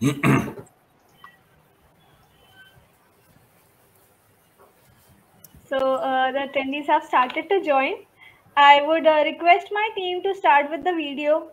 The attendees have started to join. I would request my team to start with the video.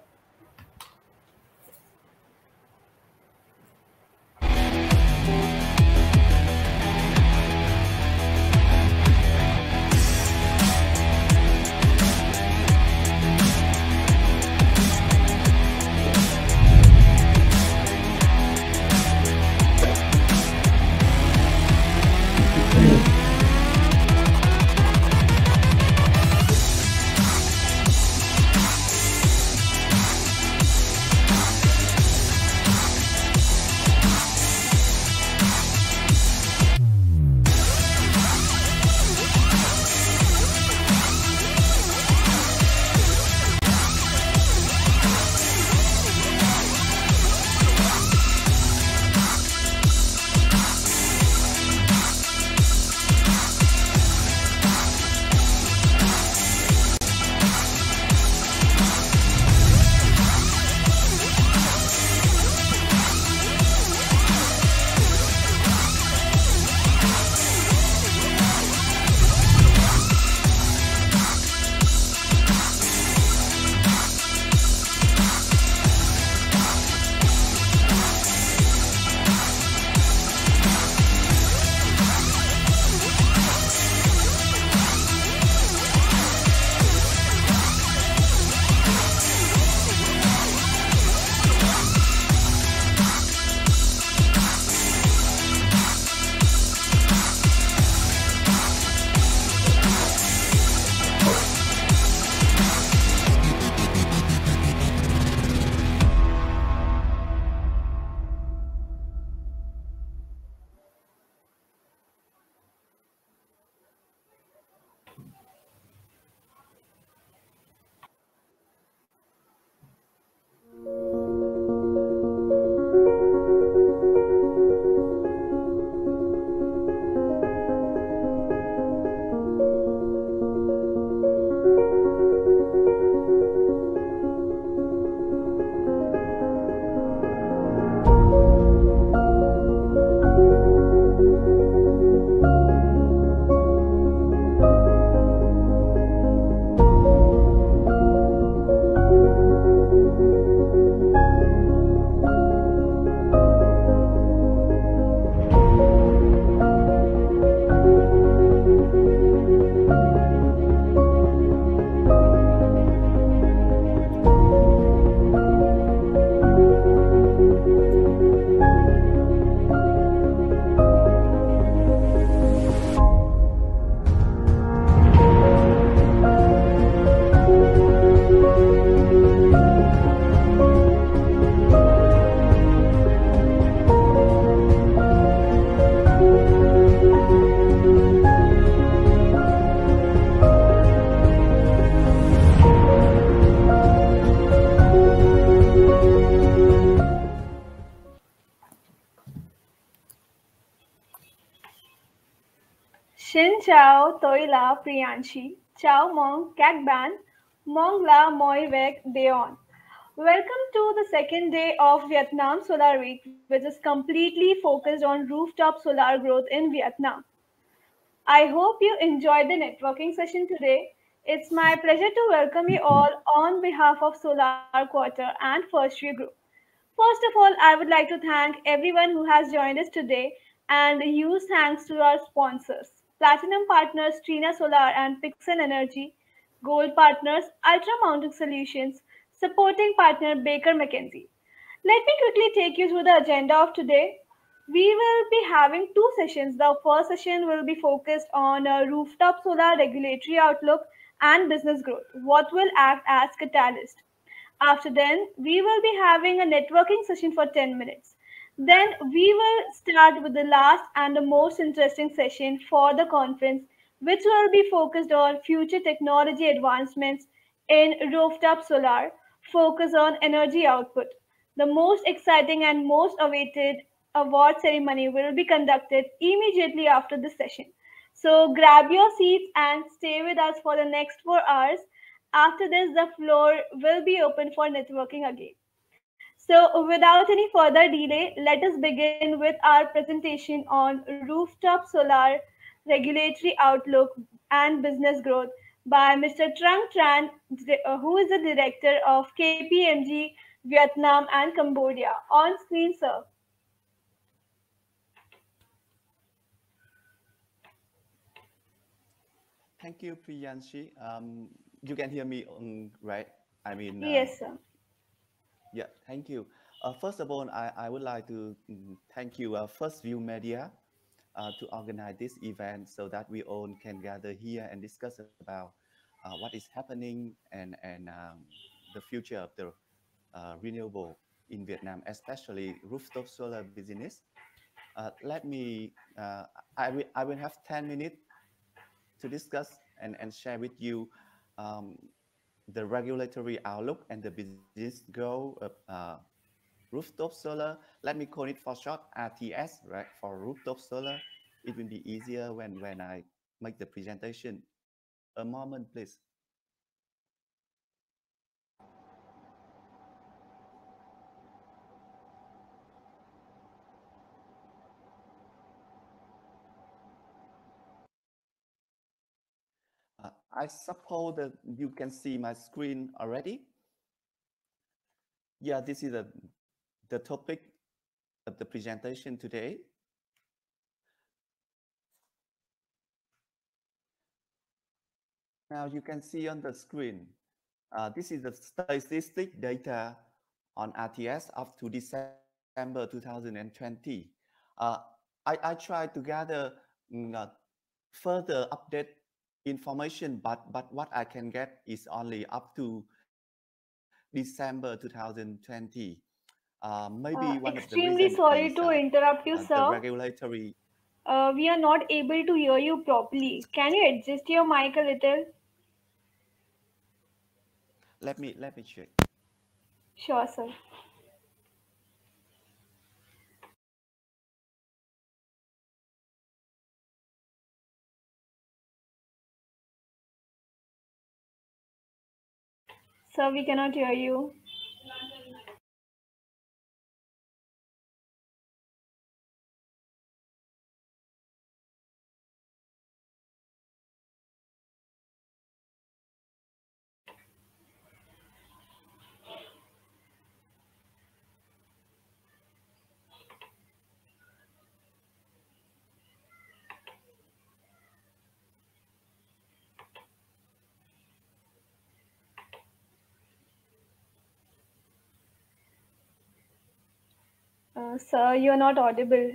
Xin chào, tôi là Priyanshi. Chào mong các bạn. Mong là mọi việc ổn. Welcome to the second day of Vietnam Solar Week, which is completely focused on rooftop solar growth in Vietnam. I hope you enjoyed the networking session today. It's my pleasure to welcome you all on behalf of Solar Quarter and First Year Group. First of all, I would like to thank everyone who has joined us today and a huge thanks to our sponsors, Platinum partners Trina Solar and Pixel Energy, Gold partners Ultra Mounting Solutions, supporting partner Baker McKenzie. Let me quickly take you through the agenda of today. We will be having two sessions. The first session will be focused on rooftop solar regulatory outlook and business growth, what will act as catalyst. After then, we will be having a networking session for 10 minutes. Then we will start with the last and the most interesting session for the conference, which will be focused on future technology advancements in rooftop solar, focus on energy output. The most exciting and most awaited award ceremony will be conducted immediately after this session. So grab your seats and stay with us for the next 4 hours. After this, the floor will be open for networking again. So, without any further delay, let us begin with our presentation on rooftop solar regulatory outlook and business growth by Mr. Trung Tran, who is the director of KPMG Vietnam and Cambodia. On screen, sir. Thank you, Priyanshi. You can hear me, right? I mean, Yes, sir. yeah, thank you. First of all, I would like to thank you, First View Media, to organize this event so that we all can gather here and discuss about what is happening and the future of the renewable in Vietnam, especially rooftop solar business. Let me, I will have 10 minutes to discuss and share with you um, the regulatory outlook and the business goal of rooftop solar. Let me call it for short RTS, right? For rooftop solar, it will be easier when I make the presentation. A moment, please. I suppose that you can see my screen already. Yeah, this is the topic of the presentation today. Now you can see on the screen, this is the statistic data on RTS up to December 2020. Uh, I tried to gather further update information, but what I can get is only up to December 2020. Maybe one of the reasons Extremely is sorry to interrupt you, the sir. regulatory. We are not able to hear you properly. Can you adjust your mic a little? Let me check. Sure, sir. Sir, we cannot hear you. Sir, you're not audible.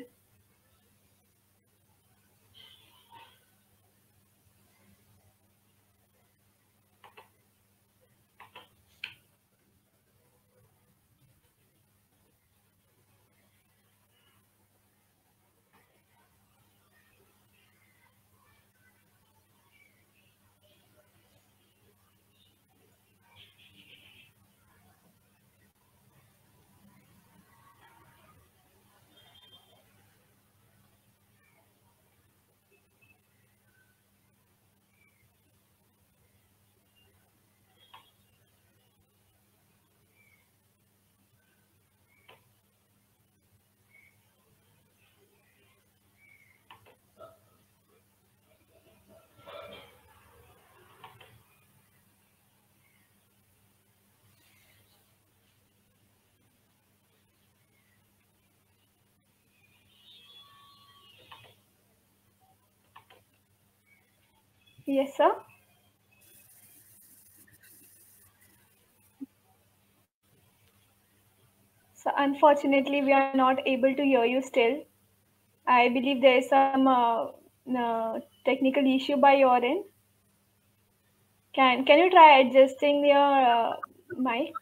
Yes, sir. So, unfortunately, we are not able to hear you still. I believe there is some technical issue by your end. Can you try adjusting your mic?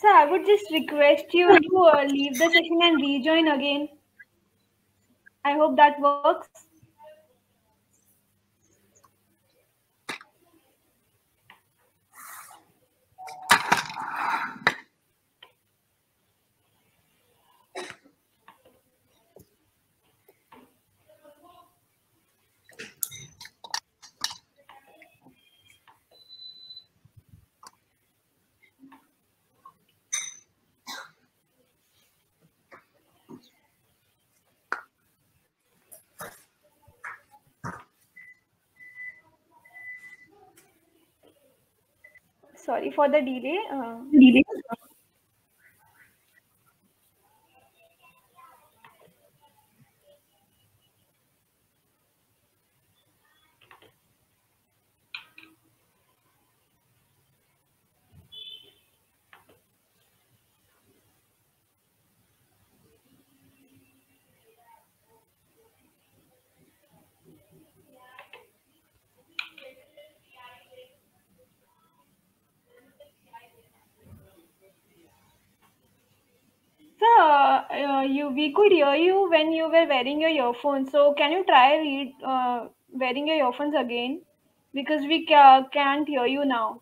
So, I would just request you to leave the session and rejoin again. I hope that works. Sorry for the delay. So, we could hear you when you were wearing your earphones. So, can you try wearing your earphones again? Because we can't hear you now.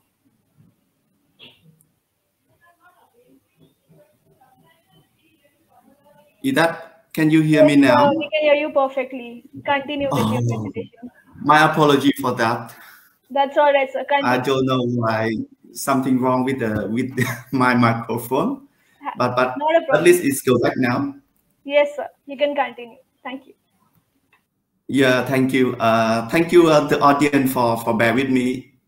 Is that, can you hear Yes, me now? we can hear you perfectly. Continue with your Oh, presentation. my apology for that. That's all right, sir. I Continue. don't know why something wrong with the with my microphone, but Not a at problem. least it's go back now. Yes, sir. You can continue. Thank you. Yeah, thank you the audience for bear with me.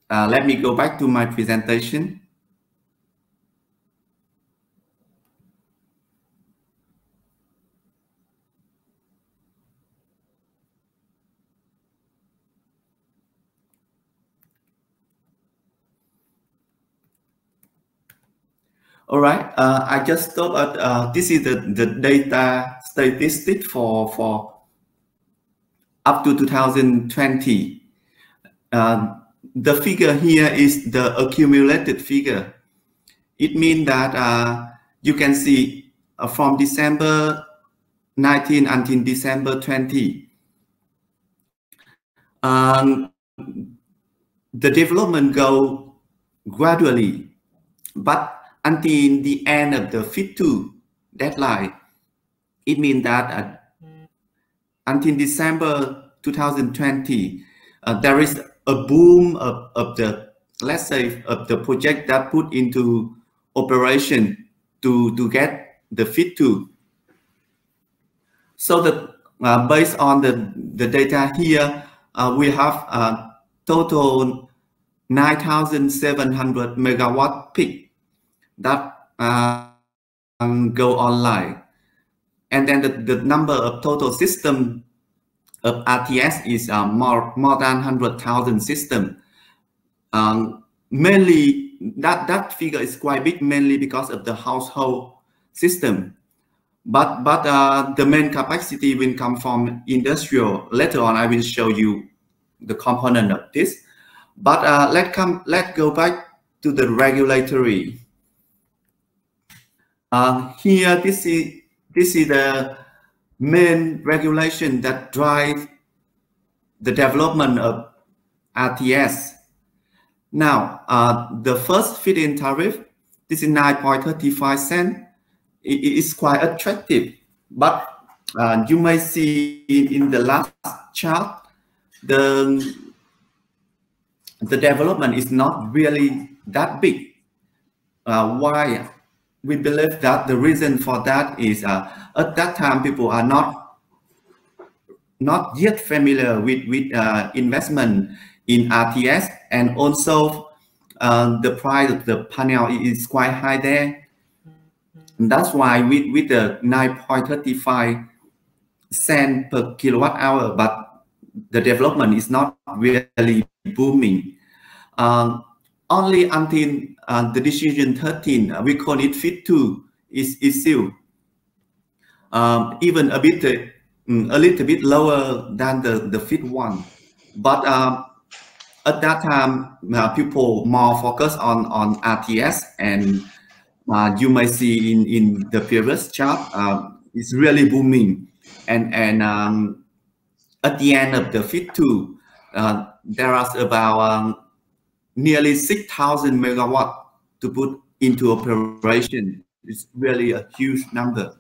Let me go back to my presentation. All right, I just thought this is the data statistic for up to 2020. The figure here is the accumulated figure. It means that you can see from December 19 until December 20, the development go gradually, but until the end of the FIT2 deadline, it means that until December 2020, there is a boom of the, let's say, of the project that put into operation to get the FIT2. So that based on the data here, we have total 9,700 megawatt peak that go online. And then the number of total system of RTS is more than 100,000 system. Mainly, that figure is quite big, mainly because of the household system. But the main capacity will come from industrial. Later on, I will show you the component of this. But let's go back to the regulatory. Here, this is the main regulation that drive the development of RTS. Now, the first feed-in tariff, this is 9.35 cents. It is quite attractive, but you may see in the last chart, the development is not really that big. Why? We believe that the reason for that is at that time people are not yet familiar with investment in RTS, and also the price of the panel is quite high there. And that's why with the 9.35 cent per kilowatt hour, but the development is not really booming. Only until the decision 13, we call it FIT2, is issued. Even a little bit lower than the FIT1. But at that time, people more focus on RTS, and you may see in the previous chart, is really booming, and at the end of the FIT 2, there are about nearly 6,000 megawatt to put into operation. It's really a huge number.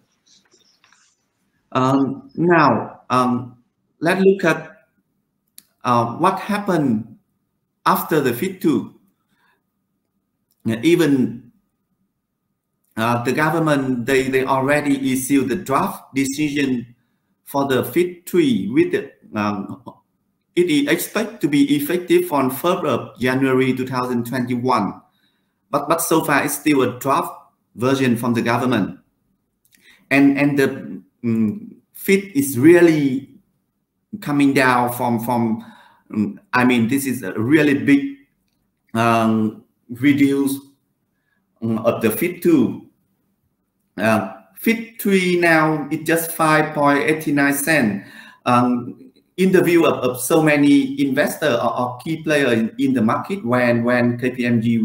Now, let's look at what happened after the FIT 2. Even the government, they already issued the draft decision for the FIT 3 with it. It is expected to be effective on 1st of January 2021. But so far, it's still a draft version from the government. And the FIT is really coming down from I mean, this is a really big reduce of the FIT 2. FIT 3 now, it's just 5.89 cents. In the view of so many investors or key players in the market, when KPMG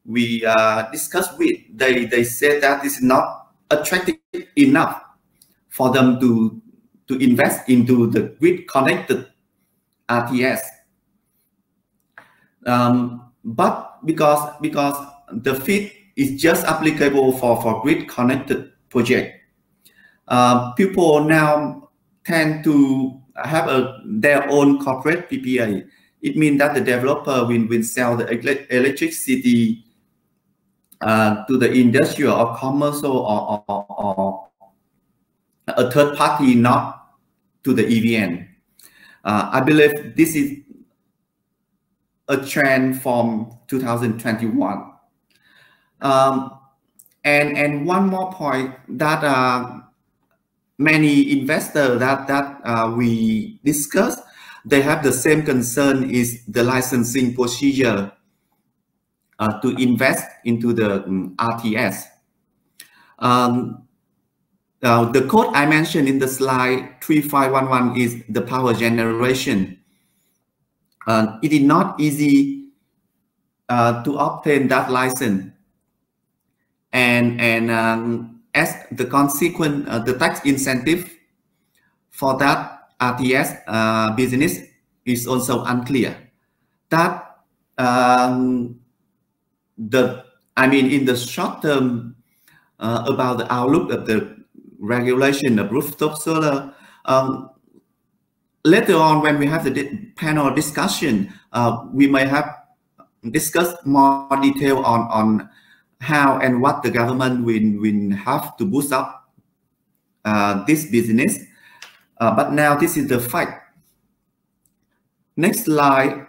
we discussed with, they said that this is not attractive enough for them to invest into the grid connected RTS. But because the FIT is just applicable for grid connected project, people now tend to have their own corporate PPA. It means that the developer will sell the electricity to the industrial or commercial or a third party, not to the EVN. I believe this is a trend from 2021. And one more point that many investors that we discussed, they have the same concern is the licensing procedure to invest into the RTS. The code I mentioned in the slide 3511 is the power generation. It is not easy to obtain that license, and as the consequence, the tax incentive for that RTS business is also unclear. That in the short term, about the outlook of the regulation of rooftop solar. Later on, when we have the panel discussion, we may have discussed more detail on how and what the government will have to boost up this business. But now this is the fact. Next slide.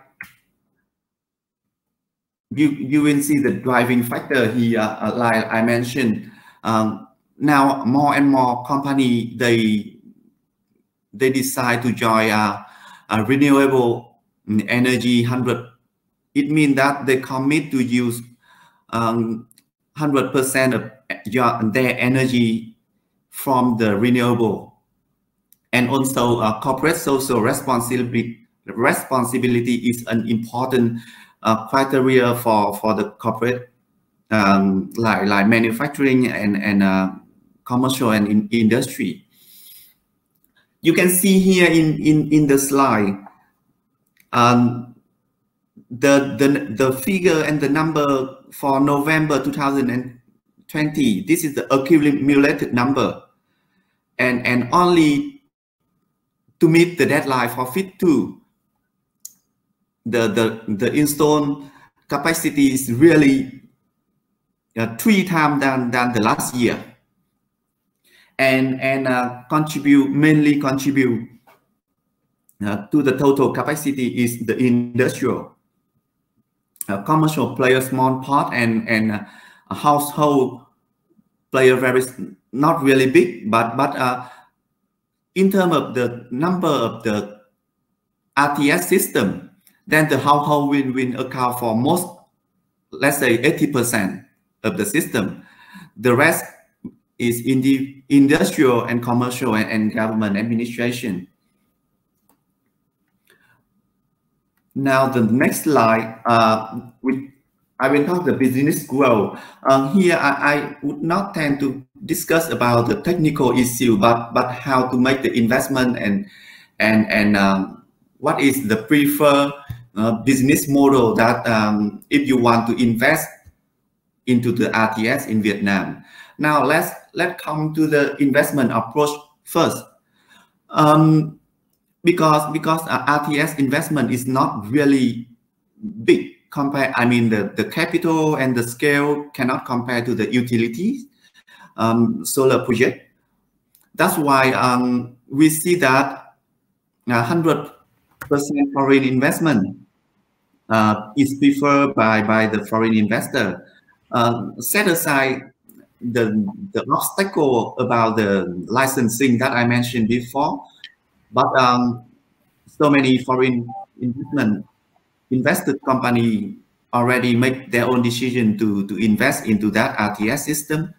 You will see the driving factor here, like I mentioned. Now more and more companies they decide to join a renewable energy 100. It means that they commit to use 100% of their energy from the renewable, and also corporate social responsibility is an important criteria for the corporate, like manufacturing and commercial and industry. You can see here in the slide the figure and the number for November 2020. This is the accumulated number, and only to meet the deadline for FIT 2, the installed capacity is really 3 times than the last year, and mainly contribute to the total capacity is the industrial. Commercial player small part, and household player very not really big, but in terms of the number of the RTS system, then the household will account for most, let's say 80% of the system. The rest is in the industrial and commercial and government administration. Now the next slide, I will talk the business growth. Here, I would not tend to discuss about the technical issue, but how to make the investment and what is the preferred business model that if you want to invest into the RTS in Vietnam. Now let's come to the investment approach first. Um, because RTS investment is not really big compare. I mean the capital and the scale cannot compare to the utilities solar project. That's why we see that 100% foreign investment is preferred by the foreign investor. Set aside the obstacle about the licensing that I mentioned before, but so many foreign investment invested company already make their own decision to invest into that RTS system.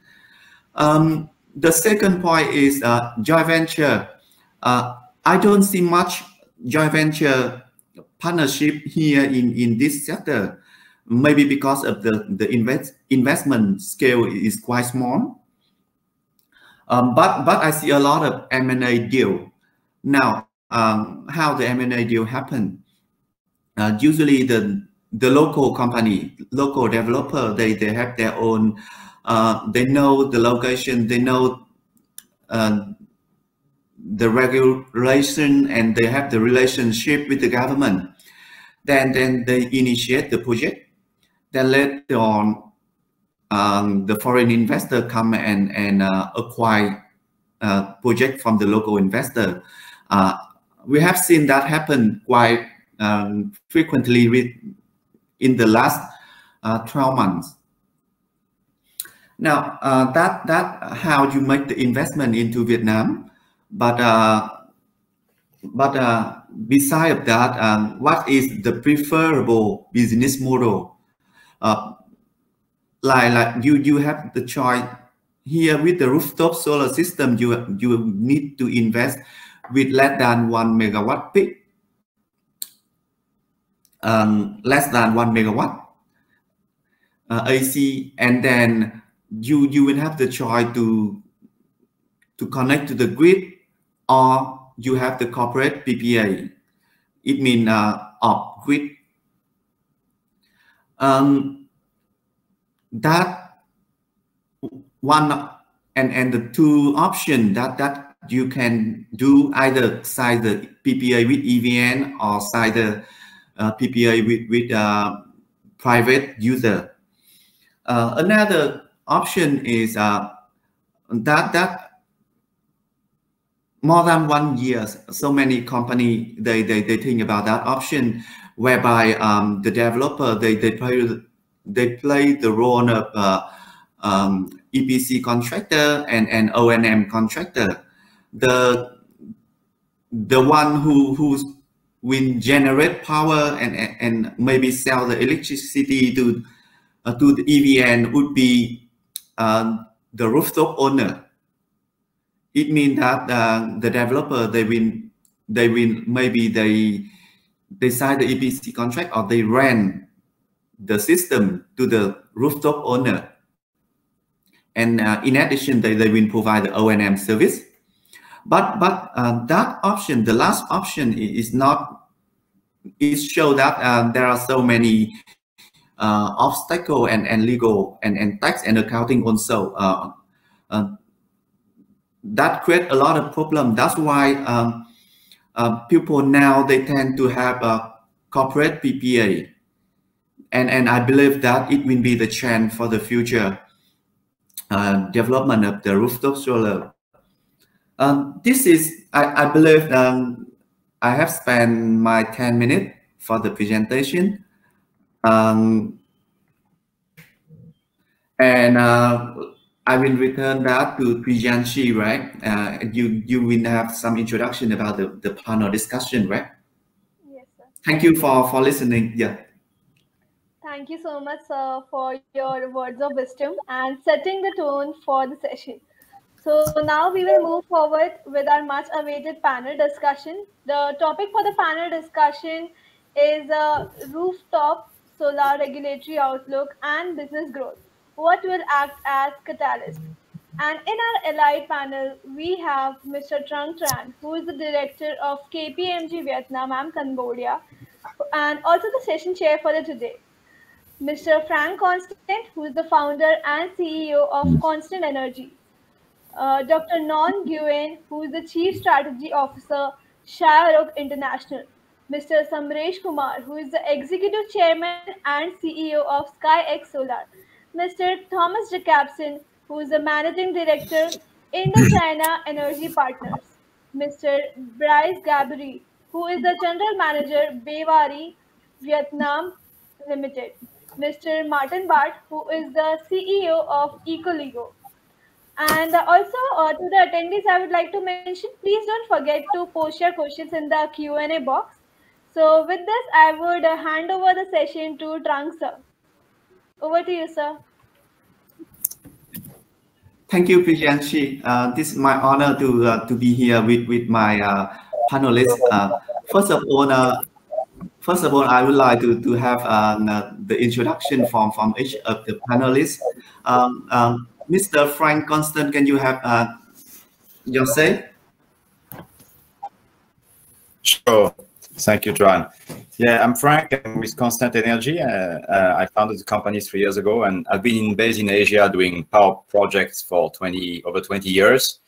The second point is joint venture. I don't see much joint venture partnership here in this sector, maybe because of the investment scale is quite small. But I see a lot of M&A deal. Now, how the M&A deal happen? Usually the local company, local developer, they have their own, they know the location, they know uh, the regulation, and they have the relationship with the government. Then they initiate the project. Then later on, the foreign investor come and acquire project from the local investor. We have seen that happen quite frequently in the last 12 months. Now, that how you make the investment into Vietnam, but beside that, what is the preferable business model? Like you have the choice here with the rooftop solar system. You need to invest with less than 1 megawatt peak, less than 1 megawatt AC, and then you will have the choice to connect to the grid, or you have the corporate PPA. It means off grid. That one and the two option that you can do, either side the PPA with EVN or side the PPA with private user. Another option is that more than 1 year, so many company they think about that option, whereby the developer they play the role of EPC contractor and O&M contractor. The one who will generate power and maybe sell the electricity to the EVN would be the rooftop owner. It means that the developer they will maybe they sign the EPC contract, or they rent the system to the rooftop owner, and in addition they will provide the O&M service. But that option, the last option, is not. It shows that there are so many obstacle and legal and tax and accounting also. That create a lot of problem. That's why people now they tend to have a corporate PPA, and I believe that it will be the trend for the future development of the rooftop solar. This is I believe I have spent my 10 minutes for the presentation, and I will return that to Priyanshi, right? You will have some introduction about the panel discussion, right? Yes, sir. Thank you for listening. Yeah. Thank you so much, sir, for your words of wisdom and setting the tone for the session. So now we will move forward with our much awaited panel discussion. The topic for the panel discussion is rooftop solar regulatory outlook, and business growth. What will act as catalyst? And in our allied panel, we have Mr. Trung Tran, who is the director of KPMG Vietnam and Cambodia, and also the session chair for the today. Mr. Frank Constant, who is the founder and CEO of Constant Energy. Dr. Non Nguyen, who is the Chief Strategy Officer, Shire International. Mr. Samresh Kumar, who is the Executive Chairman and CEO of SkyX Solar. Mr. Thomas Jacobson, who is the Managing Director, Indochina Energy Partners. Mr. Bryce Gabri, who is the General Manager, Bewari, Vietnam Limited. Mr. Martin Bart, who is the CEO of Ecoligo. And also to the attendees, I would like to mention, please don't forget to post your questions in the Q&A box. So with this, I would hand over the session to Trang sir. Over to you, sir. Thank you, Priyanshi. This is my honor to be here with my panelists. First of all, I would like to have the introduction from each of the panelists. Mr. Frank Constant, can you have your say? Sure. Thank you, John. Yeah, I'm Frank. I'm with Constant Energy. I founded the company 3 years ago, and I've been based in Asia doing power projects for over 20 years.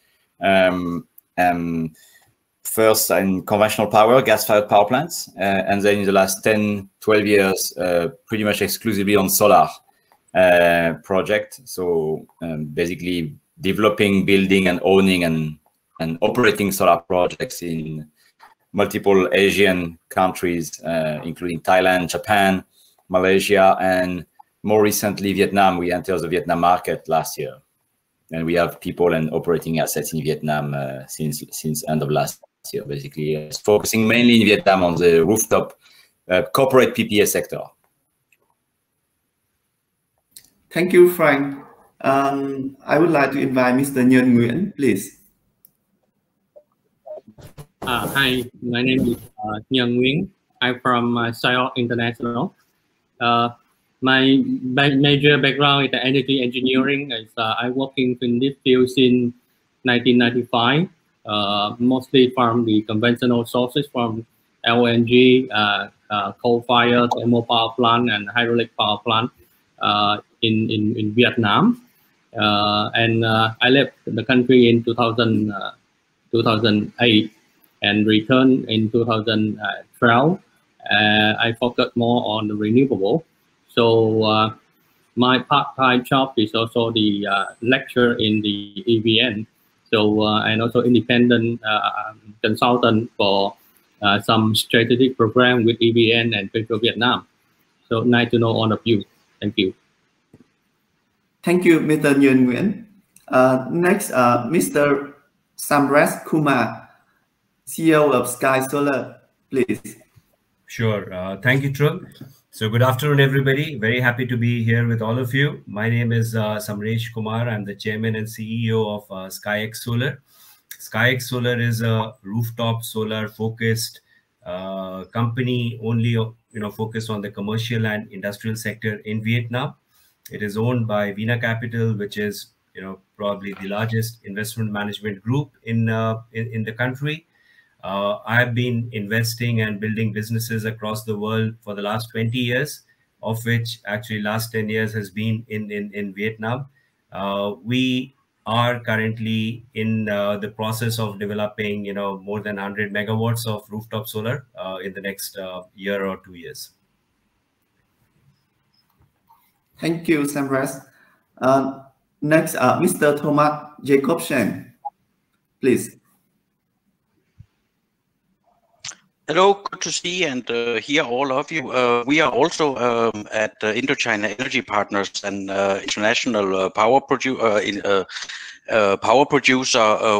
First in conventional power, gas-fired power plants, and then in the last 10, 12 years, pretty much exclusively on solar project. So basically developing, building, and owning and operating solar projects in multiple Asian countries, including Thailand, Japan, Malaysia, and more recently, Vietnam. We entered the Vietnam market last year. And we have people and operating assets in Vietnam since end of last year, basically focusing mainly in Vietnam on the rooftop corporate PPA sector. Thank you, Frank. I would like to invite Mr. Nguyen Nguyen, please. Hi, my name is Nguyen Nguyen. I'm from Shire International. My major background is energy engineering. I working in this field since 1995, mostly from the conventional sources from LNG, coal-fired thermal power plant, and hydraulic power plant in Vietnam. And I left the country in 2008 and returned in 2012. I focused more on the renewable. So my part-time job is also the lecturer in the EVN. So and also independent consultant for some strategic program with EVN and Petro Vietnam. So nice to know all of you. Thank you. Thank you, Mr. Nguyen Nguyen. Next, Mr. Samresh Kumar, CEO of Sky Solar, please. Sure. Thank you, Trung. So good afternoon, everybody. Very happy to be here with all of you. My name is Samresh Kumar. I'm the chairman and CEO of SkyX Solar. SkyX Solar is a rooftop solar focused company, only focused on the commercial and industrial sector in Vietnam. It is owned by Vina Capital, which is probably the largest investment management group in the country. I've been investing and building businesses across the world for the last 20 years, of which actually last 10 years has been in Vietnam. We are currently in the process of developing, more than 100 megawatts of rooftop solar in the next year or 2 years. Thank you, Samresh. Next, Mr. Thomas Jacobson, please. Hello, good to see and hear all of you. We are also at Indochina Energy Partners, an international power producer.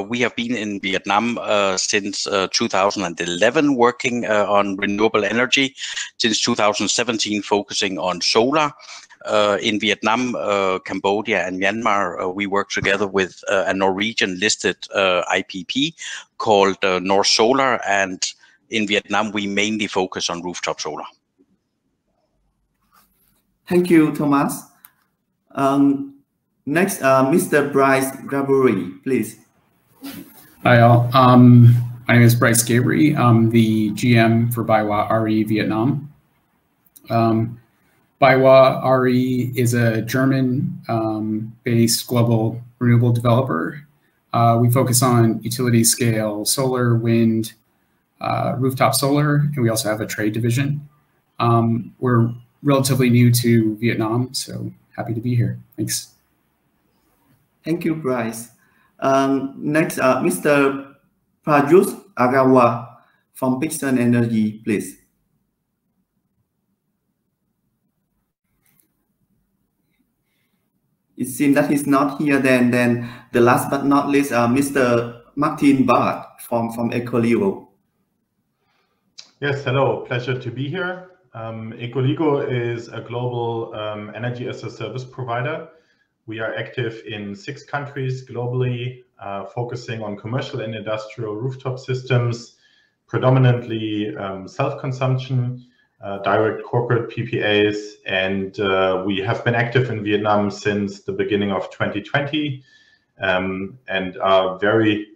We have been in Vietnam since 2011, working on renewable energy. Since 2017, focusing on solar. In Vietnam, Cambodia, and Myanmar, we work together with a Norwegian-listed IPP called North Solar, and in Vietnam, we mainly focus on rooftop solar. Thank you, Thomas. Next, Mr. Bryce Gaboury, please. Hi, all. My name is Bryce Gaboury. I'm the GM for Baiwa RE Vietnam. Baiwa RE is a German-based global renewable developer. We focus on utility scale solar, wind, rooftop solar, and we also have a trade division. We're relatively new to Vietnam, so happy to be here. Thanks. Thank you, Bryce. Next, Mr. Prayut Agawa from Pixel Energy, please. It seems that he's not here. Then the last but not least, Mr. Martin Bart from Ecoligo. Yes, hello, pleasure to be here. Ecoligo is a global energy as a service provider. We are active in 6 countries globally, focusing on commercial and industrial rooftop systems, predominantly self-consumption, direct corporate PPAs, and we have been active in Vietnam since the beginning of 2020 and are very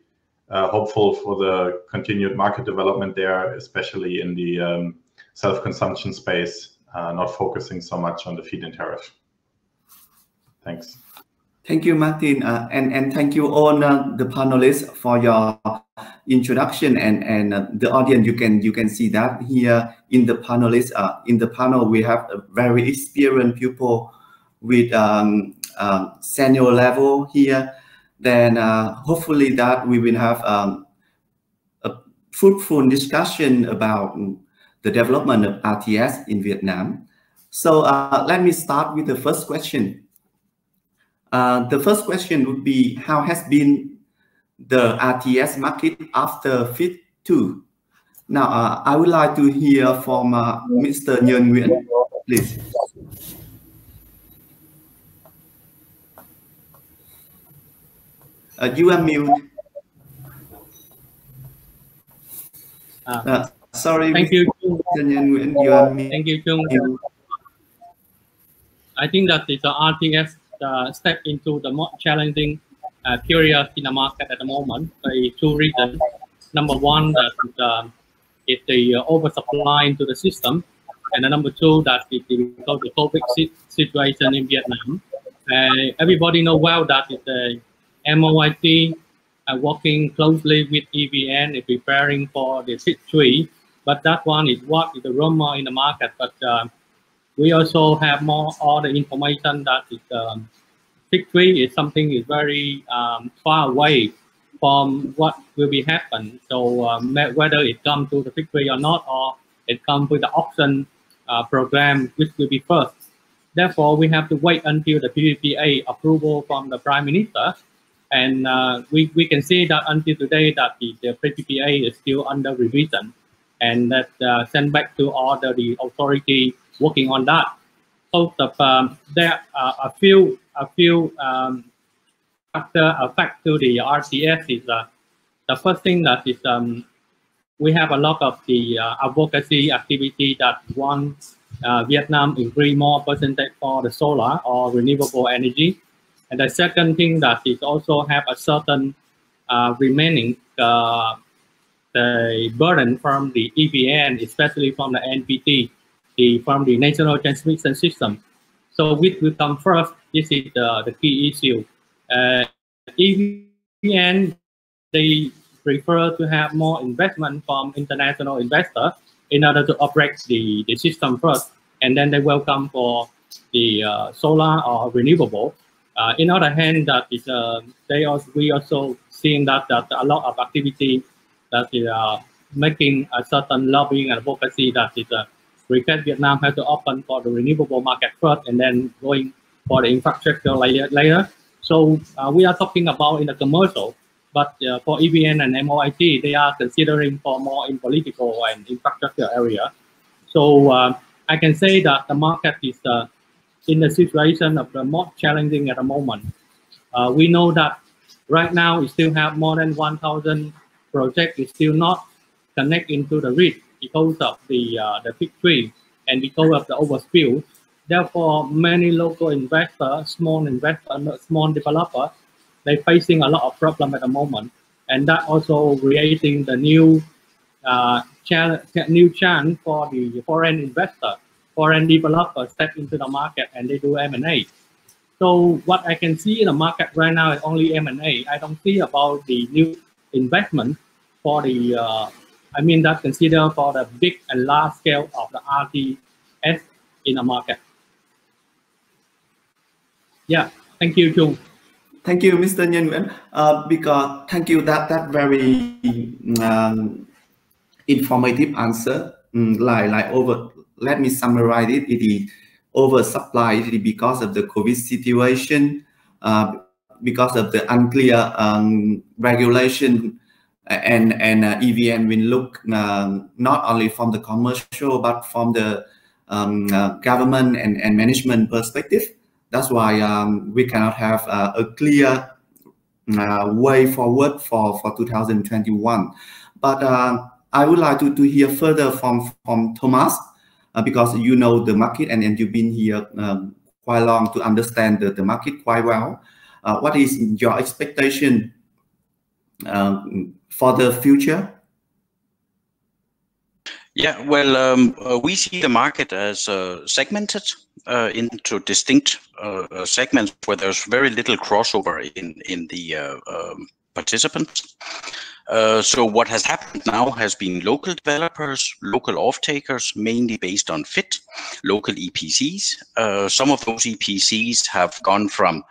hopeful for the continued market development there, especially in the self-consumption space, not focusing so much on the feed-in tariff. Thanks. Thank you, Martin, and thank you all the panelists for your introduction and the audience. You can see that here in the panelists. In the panel, we have a very experienced people with senior level here. Then hopefully that we will have a fruitful discussion about the development of RTS in Vietnam. So let me start with the first question. The first question would be, how has been the RTS market after FIT 2? Now, I would like to hear from Mr. Nhân Nguyen, please. You are mute. Sorry. Thank you. Mr. Nhân Nguyen, you are mute. Thank you, Chung. I think that the RTS step into the more challenging period in the market at the moment by 2 reasons. Number one, that it's the oversupply into the system, and number 2, that it's because of the COVID situation in Vietnam. Everybody know well that it's MOIT working closely with EVN in preparing for the FIT 3, but that one is what is the rumor in the market. But we also have more all the information that is FIT 3 is something is very far away from what will be happen. So whether it comes to the FIT 3 or not, or it comes with the auction program, which will be first. Therefore, we have to wait until the PPA approval from the Prime Minister. And we can see that until today that the PPA is still under revision, and that sent back to all the authority working on that. So there are a few factor to the RTS is the first thing that is we have a lot of the advocacy activity that wants Vietnam increase more percentage for the solar or renewable energy. And the second thing that is also have a certain remaining the burden from the EVN, especially from the NPT, from the National Transmission System. So which will come first? This is the key issue. EVN, they prefer to have more investment from international investors in order to operate the system first, and then they welcome for the solar or renewable. In other hand, that is we also seeing that a lot of activity that is making a certain lobbying and advocacy that is request Vietnam has to open for the renewable market first, and then going for the infrastructure later. So we are talking about in the commercial, but for EVN and MOIT, they are considering for more in political and infrastructure area. So I can say that the market is in the situation of the more challenging at the moment. We know that right now we still have more than 1,000 projects is still not connect into the grid because of the FIT 3 and because of the overspill. Therefore, many local investors, small investors, small developers, they're facing a lot of problems at the moment, and that also creating the new chance for the foreign investor, foreign developer step into the market and they do M&A. So what I can see in the market right now is only M&A. I don't see about the new investment for the, that consider for the big and large scale of the RTS in the market. Yeah, thank you, Chung. Thank you, Mr. Nhân Nguyễn. Because thank you that very informative answer. Let me summarize it. It is oversupply because of the COVID situation, because of the unclear regulation, and EVN will look not only from the commercial but from the government and management perspective. That's why we cannot have a clear way forward for 2021. But I would like to hear further from Thomas, because you know the market and you've been here quite long to understand the market quite well. What is your expectation for the future? Yeah, well, we see the market as segmented into distinct segments where there's very little crossover in the participants. So what has happened now has been local developers, local off-takers, mainly based on fit, local EPCs. Some of those EPCs have gone from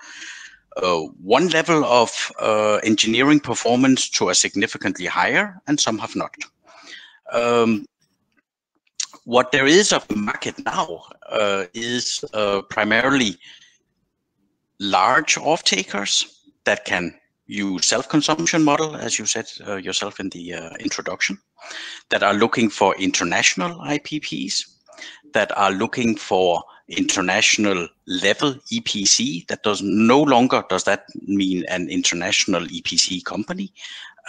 one level of engineering performance to a significantly higher, and some have not. What there is of the market now is primarily large off-takers that can use self-consumption model, as you said yourself in the introduction, that are looking for international IPPs, that are looking for international level EPC. That no longer does that mean an international EPC company.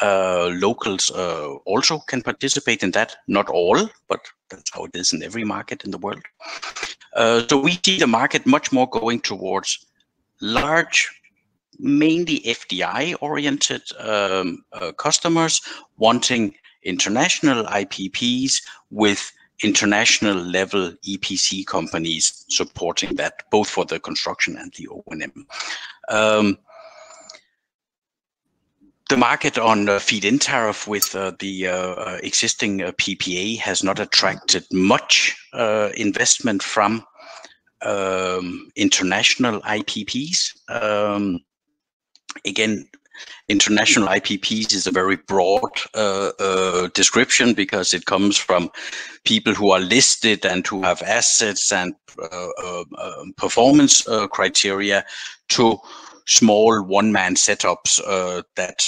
Locals also can participate in that, not all, but that's how it is in every market in the world. So we see the market much more going towards large, mainly FDI-oriented customers wanting international IPPs with international level EPC companies supporting that, both for the construction and the O&M. The market on feed-in tariff with the existing PPA has not attracted much investment from international IPPs. Again, international IPPs is a very broad description because it comes from people who are listed and who have assets and performance criteria to small one-man setups that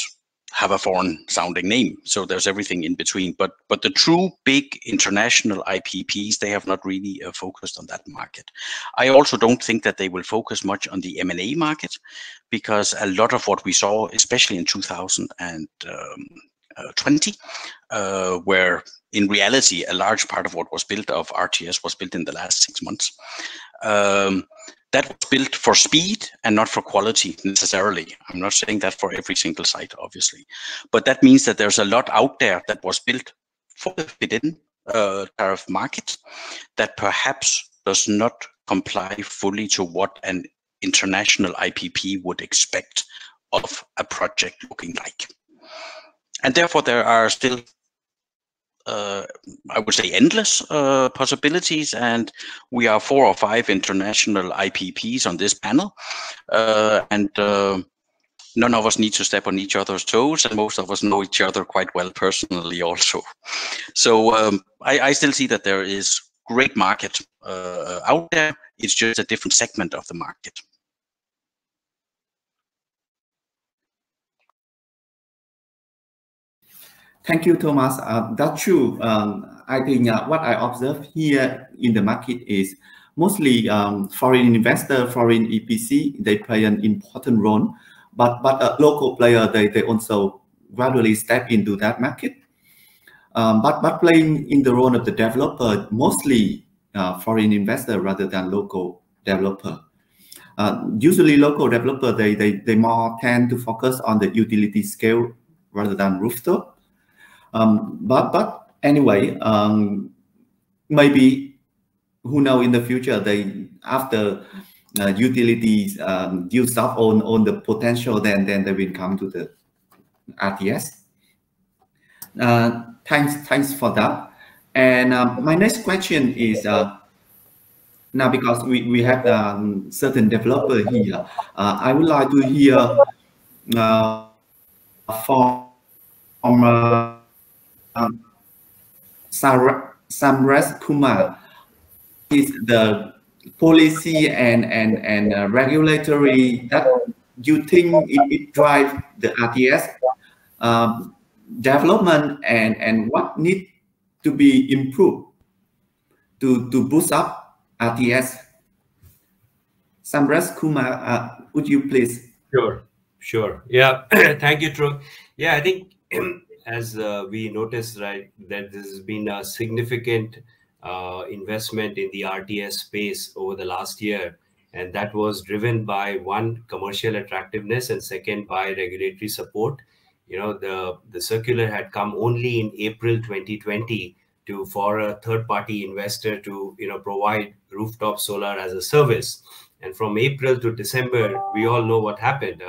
have a foreign sounding name. So there's everything in between. But the true big international IPPs, they have not really focused on that market. I also don't think that they will focus much on the M&A market, because a lot of what we saw, especially in 2020, where in reality a large part of what was built of RTS was built in the last 6 months. That was built for speed and not for quality necessarily. I'm not saying that for every single site, obviously. But that means that there's a lot out there that was built for the fit-in tariff market that perhaps does not comply fully to what an international IPP would expect of a project looking like. And therefore, there are still I would say endless possibilities, and we are 4 or 5 international IPPs on this panel, and none of us need to step on each other's toes, and most of us know each other quite well personally also. So I still see that there is great market out there. It's just a different segment of the market. Thank you, Thomas. That's true. I think what I observe here in the market is mostly foreign investor, foreign EPC, they play an important role, but a local player, they also gradually step into that market. But playing in the role of the developer, mostly foreign investor rather than local developer. Usually local developer, they more tend to focus on the utility scale rather than rooftop. But anyway, maybe who know in the future they after utilities use up on the potential, then they will come to the RTS. Thanks for that. And my next question is now, because we have certain developer here, I would like to hear from Samras Kumar, is the policy and regulatory that you think it drives the RTS development, and what need to be improved to boost up RTS? Samras Kumar, would you please? Sure. Yeah, thank you, True. Yeah, I think as we noticed, right, that this has been a significant investment in the RTS space over the last year, and that was driven by one, commercial attractiveness, and second, by regulatory support. You know, the circular had come only in April 2020 for a third-party investor to provide rooftop solar as a service. And from April to December, we all know what happened.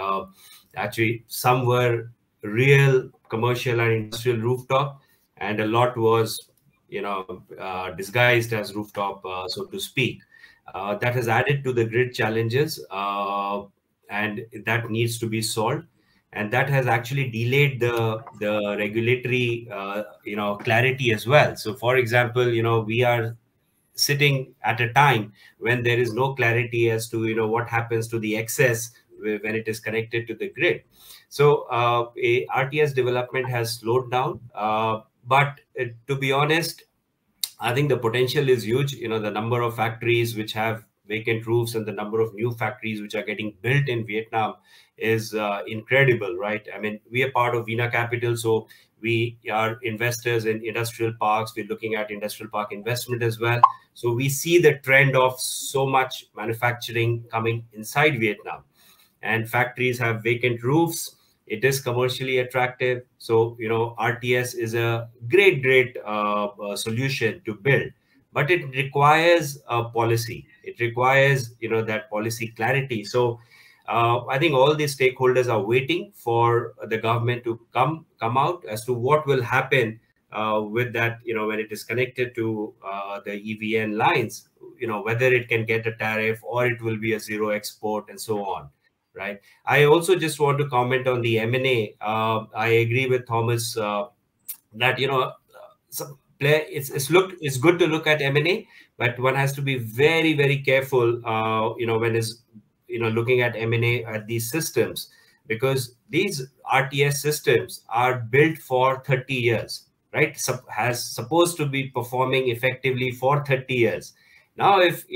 Actually, some were real commercial and industrial rooftop, and a lot was, disguised as rooftop, so to speak. That has added to the grid challenges, and that needs to be solved. And that has actually delayed the regulatory, clarity as well. So, for example, we are sitting at a time when there is no clarity as to what happens to the excess when it is connected to the grid. So RTS development has slowed down, but to be honest, I think the potential is huge. The number of factories which have vacant roofs and the number of new factories which are getting built in Vietnam is incredible, right? I mean, we are part of Vina Capital, so we are investors in industrial parks. We're looking at industrial park investment as well. So we see the trend of so much manufacturing coming inside Vietnam, and factories have vacant roofs. It is commercially attractive. So, RTS is a great solution to build, but it requires a policy. It requires, that policy clarity. So I think all the stakeholders are waiting for the government to come out as to what will happen with that, when it is connected to the EVN lines, whether it can get a tariff or it will be a zero export and so on. Right. I also just want to comment on the M&A. I agree with Thomas that it's good to look at M&A, but one has to be very, very careful. When is looking at M&A at these systems, because these RTS systems are built for 30 years, right? Has supposed to be performing effectively for 30 years. Now, if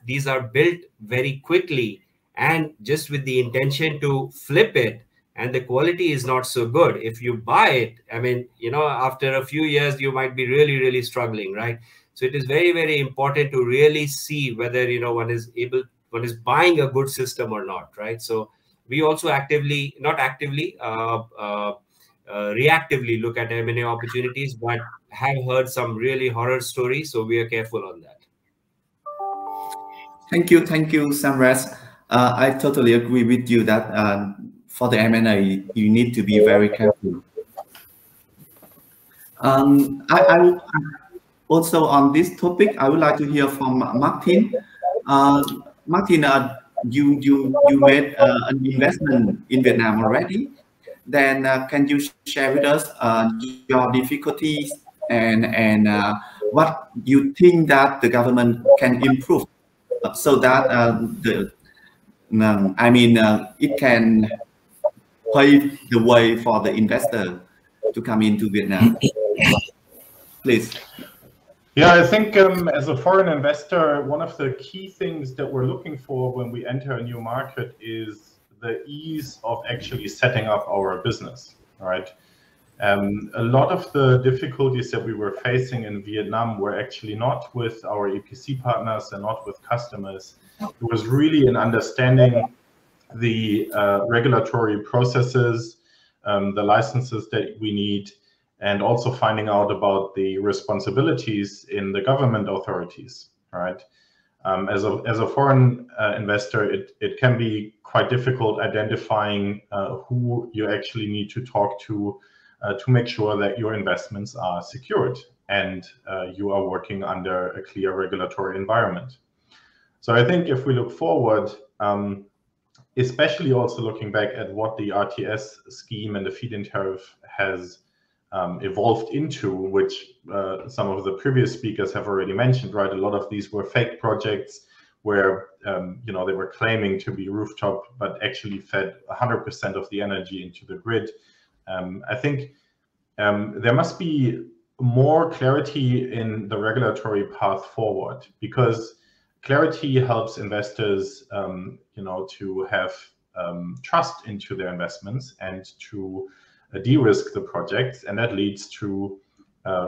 these are built very quickly, and just with the intention to flip it, and the quality is not so good, if you buy it, I mean, after a few years, you might be really, really struggling, right? So it is very, very important to really see whether, one is buying a good system or not, right? So we also reactively look at M&A opportunities, but have heard some really horror stories. So we are careful on that. Thank you, Samras. I totally agree with you that for the M&A, you need to be very careful. I also on this topic, I would like to hear from Martin. Martin, you made an investment in Vietnam already. Then can you share with us your difficulties and what you think that the government can improve so that it can pave the way for the investor to come into Vietnam? Please. Yeah, I think as a foreign investor, one of the key things that we're looking for when we enter a new market is the ease of actually setting up our business, right? A lot of the difficulties that we were facing in Vietnam were actually not with our EPC partners and not with customers. It was really in understanding the regulatory processes, the licenses that we need, and also finding out about the responsibilities in the government authorities, right? As a foreign investor, it can be quite difficult identifying who you actually need to talk to make sure that your investments are secured and you are working under a clear regulatory environment. So I think if we look forward, especially also looking back at what the RTS scheme and the feed-in tariff has evolved into, which some of the previous speakers have already mentioned, right? A lot of these were fake projects where you know, they were claiming to be rooftop, but actually fed 100% of the energy into the grid. I think there must be more clarity in the regulatory path forward, because clarity helps investors, you know, to have trust into their investments and to de-risk the projects, and that leads to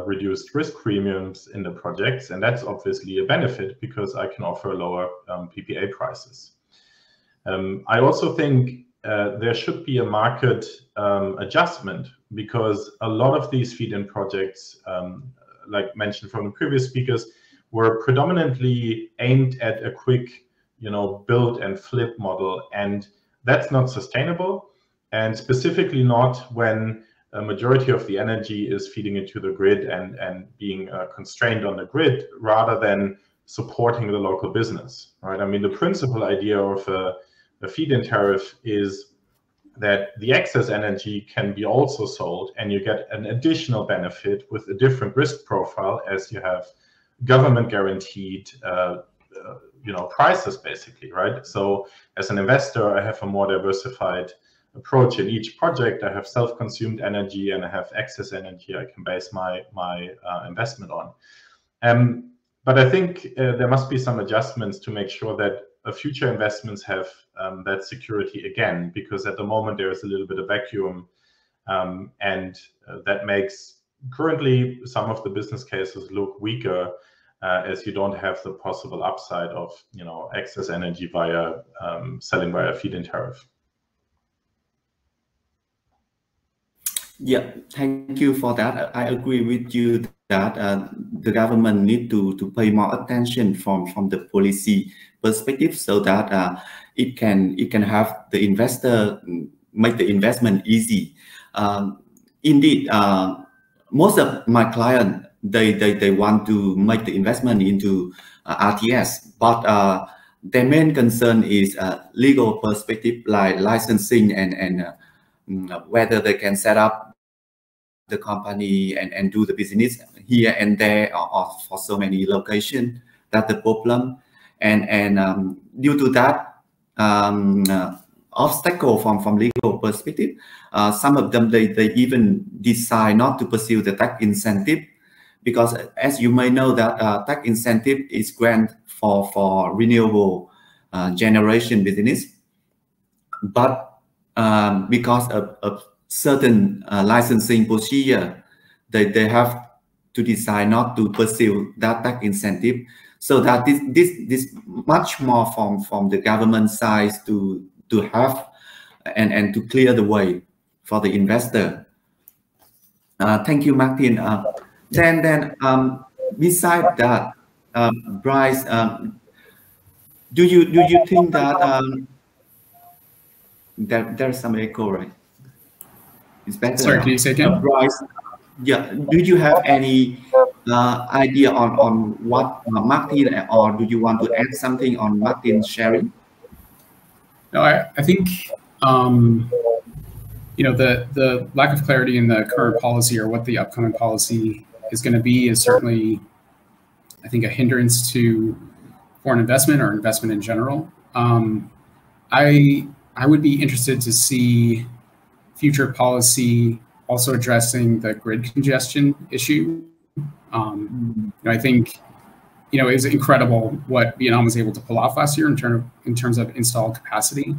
reduced risk premiums in the projects, and that's obviously a benefit because I can offer lower PPA prices. I also think there should be a market adjustment, because a lot of these feed-in projects, like mentioned from the previous speakers, were predominantly aimed at a quick, you know, build and flip model, and that's not sustainable, and specifically not when a majority of the energy is feeding into the grid and being constrained on the grid, rather than supporting the local business, right? I mean, the principal idea of a feed-in tariff is that the excess energy can be also sold, and you get an additional benefit with a different risk profile, as you have government guaranteed you know, prices, basically, right? So as an investor, I have a more diversified approach in each project. I have self-consumed energy and I have excess energy I can base my investment on. But I think there must be some adjustments to make sure that future investments have that security again, because at the moment there is a little bit of vacuum, and that makes currently some of the business cases look weaker, as you don't have the possible upside of, you know, excess energy via selling via feed-in tariff. Yeah, thank you for that. I agree with you that the government need to pay more attention from the policy perspective, so that it can have the investor make the investment easy. Indeed, most of my clients, they want to make the investment into RTS, but their main concern is legal perspective, like licensing and whether they can set up the company and do the business here and there, or for so many locations. That's the problem, and due to that obstacle from legal perspective, some of them they even decide not to pursue the tax incentive, because as you may know that tax incentive is granted for renewable generation business, but because of certain licensing procedure, they have to decide not to pursue that tax incentive. So that this much more from the government side to have and to clear the way for the investor. Thank you, Martin. Then beside that, Bryce, do you think that there's some echo, right? It's better. Sorry, can you say again? Bryce, yeah. Do you have any idea on what Martin, or do you want to add something on Martin's sharing? No, I think you know, the lack of clarity in the current policy or what the upcoming policy is going to be is certainly, I think, a hindrance to foreign investment or investment in general. I would be interested to see future policy also addressing the grid congestion issue. You know, I think, you know, it was incredible what Vietnam was able to pull off last year in terms of installed capacity.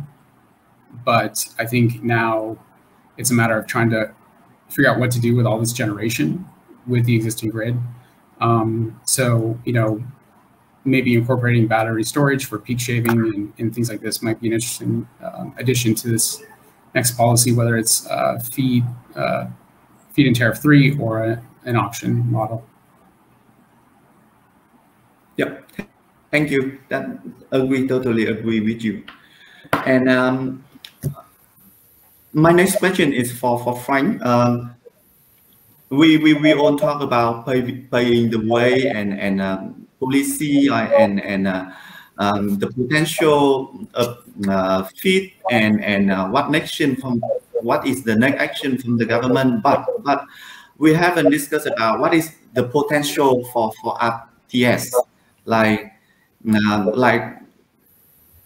But I think now it's a matter of trying to figure out what to do with all this generation with the existing grid. So, maybe incorporating battery storage for peak shaving and things like this might be an interesting addition to this next policy, whether it's feed in tariff 3 or an auction model. Yep. Thank you. Totally agree with you. And my next question is for Frank. We all talk about paying the way and policy and the potential of feed and what is the next action from the government, but we haven't discussed about what is the potential for RTS, like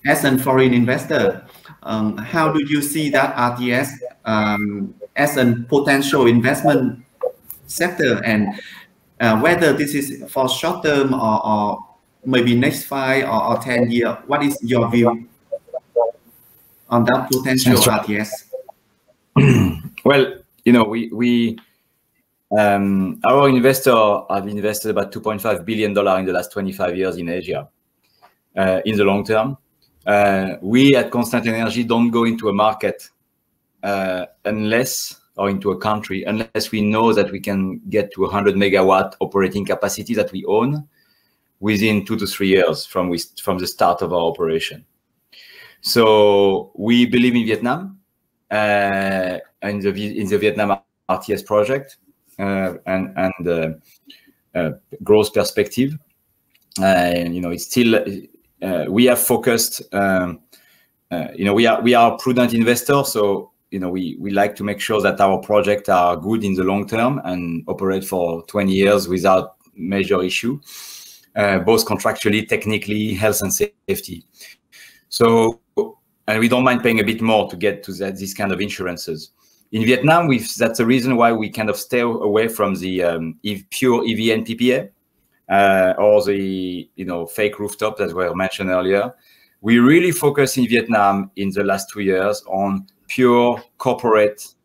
as a foreign investor, how do you see that RTS as a potential investment sector, and whether this is for short term or maybe next 5 or 10 years? What is your view on that potential RTS? Well, our investor have invested about $2.5 billion in the last 25 years in Asia. In the long term, we at Constant Energy don't go into a market or into a country unless we know that we can get to 100 megawatt operating capacity that we own within 2 to 3 years from the start of our operation. So we believe in Vietnam in the Vietnam RTS project and growth perspective. It's still we have focused. We are a prudent investor, so we like to make sure that our projects are good in the long term and operate for 20 years without major issue, both contractually, technically, health and safety. So, and we don't mind paying a bit more to get to these kind of insurances. In Vietnam, that's the reason why we kind of stay away from the pure EVN PPA or the fake rooftop that were mentioned earlier. We really focus in Vietnam in the last 2 years on pure corporate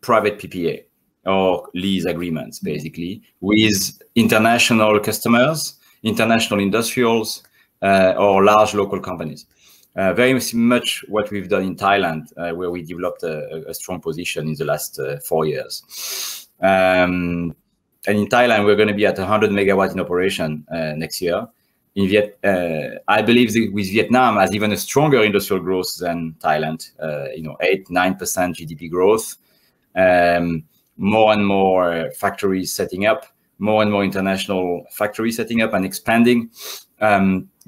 private PPA or lease agreements, basically, with international customers, international industrials, or large local companies. Very much what we've done in Thailand, where we developed a strong position in the last 4 years. And in Thailand, we're going to be at 100 megawatts in operation next year. I believe that with Vietnam has even a stronger industrial growth than Thailand, 8-9% GDP growth, more and more factories setting up, more and more international factories setting up and expanding,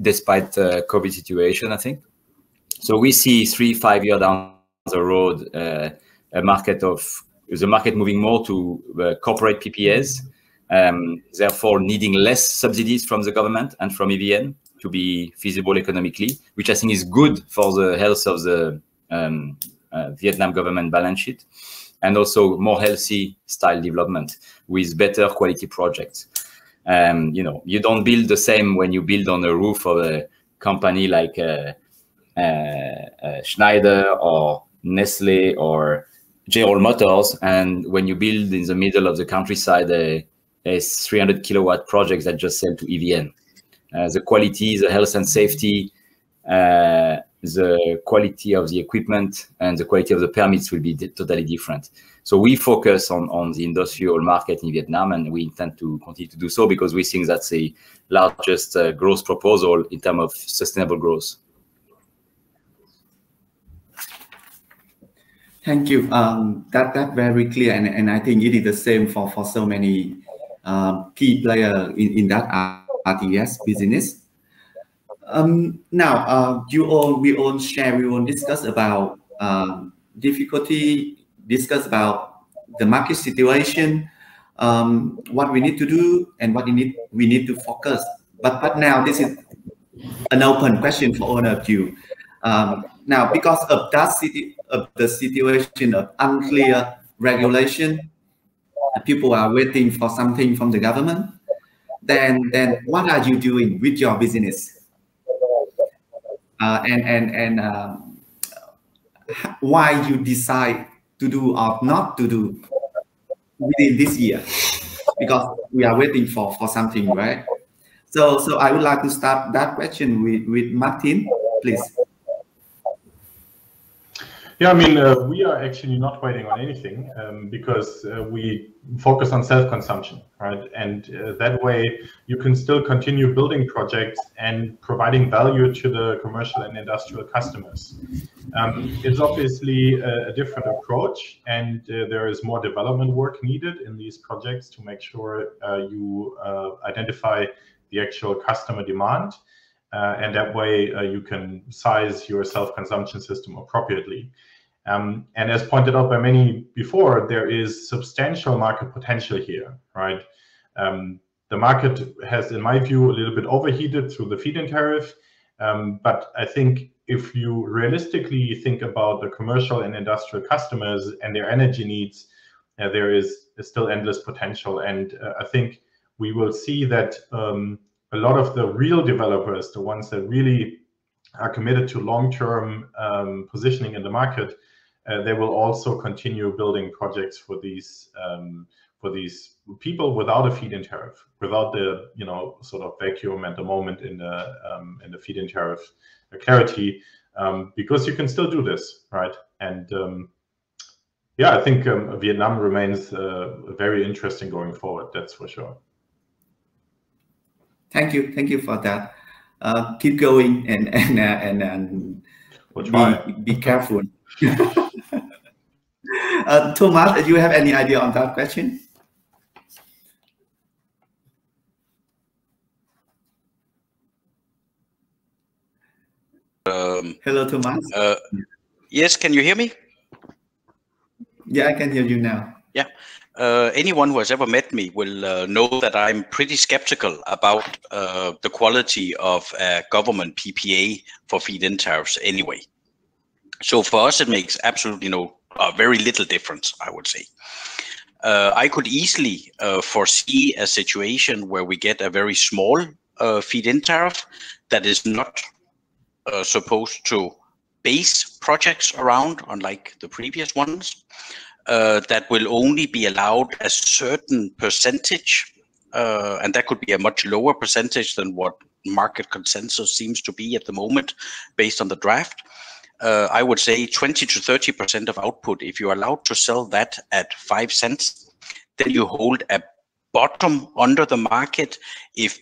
despite the COVID situation, I think. So we see 3-5 years down the road, the market moving more to corporate PPAs, therefore needing less subsidies from the government and from EVN to be feasible economically, which I think is good for the health of the Vietnam government balance sheet, and also more healthy style development with better quality projects. You don't build the same when you build on the roof of a company like Schneider or Nestle or General Motors, and when you build in the middle of the countryside a 300 kilowatt project that just sell to EVN. The quality, the health and safety, the quality of the equipment and the quality of the permits will be totally different. So we focus on the industrial market in Vietnam, and we intend to continue to do so because we think that's the largest growth proposal in terms of sustainable growth. Thank you. That's very clear, and I think it is the same for so many key players in that RTS business. Now, we all share, we will discuss about difficulty, discuss about the market situation, what we need to do, and what we need to focus. But now this is an open question for all of you. Now, because of the situation of unclear regulation, people are waiting for something from the government. Then what are you doing with your business? And why you decide to do or not to do? within this year, because we are waiting for something, right? So I would like to start that question with Martin, please. Yeah, I mean, we are actually not waiting on anything because we focus on self-consumption, right? And that way you can still continue building projects and providing value to the commercial and industrial customers. It's obviously a different approach, and there is more development work needed in these projects to make sure you identify the actual customer demand. And that way you can size your self-consumption system appropriately. And as pointed out by many before, there is substantial market potential here, right? The market has, in my view, a little bit overheated through the feed-in tariff. But I think if you realistically think about the commercial and industrial customers and their energy needs, there is still endless potential. And I think we will see that a lot of the real developers, the ones that really are committed to long-term positioning in the market, they will also continue building projects for these people without a feed-in tariff, without the sort of vacuum at the moment in the feed-in tariff clarity, because you can still do this, right? And yeah, I think Vietnam remains very interesting going forward. That's for sure. Thank you for that. Keep going and we'll try. Be careful. Thomas, do you have any idea on that question? Hello, Thomas. Yes, can you hear me? Yeah, I can hear you now. Yeah. Anyone who has ever met me will know that I'm pretty skeptical about the quality of a government PPA for feed-in tariffs anyway. So for us, it makes absolutely very little difference, I would say. I could easily foresee a situation where we get a very small feed-in tariff that is not supposed to base projects around, unlike the previous ones, that will only be allowed a certain percentage, and that could be a much lower percentage than what market consensus seems to be at the moment based on the draft. I would say 20 to 30% of output. If you're allowed to sell that at 5 cents, then you hold a bottom under the market. If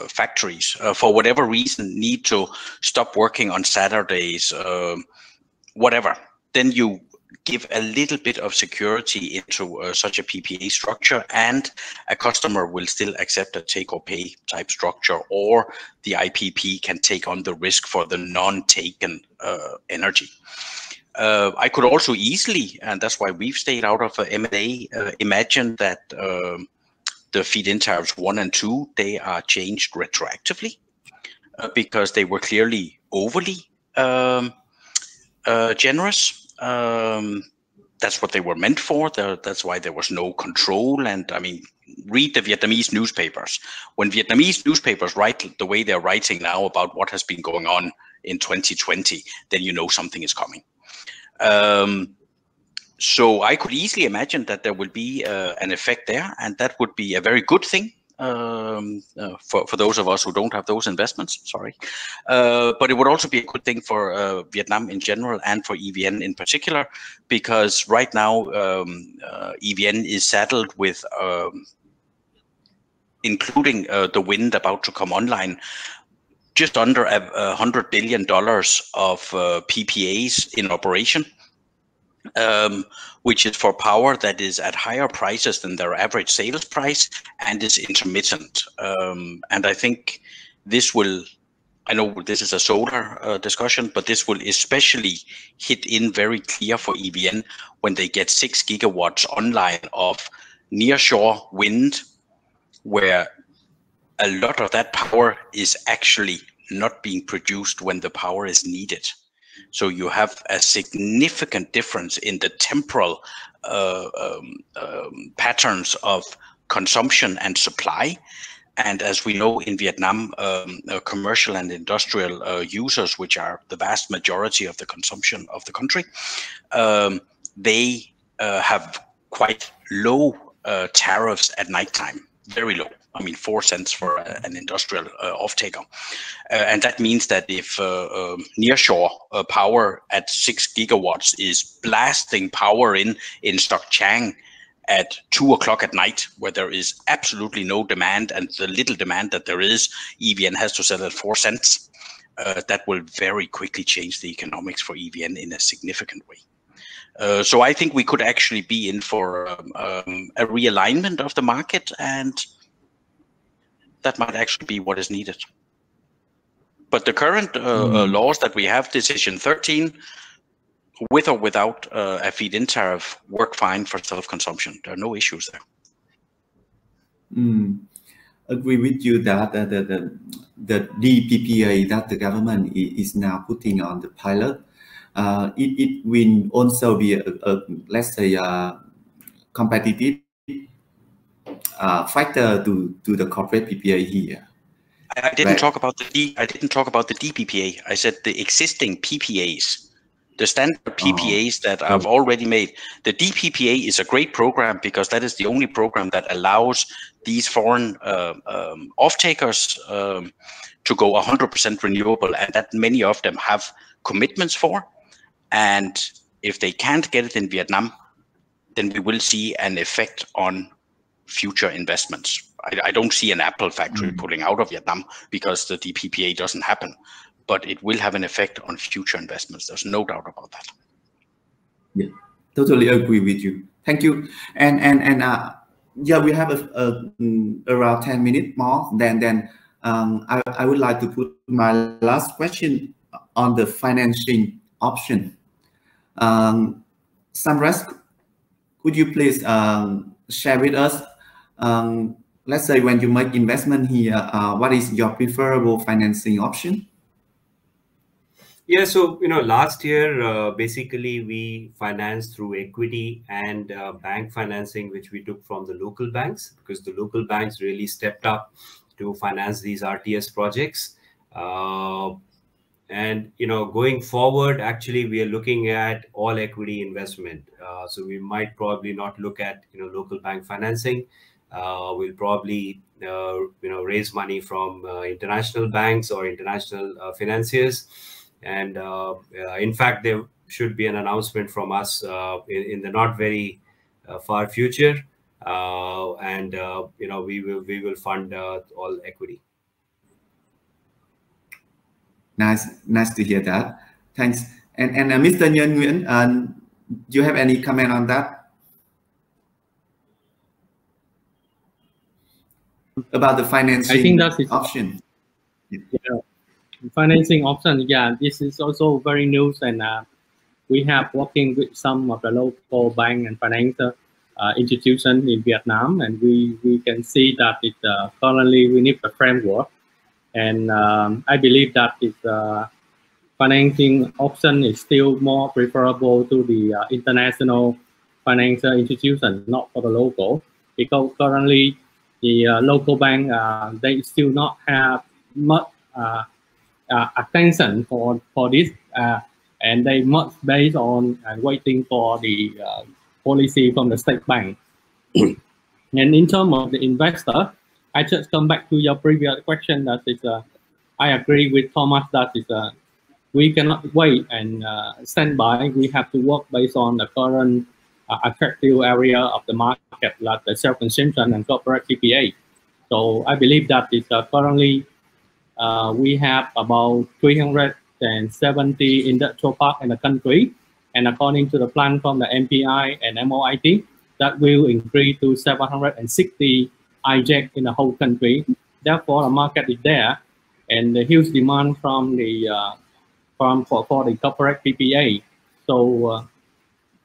factories, for whatever reason, need to stop working on Saturdays, whatever, then you give a little bit of security into such a PPA structure, and a customer will still accept a take or pay type structure, or the IPP can take on the risk for the non-taken energy. I could also easily, and that's why we've stayed out of M&A, imagine that the feed-in tariffs 1 and 2, they are changed retroactively because they were clearly overly generous. That's what they were meant for. That's why there was no control. And I mean, read the Vietnamese newspapers. When Vietnamese newspapers write the way they're writing now about what has been going on in 2020, then you know something is coming. So I could easily imagine that there will be an effect there, and that would be a very good thing for those of us who don't have those investments. Sorry, but it would also be a good thing for Vietnam in general and for EVN in particular, because right now EVN is saddled with, including the wind about to come online, just under $100 billion of PPAs in operation. Which is for power that is at higher prices than their average sales price and is intermittent. And I think this will, I know this is a solar discussion, but this will especially hit in very clear for EVN when they get 6 gigawatts online of nearshore wind, where a lot of that power is actually not being produced when the power is needed. So you have a significant difference in the temporal patterns of consumption and supply. And as we know in Vietnam, commercial and industrial users, which are the vast majority of the consumption of the country, they have quite low tariffs at nighttime, very low. I mean, 4 cents for an industrial off-taker. And that means that if nearshore power at 6 gigawatts is blasting power in Stockchang at 2 o'clock at night, where there is absolutely no demand, and the little demand that there is, EVN has to sell at 4 cents. That will very quickly change the economics for EVN in a significant way. So I think we could actually be in for a realignment of the market, and that might actually be what is needed. But the current laws that we have, Decision 13, with or without a feed-in tariff, work fine for self-consumption. There are no issues there. Agree with you that the DPPA that the government is now putting on the pilot, it will also be let's say a competitive factor to the corporate PPA here. I didn't talk about the DPPA. I said the existing PPAs, the standard PPAs that I've already made. The DPPA is a great program because that is the only program that allows these foreign off-takers to go 100% renewable, and that many of them have commitments for. And if they can't get it in Vietnam, then we will see an effect on future investments. I don't see an Apple factory pulling out of Vietnam because the DPPA doesn't happen, but it will have an effect on future investments. There's no doubt about that. Yeah, totally agree with you. Thank you. And yeah, we have around 10 minutes more. Then I would like to put my last question on the financing option. Samresh, could you please share with us? Let's say when you make investment here, what is your preferable financing option? Yeah, so last year basically we financed through equity and bank financing, which we took from the local banks, because the local banks really stepped up to finance these RTS projects. And going forward, actually we are looking at all equity investment. So we might probably not look at local bank financing. We'll probably raise money from international banks or international financiers. And in fact, there should be an announcement from us in the not very far future, and we will fund all equity. Nice to hear that. Thanks. And Mr. Nhân Nguyen, do you have any comment on that? About the financing, I think that is option. Yeah. Financing option, yeah, this is also very new, and we have working with some of the local bank and financial institutions in Vietnam, and we can see that it currently we need a framework, and I believe that financing option is still more preferable to the international financial institution, not for the local, because currently the local bank they still not have much attention for this, and they must based on waiting for the policy from the state bank. And in terms of the investor, I just come back to your previous question. That is, I agree with Thomas that is we cannot wait and stand by. We have to work based on the current attractive area of the market, like the self-consumption and corporate PPA. So I believe that is currently we have about 370 industrial parks in the country, and according to the plan from the MPI and MOIT, that will increase to 760 IJEC in the whole country. Therefore, the market is there, and the huge demand from the for the corporate PPA. So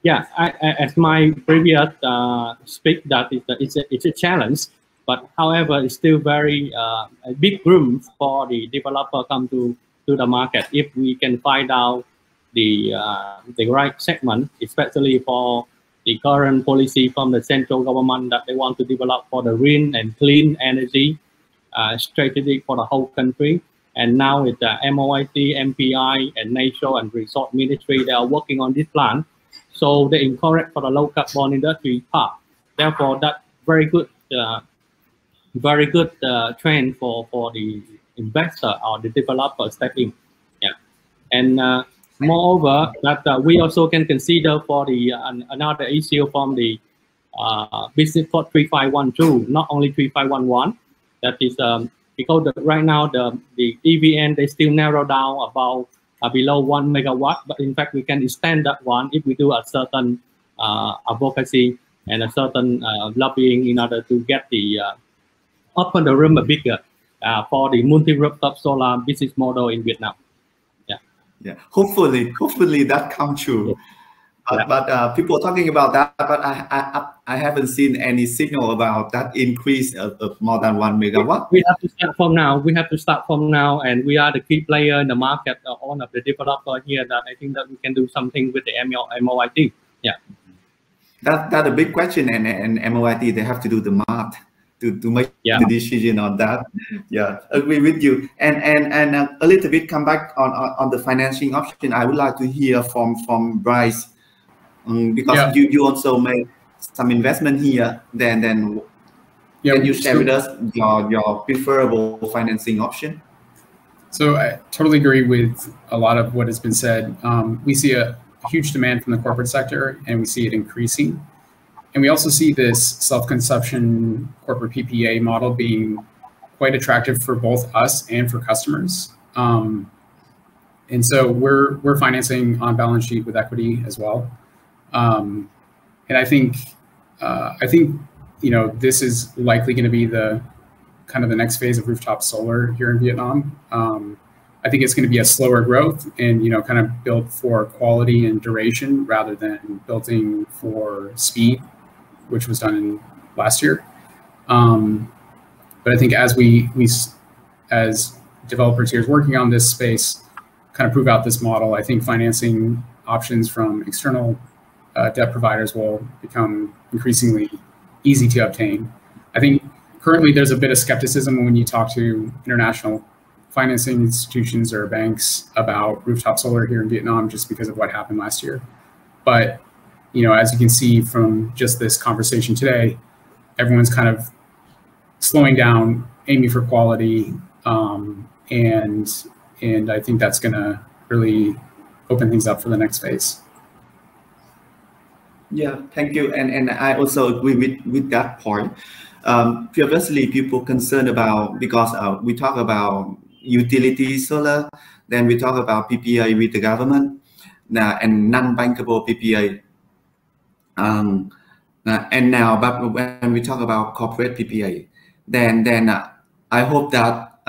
yeah, as my previous speak, that it's a challenge. But however, it's still very a big room for the developer come to the market if we can find out the right segment, especially for the current policy from the central government that they want to develop for the green and clean energy strategy for the whole country. And now with the MOIT, MPI, and Natural and Resource Ministry, they are working on this plan. So they encourage for the low carbon industry part. Therefore, that very good trend for the investor or the developer stepping. Yeah, and moreover, that we also can consider for the another issue from the business code 3512, not only 3511. That is because right now the EVN they still narrow down about below 1 megawatt, but in fact we can extend that one if we do a certain advocacy and a certain lobbying in order to get the open the room a bigger for the multi-rooftop solar business model in Vietnam. Yeah. Yeah. Hopefully that comes true. Yeah. But people are talking about that, but I haven't seen any signal about that increase of more than 1 megawatt. We have to start from now. We have to start from now, and we are the key player in the market. One of the developer here that I think that we can do something with the MOIT. Yeah. That's a big question, and MOIT they have to do the math to make the decision on that. Yeah, agree with you. And a little bit come back on the financing option. I would like to hear from Bryce. Because you also made some investment here, then can you share with us your preferable financing option? So I totally agree with a lot of what has been said. We see a huge demand from the corporate sector, and we see it increasing. And we also see this self-consumption corporate PPA model being quite attractive for both us and for customers. And so we're financing on balance sheet with equity as well. And I think this is likely going to be the kind of the next phase of rooftop solar here in Vietnam. I think it's going to be a slower growth and kind of built for quality and duration rather than building for speed, which was done in last year. But I think as we as developers here working on this space kind of prove out this model, I think financing options from external debt providers will become increasingly easy to obtain. I think currently there's a bit of skepticism when you talk to international financing institutions or banks about rooftop solar here in Vietnam just because of what happened last year. But as you can see from just this conversation today, everyone's kind of slowing down, aiming for quality, and I think that's going to really open things up for the next phase. Yeah, thank you. And I also agree with that point. Previously, people concerned about, because we talk about utility solar, then we talk about PPA with the government, and non-bankable PPA. And now, but when we talk about corporate PPA, then I hope that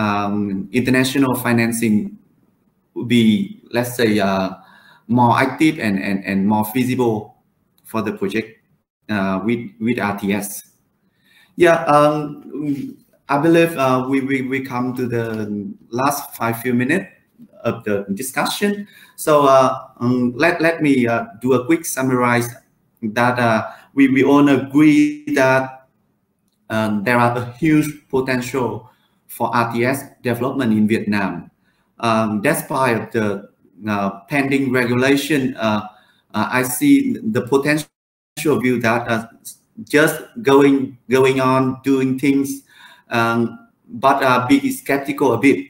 international financing will be, let's say, more active and more feasible for the project with RTS. Yeah, I believe we come to the last few minutes of the discussion. So let me do a quick summarize that we all agree that there are a huge potential for RTS development in Vietnam. Despite the pending regulation, I see the potential view that just going on doing things, but be skeptical a bit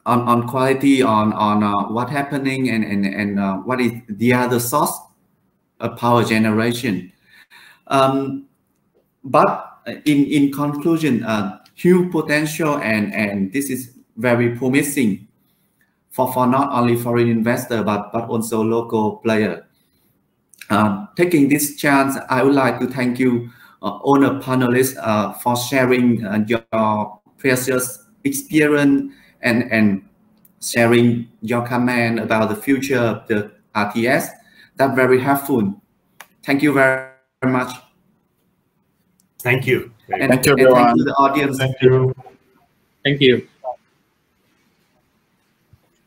on quality, on what happening and what is the other source of power generation. But in conclusion, huge potential and this is very promising for not only foreign investor but also local player. Taking this chance, I would like to thank you, all the panelists, for sharing your precious experience and sharing your comment about the future of the RTS. That's very helpful. Thank you very much. Thank you. Thank you, everyone. Thank you to the audience. Thank you. Thank you.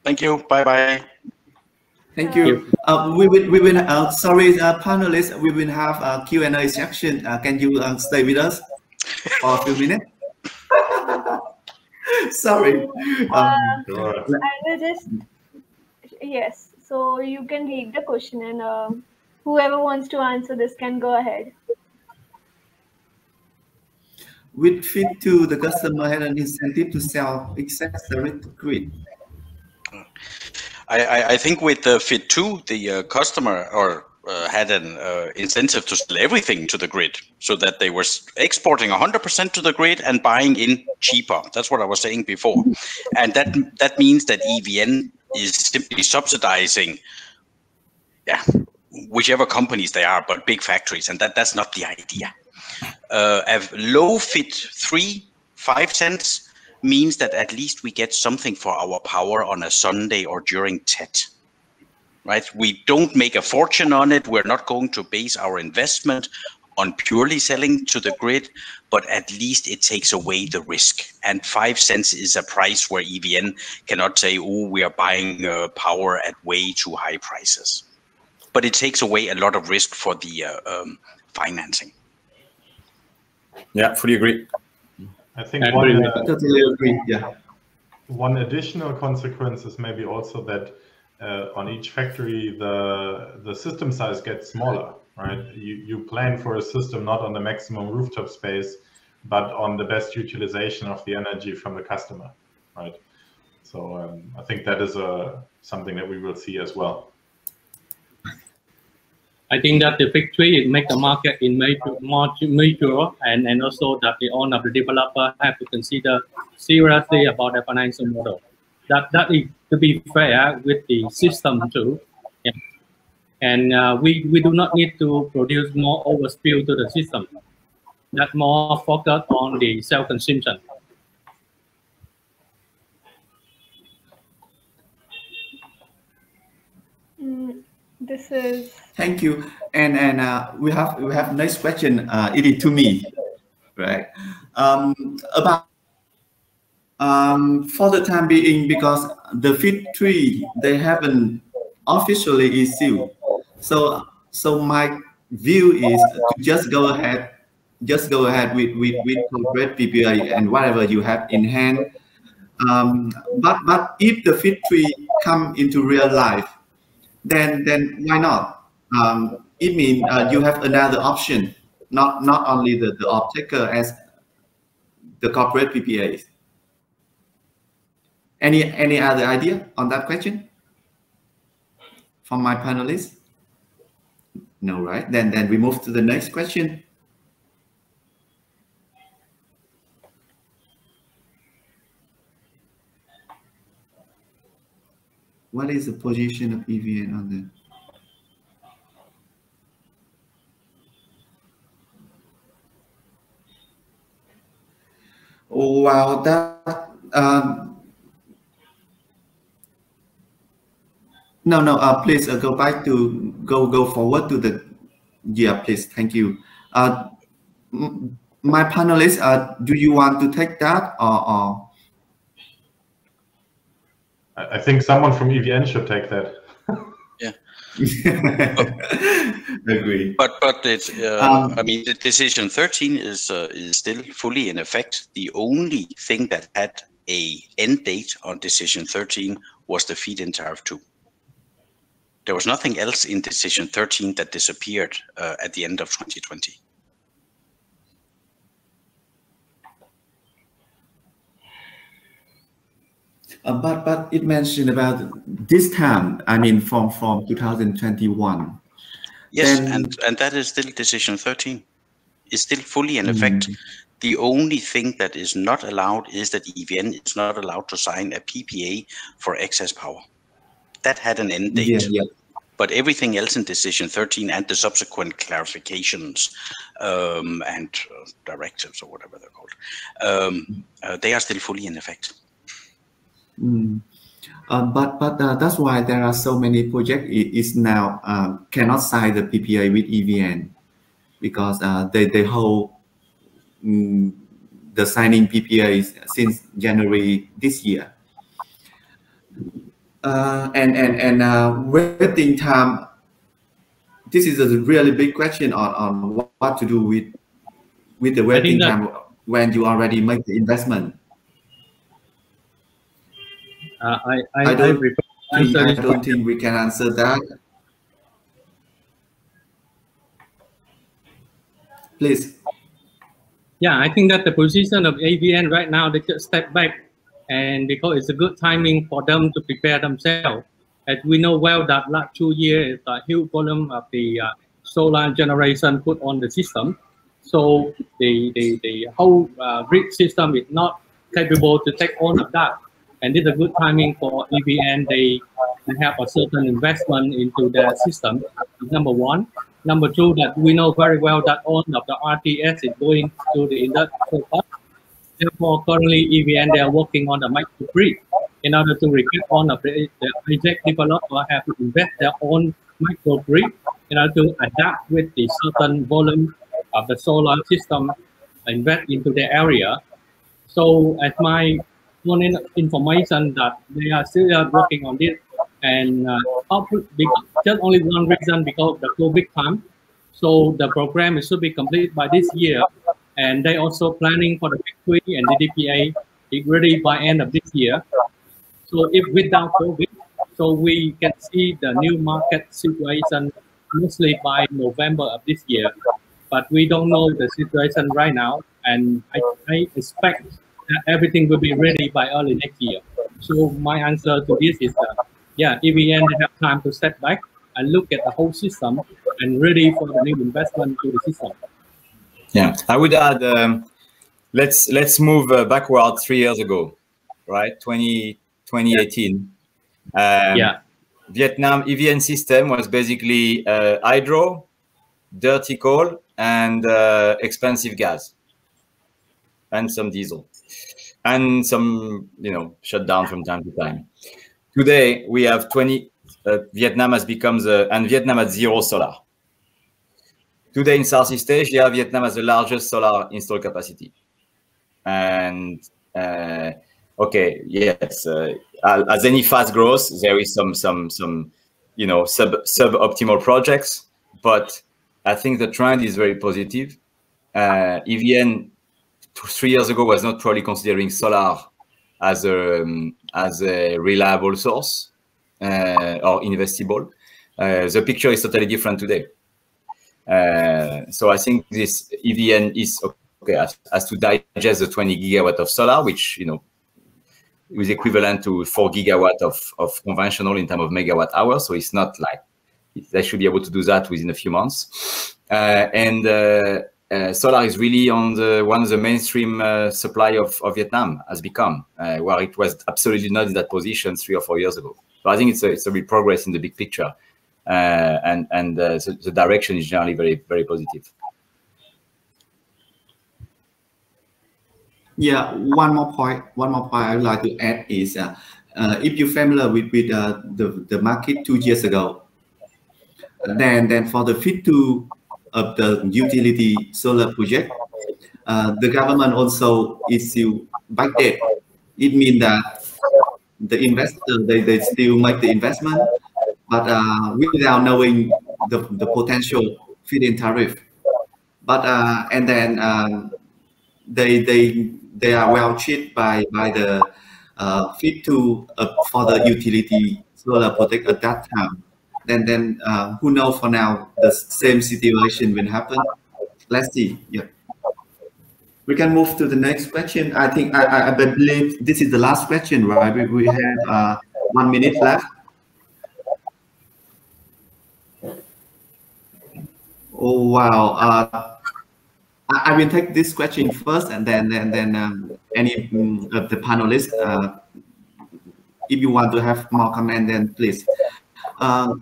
Thank you. Bye bye. Thank you. We will sorry, panelists. We will have a Q&A section. Can you stay with us for a few minutes? Sorry. I will just, yes. So So you can read the question, and whoever wants to answer this can go ahead. With Fit 2, the customer had an incentive to sell excess direct to grid. I think with the Fit 2, the customer had an incentive to sell everything to the grid, so that they were exporting 100% to the grid and buying in cheaper. That's what I was saying before, and that means that EVN is simply subsidizing, whichever companies they are, but big factories, and that's not the idea. A low Fit 3, 5 cents means that at least we get something for our power on a Sunday or during TET, right? We don't make a fortune on it. We're not going to base our investment on purely selling to the grid, but at least it takes away the risk. And 5 cents is a price where EVN cannot say, oh, we are buying power at way too high prices. But it takes away a lot of risk for the financing. Yeah, fully agree. I think totally agree. Yeah. One additional consequence is maybe also that on each factory the system size gets smaller, right? You plan for a system not on the maximum rooftop space, but on the best utilization of the energy from the customer, right? So I think that is something that we will see as well. I think that the victory make the market in more mature, and also that the owner of the developer have to consider seriously about the financial model. That is to be fair with the system too. Yeah. And we do not need to produce more overspill to the system. That more focused on the self-consumption. This is. Thank you. And we have next question. It is to me, right? About for the time being, because the Fit 3 they haven't officially issued. So my view is to just go ahead with corporate PPA and whatever you have in hand. But if the Fit 3 come into real life, then why not? It means you have another option, not only the off-taker as the corporate PPAs. Any other idea on that question from my panelists? No, right? Then we move to the next question. What is the position of EVN on the? Well, that no. Please go back to go forward to the. Yeah, please. Thank you. My panelists, do you want to take that or? I think someone from EVN should take that. Yeah. Agree. But it's I mean, the decision 13 is still fully in effect. The only thing that had a end date on decision 13 was the feed-in tariff 2. There was nothing else in decision 13 that disappeared at the end of 2020. But it mentioned about this time. I mean, from 2021. Yes, and that is still decision 13. It's still fully in effect. The only thing that is not allowed is that EVN is not allowed to sign a PPA for excess power. That had an end date. Yeah. But everything else in decision 13 and the subsequent clarifications and directives or whatever they're called, they are still fully in effect. But that's why there are so many projects is now cannot sign the PPA with EVN because they hold the signing PPAs since January this year. And waiting time. This is a really big question on what to do with the waiting time when you already make the investment. I refer Actually, answer I this don't question. think we can answer that. Please. Yeah, I think that the position of AVN right now, they just step back, and because it's a good timing for them to prepare themselves. As we know well that last 2 years, a huge volume of the solar generation put on the system. So the whole grid system is not capable to take on of that. And this is a good timing for EVN. They have a certain investment into their system, number one. Number two, that we know very well that all of the RTS is going to the industrial part. Therefore, currently EVN, they are working on the microgrid in order to recruit all of the project developer have to invest their own microgrid in order to adapt with the certain volume of the solar system invest into the area. So as my own information that they are still working on this, and just only one reason because of the COVID time. So the program should be complete by this year, and they also planning for the factory and the DPA be ready by end of this year. So if without COVID, so we can see the new market situation mostly by November of this year. But we don't know the situation right now, and I expect that everything will be ready by early next year. So my answer to this is, yeah, EVN they have time to step back and look at the whole system and ready for the new investment to the system. Yeah, I would add, let's move backward 3 years ago, right? 2018. Yeah. Vietnam EVN system was basically hydro, dirty coal, and expensive gas, and some diesel, and some, shutdown from time to time. Today we have 20. Vietnam has become and Vietnam has zero solar. Today in Southeast Asia, Vietnam has the largest solar install capacity. And okay, yes, as any fast growth, there is some suboptimal projects, but I think the trend is very positive. EVN 3 years ago was not probably considering solar as a reliable source or investable. The picture is totally different today. So I think this EVN is okay as to digest the 20 gigawatt of solar, which is equivalent to 4 gigawatt of conventional in terms of megawatt hours. So it's not like they should be able to do that within a few months. Solar is really on one of the mainstream supply of Vietnam has become, where it was absolutely not in that position 3 or 4 years ago. So I think it's a real progress in the big picture, so the direction is generally very, very positive. Yeah, one more point I would like to add is if you're familiar with the market 2 years ago, then for the Fit 2 of the utility solar project, the government also issue budget. It means that the investor they still make the investment, but without knowing the potential feed-in tariff. But and then they are well treated by the Fit 2 for the utility solar project at that time. Then who knows, for now the same situation will happen. Let's see. Yeah, we can move to the next question. I think I believe this is the last question, right? We have 1 minute left. Oh wow! I will take this question first, and then any of the panelists, if you want to have more comment, then please. I'm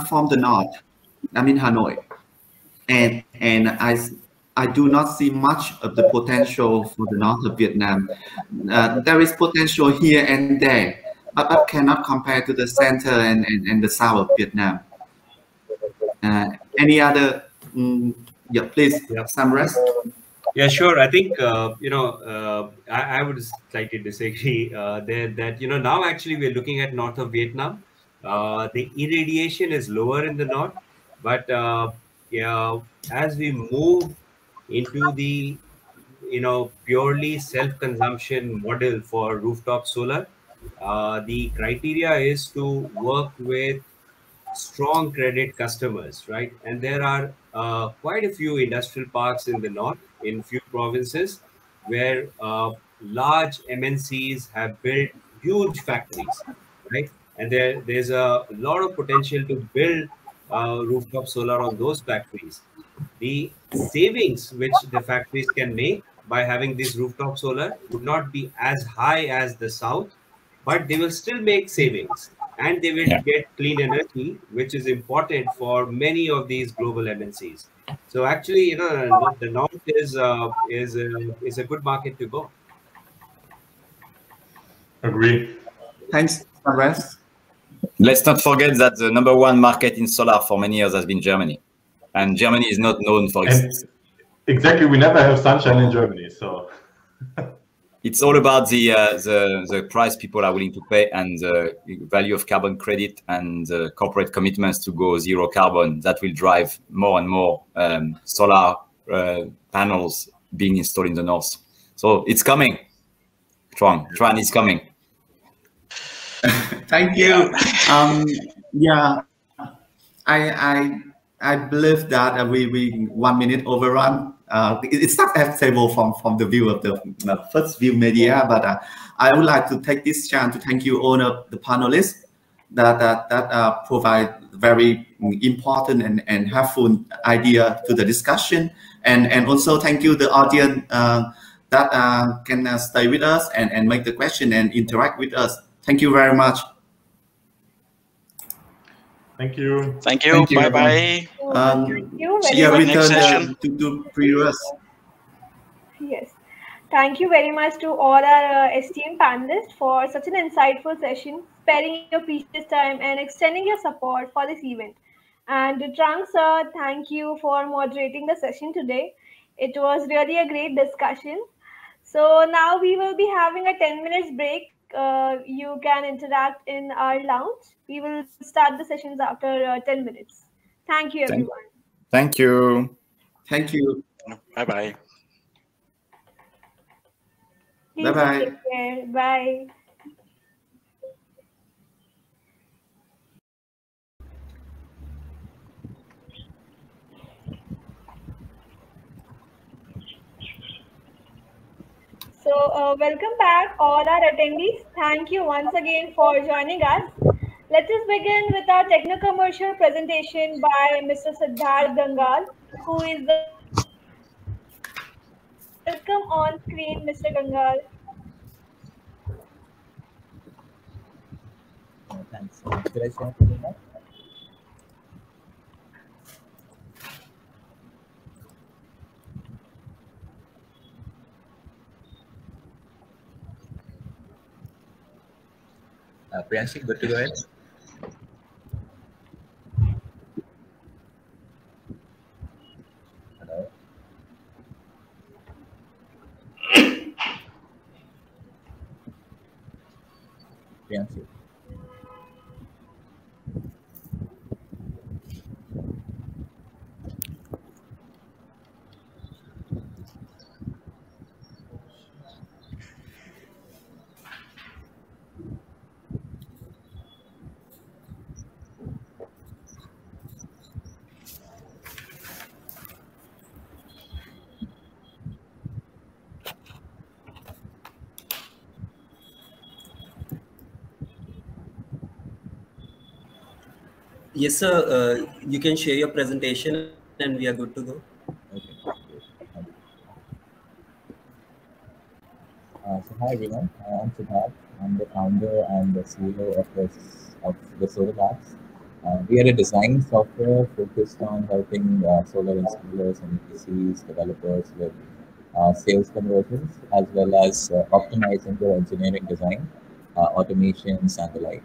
from the north. I'm in Hanoi, and I do not see much of the potential for the north of Vietnam. There is potential here and there, but cannot compare to the center and the south of Vietnam. Any other? Yeah, please, Samres. Yeah, sure. I think I would slightly disagree that now actually we're looking at north of Vietnam. The irradiation is lower in the north, but as we move into the purely self-consumption model for rooftop solar, the criteria is to work with strong credit customers, right? And there are quite a few industrial parks in the north, in few provinces, where large MNCs have built huge factories, right? And there's a lot of potential to build rooftop solar on those factories. The savings which the factories can make by having this rooftop solar would not be as high as the south, but they will still make savings and they will Yeah. get clean energy, which is important for many of these global MNCs. So actually, the north is a good market to go. Agree. Thanks, Samresh. Let's not forget that the number one market in solar for many years has been Germany, and Germany is not known for its. And exactly, we never have sunshine in Germany, so It's all about the price people are willing to pay and the value of carbon credit and the corporate commitments to go zero carbon that will drive more and more solar panels being installed in the north. So it's coming. Tran is coming. Thank you. Yeah, I believe that we 1 minute overrun. It's not acceptable from the view of the first view media, but I would like to take this chance to thank you all of the panelists that provide very important and helpful idea to the discussion, and also thank you the audience that can stay with us and make the question and interact with us. Thank you very much. thank you. Thank you. Thank you, Bye everyone. bye. Thank you See very you much. Next return session. to previous. Yes. Thank you very much to all our esteemed panelists for such an insightful session, sparing your precious time and extending your support for this event. And Trang sir, thank you for moderating the session today. It was really a great discussion. So now we will be having a 10 minutes break. You can interact in our lounge. We will start the sessions after 10 minutes. Thank you, everyone. Thank you. Thank you. Bye bye. Please Bye-bye. take care. Bye. So, welcome back, all our attendees. Thank you once again for joining us. Let us begin with our techno-commercial presentation by Mr. Siddharth Gangal, who is the welcome on screen, Mr. Gangal. Thanks. Should I share the link? Priyanshi, good to go ahead. Hello. Priyanshi. Yes, sir. You can share your presentation and we are good to go. Okay. Thank you. So hi everyone, I'm Siddharth. I'm the founder and the CEO of the Solar Labs. We are a design software focused on helping solar installers and EPCs, developers with sales conversions, as well as optimizing their engineering design, automations, and the like.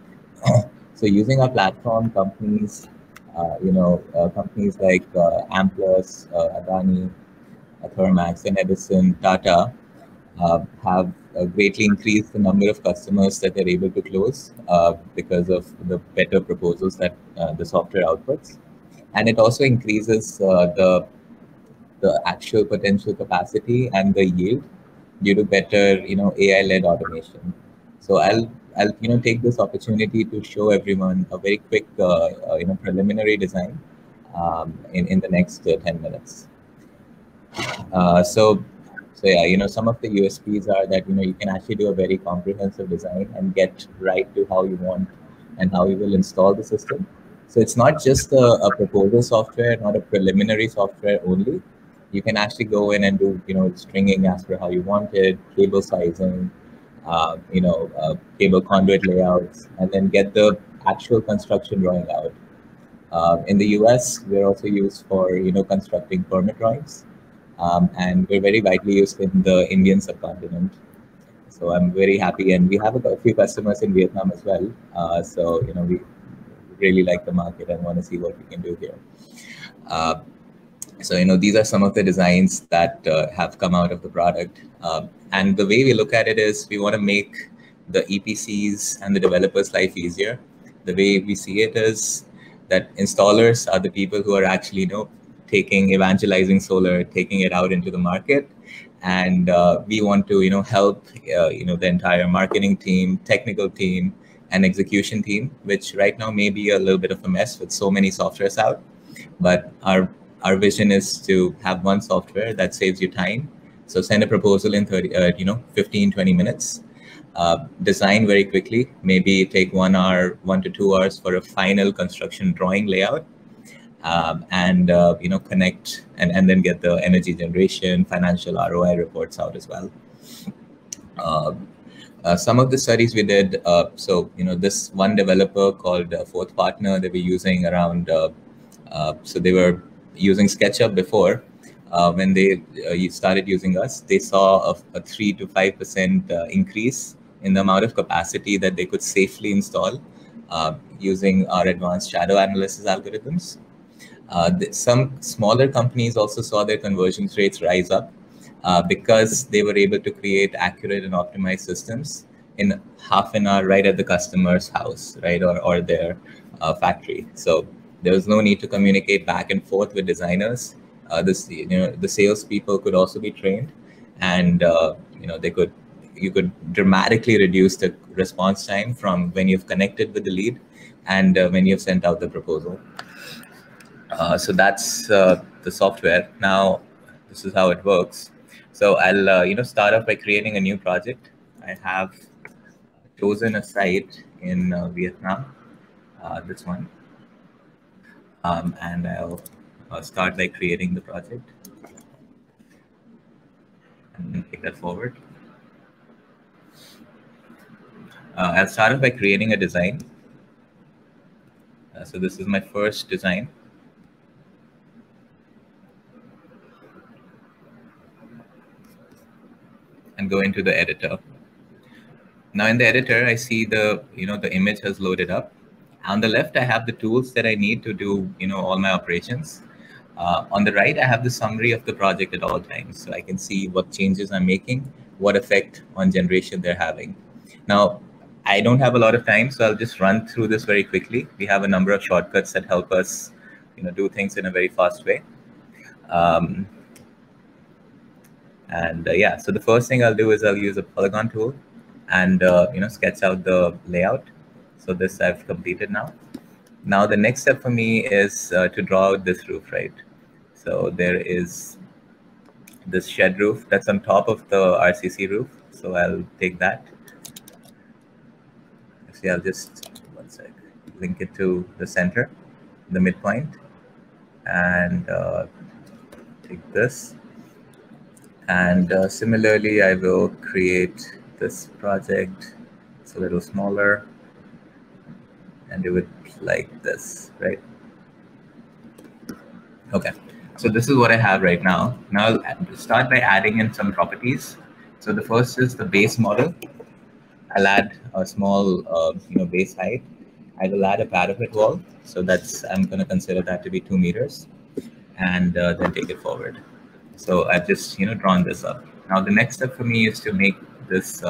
So using our platform, companies like Amplus, Adani, Thermax, and Edison, Tata have greatly increased the number of customers that they're able to close because of the better proposals that the software outputs. And it also increases the actual potential capacity and the yield due to better, AI-led automation. So I'll take this opportunity to show everyone a very quick preliminary design in the next 10 minutes. So yeah, some of the USPs are that you can actually do a very comprehensive design and get right to how you want and how you will install the system. So it's not just a proposal software, not a preliminary software only. You can actually go in and do stringing as per how you want it, cable sizing, cable conduit layouts, and then get the actual construction drawing out. In the US, we're also used for constructing permit drawings. And we're very widely used in the Indian subcontinent. So I'm very happy, and we have a few customers in Vietnam as well. So we really like the market and want to see what we can do here. So these are some of the designs that have come out of the product. And the way we look at it is we want to make the EPCs and the developers' life easier. The way we see it is that installers are the people who are actually evangelizing solar, taking it out into the market, and we want to help the entire marketing team, technical team, and execution team, which right now may be a little bit of a mess with so many softwares out. But our vision is to have one software that saves you time. So send a proposal in 15-20 minutes. Design very quickly, maybe take 1 hour, 1 to 2 hours for a final construction drawing layout, and connect and then get the energy generation, financial ROI reports out as well. Some of the studies we did, this one developer called Fourth Partner, they were using around, so they were using SketchUp before. When they started using us, they saw a 3 to 5% increase in the amount of capacity that they could safely install using our advanced shadow analysis algorithms. Some smaller companies also saw their conversion rates rise up because they were able to create accurate and optimized systems in half an hour right at the customer's house, right, or their factory. So there was no need to communicate back and forth with designers. The salespeople could also be trained, and you could dramatically reduce the response time from when you've connected with the lead and when you've sent out the proposal. So that's the software. Now, this is how it works. So I'll start off by creating a new project. I have chosen a site in Vietnam, this one, and I'll start by creating the project and then take that forward. I'll start off by creating a design. So this is my first design. And go into the editor. Now in the editor, I see the image has loaded up. On the left, I have the tools that I need to do all my operations. On the right, I have the summary of the project at all times, so I can see what changes I'm making, what effect on generation they're having. Now, I don't have a lot of time, so I'll just run through this very quickly. We have a number of shortcuts that help us do things in a very fast way. Yeah, so the first thing I'll do is I'll use a polygon tool and sketch out the layout. So this I've completed now. Now the next step for me is to draw out this roof, right? So there is this shed roof that's on top of the RCC roof. So I'll take that. Actually, I'll just, one sec, link it to the center, the midpoint, and take this. And similarly, I will create this project. It's a little smaller and do it like this, right? Okay, so this is what I have right now. Now I'll start by adding in some properties. So the first is the base model. I'll add a small, base height. I will add a parapet wall. So I'm going to consider that to be 2 meters, and then take it forward. So I've just, drawn this up. Now the next step for me is to make this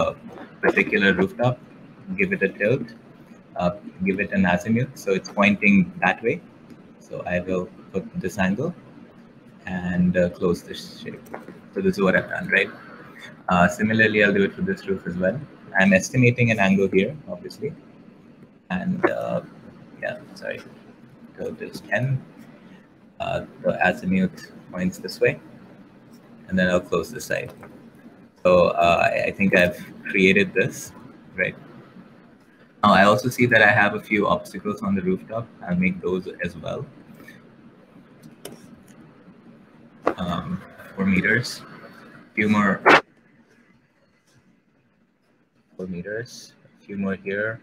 particular rooftop, give it a tilt, give it an azimuth, so it's pointing that way. So I will put this angle and close this shape. So this is what I've done, right? Similarly, I'll do it for this roof as well. I'm estimating an angle here, obviously. And yeah, sorry, go to 10. The azimuth points this way, and then I'll close this side. So I think I've created this, right? Now I also see that I have a few obstacles on the rooftop. I'll make those as well. 4 meters, a few more 4 meters, a few more here.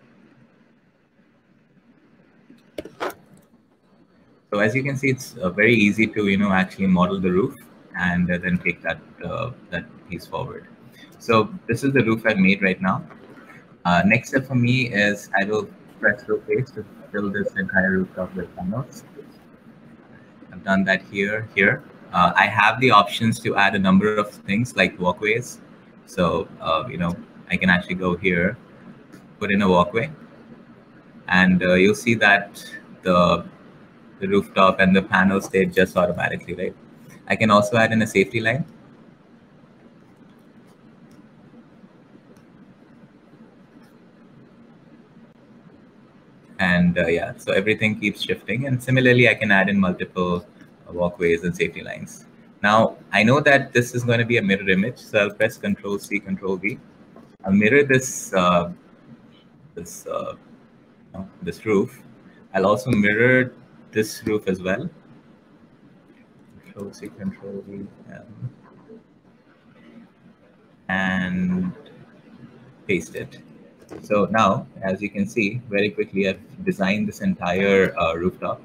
So as you can see, it's very easy to actually model the roof and then take that piece forward. So this is the roof I've made right now. Next step for me is I will press rotate to fill this entire rooftop with panels. I've done that here. I have the options to add a number of things like walkways. So I can actually go here, put in a walkway, and you'll see that the rooftop and the panels stay just automatically, right? I can also add in a safety line. And yeah, so everything keeps shifting. And similarly, I can add in multiple walkways and safety lines. Now, I know that this is going to be a mirror image, so I'll press Control C, Control V. I'll mirror this this roof. I'll also mirror this roof as well. Control C, Control V, and paste it. So now, as you can see, very quickly, I've designed this entire rooftop.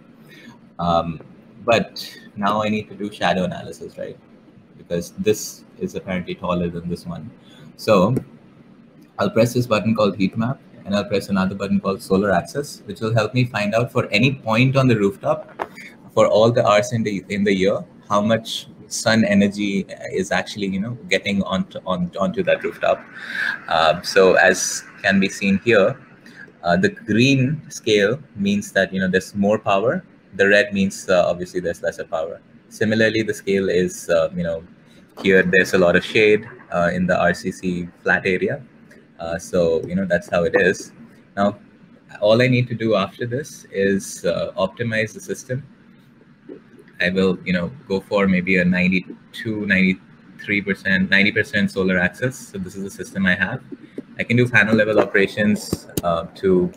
But now I need to do shadow analysis, right? Because this is apparently taller than this one. So I'll press this button called heat map, and I'll press another button called solar axis, which will help me find out for any point on the rooftop for all the hours in the year, how much sun energy is actually getting onto that rooftop. So as can be seen here, the green scale means that there's more power. The red means obviously there's lesser power. Similarly, the scale is here there's a lot of shade in the RCC flat area. So that's how it is. Now, all I need to do after this is optimize the system. I will go for maybe a 92, 93%, 90% solar access. So this is the system I have. I can do panel level operations to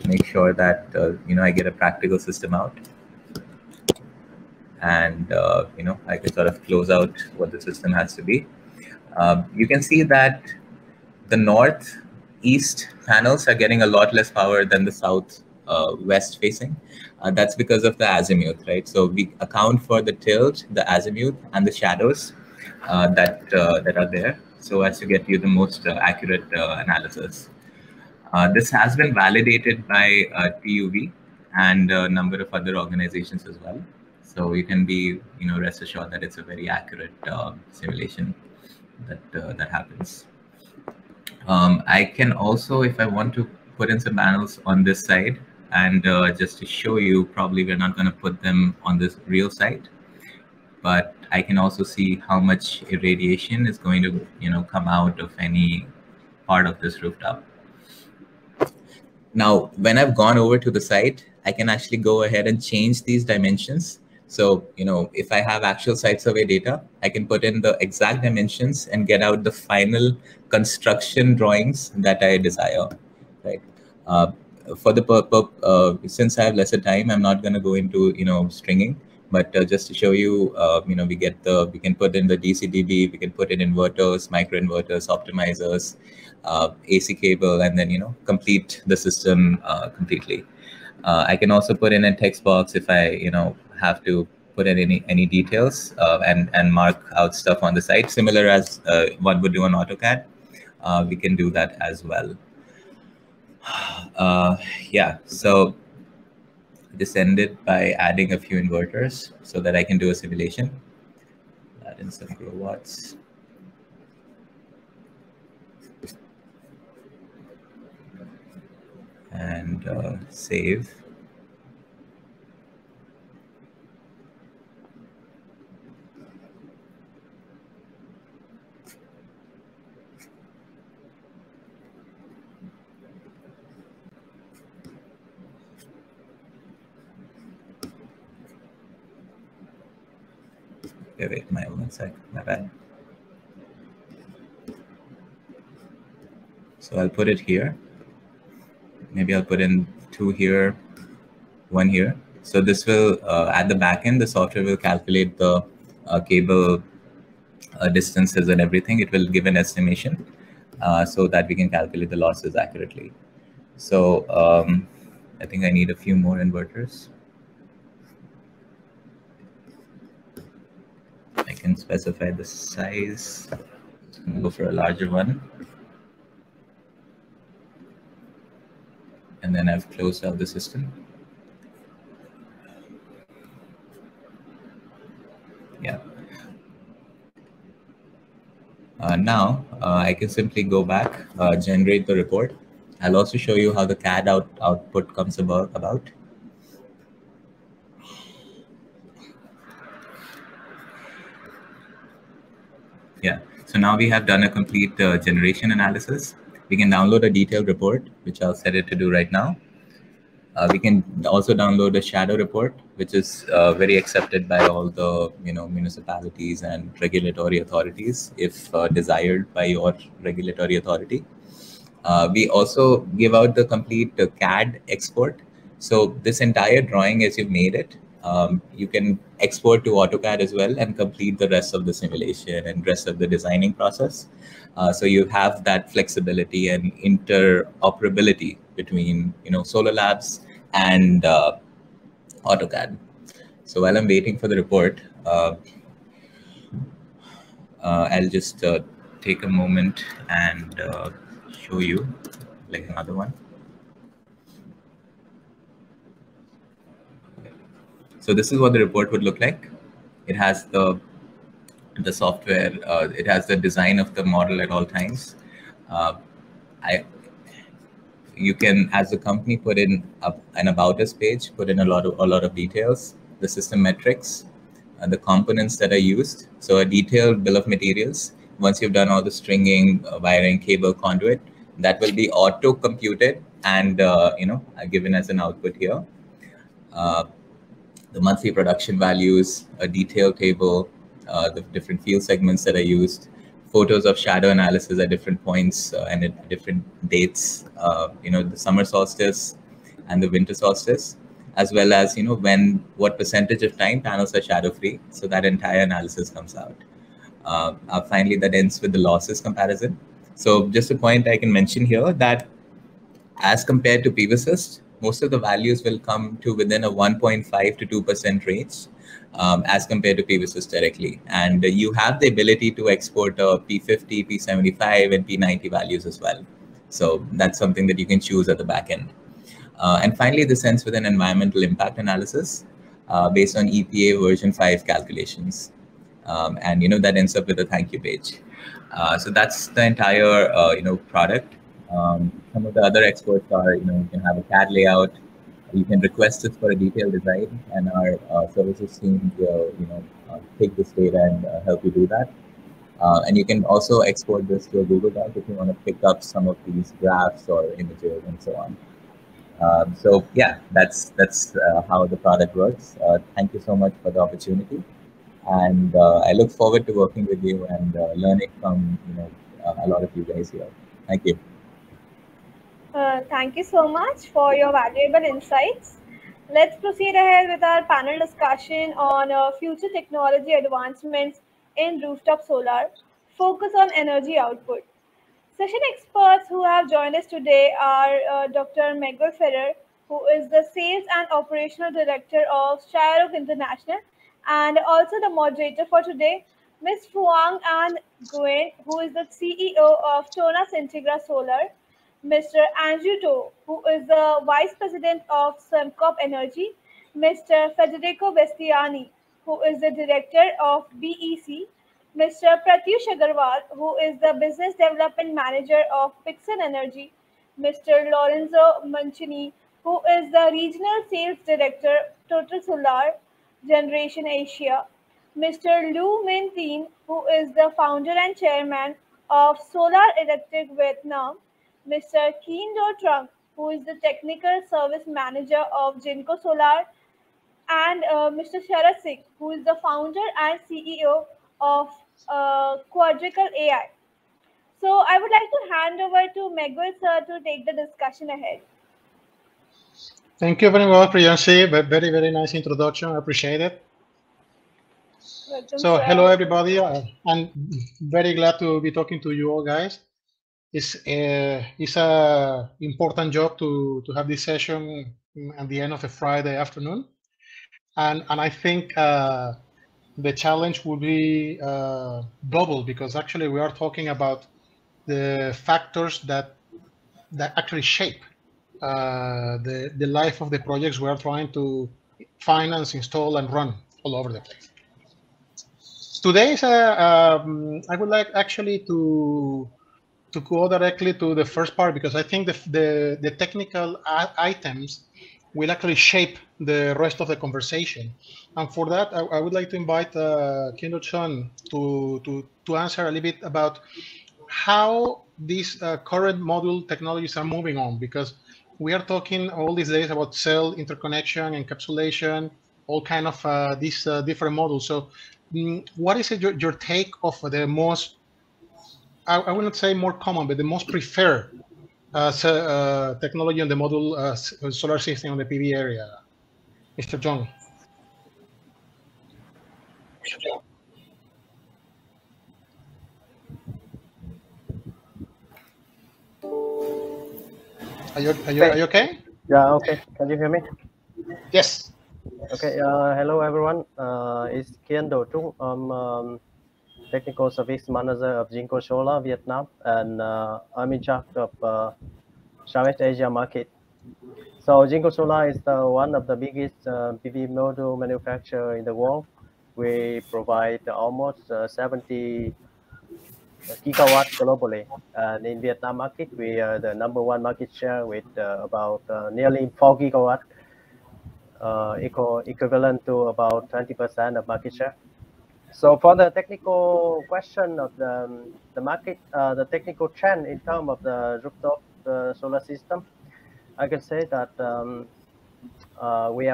make sure that I get a practical system out, and I can sort of close out what the system has to be. You can see that the north east panels are getting a lot less power than the south west facing. That's because of the azimuth, right? So we account for the tilt, the azimuth, and the shadows that are there, so as to get you the most accurate analysis. This has been validated by TUV and a number of other organizations as well. So you can be, rest assured that it's a very accurate simulation that happens. I can also, if I want to, put in some panels on this side, and just to show you, probably we're not going to put them on this real site, but I can also see how much irradiation is going to come out of any part of this rooftop. Now, when I've gone over to the site, I can actually go ahead and change these dimensions. So, if I have actual site survey data, I can put in the exact dimensions and get out the final construction drawings that I desire, right? For the since I have lesser time, I'm not going to go into stringing, but just to show you, we can put in the DC/DB, we can put in inverters, microinverters, optimizers, AC cable, and then complete the system completely. I can also put in a text box if I have to put in any details and mark out stuff on the site, similar as one would do on AutoCAD. We can do that as well. Yeah, so this ended by adding a few inverters so that I can do a simulation. Add in some kilowatts. And save. Wait, one sec, my bad. So I'll put it here. Maybe I'll put in 2 here, 1 here. So this will, at the back end, the software will calculate the cable distances and everything. It will give an estimation so that we can calculate the losses accurately. So I think I need a few more inverters. I can specify the size. I'm gonna go for a larger one. And then I've closed out the system. Yeah. Now I can simply go back, generate the report. I'll also show you how the CAD output comes about. Yeah, so now we have done a complete generation analysis. We can download a detailed report, which I'll set it to do right now. We can also download a shadow report, which is very accepted by all the municipalities and regulatory authorities, if desired by your regulatory authority. We also give out the complete CAD export. So this entire drawing, as you've made it, you can export to AutoCAD as well and complete the rest of the simulation and rest of the designing process. So you have that flexibility and interoperability between Solar Labs and AutoCAD. So while I'm waiting for the report, I'll just take a moment and show you like another one. So this is what the report would look like. It has the software. It has the design of the model at all times. You can, as a company, put in an about us page, put in a lot of details, the system metrics, the components that are used. So a detailed bill of materials. Once you've done all the stringing, wiring, cable, conduit, that will be auto computed and given as an output here. The monthly production values, a detail table, the different field segments that are used, photos of shadow analysis at different points and at different dates, the summer solstice and the winter solstice, as well as, what percentage of time panels are shadow free. So that entire analysis comes out. Finally, that ends with the losses comparison. So just a point I can mention here that as compared to PVSys, most of the values will come to within a 1.5 to 2% range as compared to PVSys directly. And you have the ability to export P50, P75, and P90 values as well. So that's something that you can choose at the back end. And finally, this ends with an environmental impact analysis based on EPA version 5 calculations. And that ends up with a thank you page. So that's the entire product. Some of the other exports are, you can have a CAD layout, you can request it for a detailed design, and our services team will, take this data and help you do that. And you can also export this to a Google Doc if you want to pick up some of these graphs or images and so on. So yeah, that's how the product works. Thank you so much for the opportunity, and I look forward to working with you and learning from a lot of you guys here. Thank you. Thank you so much for your valuable insights. Let's proceed ahead with our panel discussion on future technology advancements in rooftop solar. Focus on energy output. Session experts who have joined us today are Dr. Megul Ferrer, who is the Sales and Operational Director of Shire International, and also the moderator for today, Ms. Fuang An Nguyen, who is the CEO of Tonas Integra Solar, Mr. Andrew To, who is the Vice President of Sembcorp Energy, Mr. Federico Bestiani, who is the Director of BEC, Mr. Pratyush Agarwal, who is the Business Development Manager of Pixel Energy, Mr. Lorenzo Mancini, who is the Regional Sales Director, Total Solar Generation Asia, Mr. Lu Minh Tin, who is the founder and chairman of Solar Electric Vietnam, Mr. Keen Do Trung, who is the Technical Service Manager of Jinko Solar and Mr. Sharat Singh, who is the founder and CEO of Quadrical AI. So I would like to hand over to Megul sir to take the discussion ahead. Thank you very much, Priyanshi. Very, very nice introduction. I appreciate it. Welcome, So, sir. hello, everybody. I'm very glad to be talking to you all, guys. It's a important job to have this session at the end of a Friday afternoon, and I think the challenge will be double, because actually we are talking about the factors that actually shape the life of the projects we are trying to finance, install, and run all over the place. Today is I would like actually to go directly to the first part, because I think the technical items will actually shape the rest of the conversation. And for that, I would like to invite Kendall Chun to answer a little bit about how these current module technologies are moving on, because we are talking all these days about cell interconnection, encapsulation, all kind of these different models. So what is your take of the most, I will not say more common, but the most preferred technology on the module solar system on the PV area? Mr. John. Are you okay? Yeah, okay. Can you hear me? Yes. Okay. Hello, everyone. It's Kian Do Trung. I'm Technical Service Manager of Jinko Solar Vietnam, and I'm in charge of Southeast Asia market. So Jinko Solar is one of the biggest PV module manufacturer in the world. We provide almost 70 gigawatt globally. And in Vietnam market, we are the #1 market share with about nearly 4 gigawatt, equivalent to about 20% of market share. So for the technical question of the market, the technical trend in terms of the rooftop solar system, I can say that we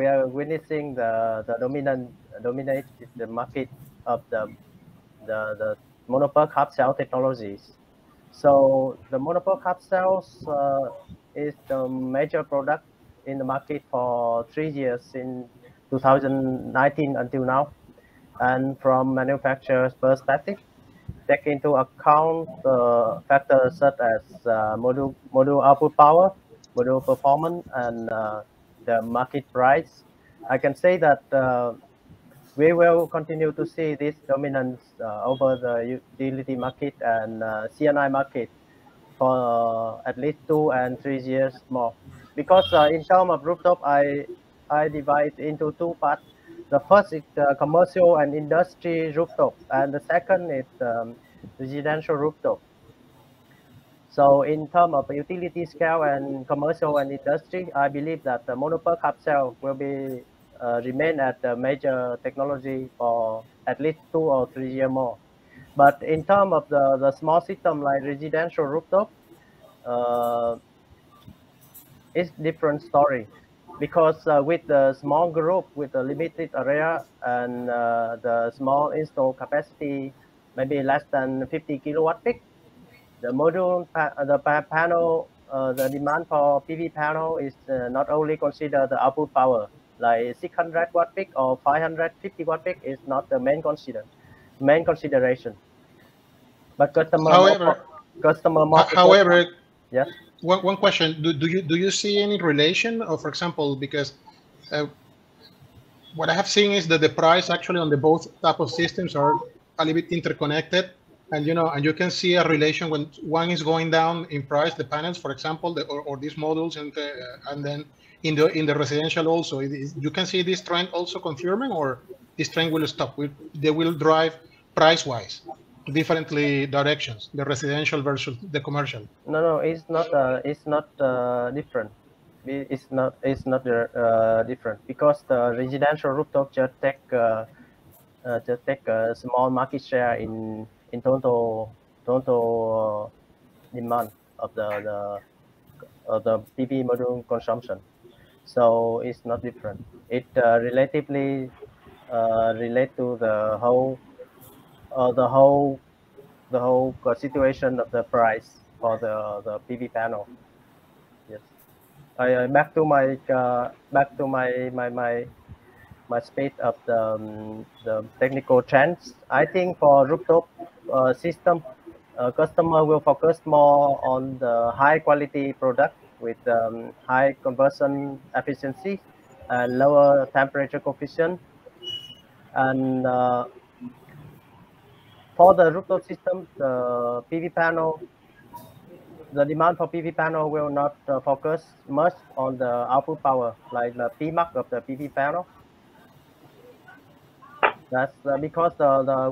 are witnessing the dominated the market of the monopole half cell technologies. So the monopole half cells is the major product in the market for 3 years, in 2019 until now. And from manufacturer's perspective, take into account factors such as module output power, module performance, and the market price. I can say that we will continue to see this dominance over the utility market and CNI market for at least 2 and 3 years more. Because in terms of rooftop, I divide into 2 parts. The first is commercial and industry rooftop, and the second is residential rooftop. So in terms of utility scale and commercial and industry, I believe that the monopole half cell will be remain at the major technology for at least 2 or 3 years more. But in terms of the small system like residential rooftop, it's different story, because with the small group with a limited area and the small install capacity, maybe less than 50 kilowatt peak, the module, panel, the demand for PV panel is not only consider the output power, like 600 watt peak or 550 watt peak is not the main consideration. But However, yes. One question: Do you see any relation, or for example, because what I have seen is that the price actually on the both type of systems are a little bit interconnected, and you can see a relation when one is going down in price, the panels, for example, or these models, and then in the residential also, you can see this trend also confirming, or this trend will stop. They will drive price wise differently directions, the residential versus the commercial. No, it's not different. It's not different, because the residential rooftop just take a small market share in total demand of the PV module consumption. So it's not different. it relatively relate to the whole situation of the price for the PV panel. Yes. Back to my speed of the technical trends. I think for rooftop system, customer will focus more on the high quality product with high conversion efficiency and lower temperature coefficient. And for the rooftop system, the PV panel, the demand for PV panel will not focus much on the output power, like the Pmax of the PV panel. That's because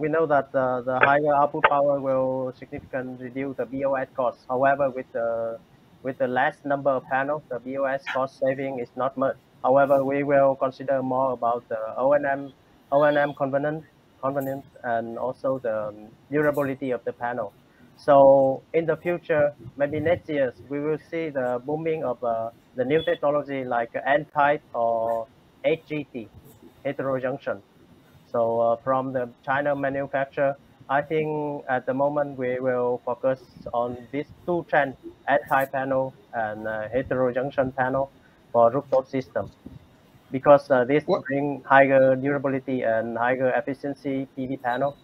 we know that the higher output power will significantly reduce the BOS cost. However, with the less number of panels, the BOS cost saving is not much. However, we will consider more about the O&M convenience and also the durability of the panel. So in the future, maybe next year, we will see the booming of the new technology like N-type or HGT, heterojunction. So from the China manufacturer, I think at the moment we will focus on these two trends, N-type panel and heterojunction panel for rooftop system, because this bring higher durability and higher efficiency PV panel.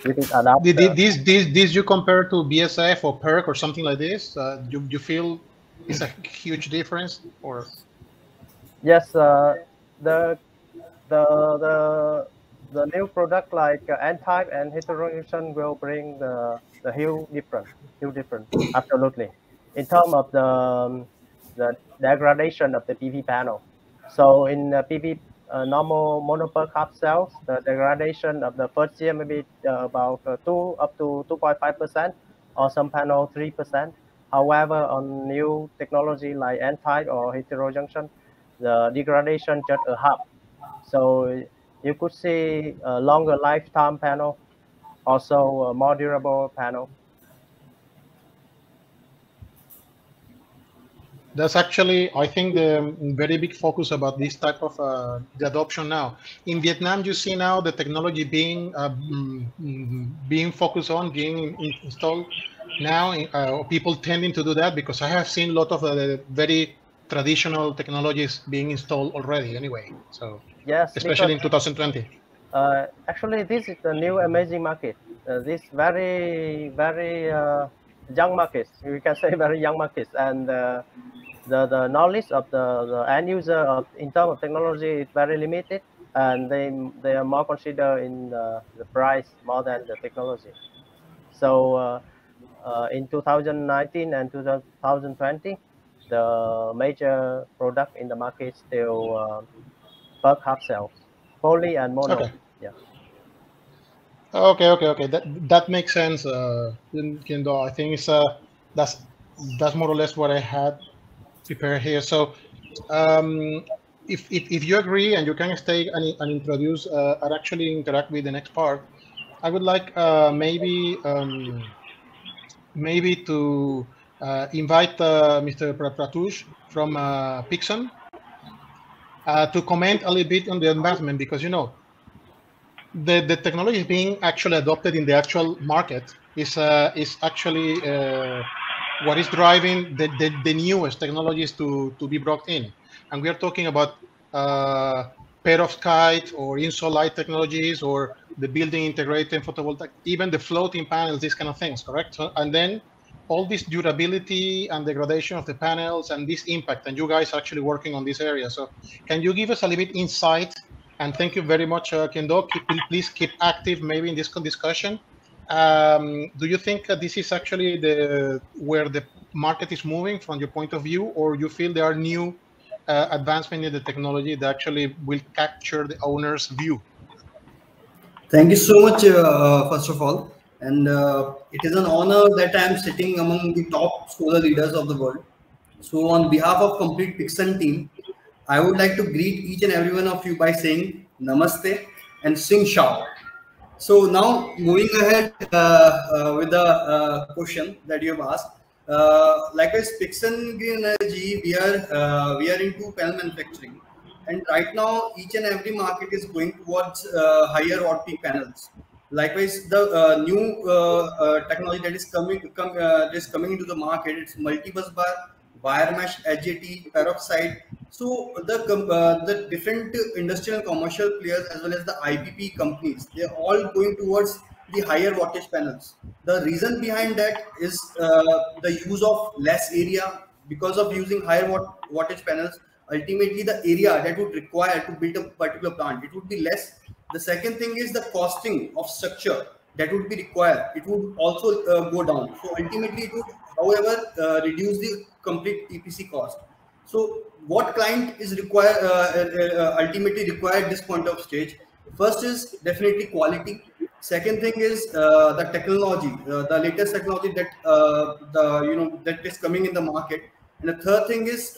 Did you compare to BSF or PERC or something like this? You feel it's a huge difference, or? Yes, the new product like N-type and heterojunction will bring the huge difference, absolutely, in terms of the degradation of the PV panel. So in PV normal mono-PERC half cells, the degradation of the first year maybe about 2 up to 2.5%, or some panel 3%. However, on new technology like N-type or heterojunction, the degradation just a half. So you could see a longer lifetime panel, also a more durable panel. That's actually, I think, the very big focus about this type of the adoption now. In Vietnam, you see now the technology being focused on, being installed now. People tending to do that because I have seen a lot of very traditional technologies being installed already anyway. So yes, especially because, in 2020. Actually, this is the new emerging market. This very young markets. We can say very young markets, and the knowledge of the end user in terms of technology is very limited, and they are more considered in the price more than the technology. So in 2019 and 2020, the major product in the market still PERC half cells, poly and mono. Okay. Yeah. Okay. That makes sense, Kendo. I think it's that's more or less what I had prepared here. So, if you agree and you can stay and introduce and actually interact with the next part, I would like maybe to invite Mr. Pratush from Pixon to comment a little bit on the advancement, because the technology being actually adopted in the actual market is actually what is driving the newest technologies to be brought in. And we are talking about perovskite or insolite technologies, or the building integrated photovoltaic, even the floating panels, these kind of things, correct? So, and then all this durability and degradation of the panels and this impact, and you guys are actually working on this area. So can you give us a little bit insight? And thank you very much, Kendo. Please keep active maybe in this discussion. Do you think this is actually where the market is moving from your point of view, or you feel there are new advancements in the technology that actually will capture the owner's view? Thank you so much, first of all. And it is an honor that I am sitting among the top solar leaders of the world. So on behalf of complete Pixon team, I would like to greet each and every one of you by saying Namaste and Sing Shao. So now moving ahead with the question that you have asked. Like as Pixon Green Energy, we are into panel manufacturing, And right now, each and every market is going towards higher watt peak panels. Likewise, the new technology that is coming into the market, it's multi-bus bar, wire mesh, HJT, peroxide. So the different industrial and commercial players as well as the IPP companies, they're all going towards the higher wattage panels. The reason behind that is the use of less area. Because of using higher wattage panels, ultimately the area that would require to build a particular plant, it would be less. The second thing is the costing of structure that would be required. It would also go down. So ultimately, it would, however, reduce the complete EPC cost. So what client is ultimately required at this point of stage? First is definitely quality. Second thing is the technology, the latest technology that is coming in the market. And the third thing is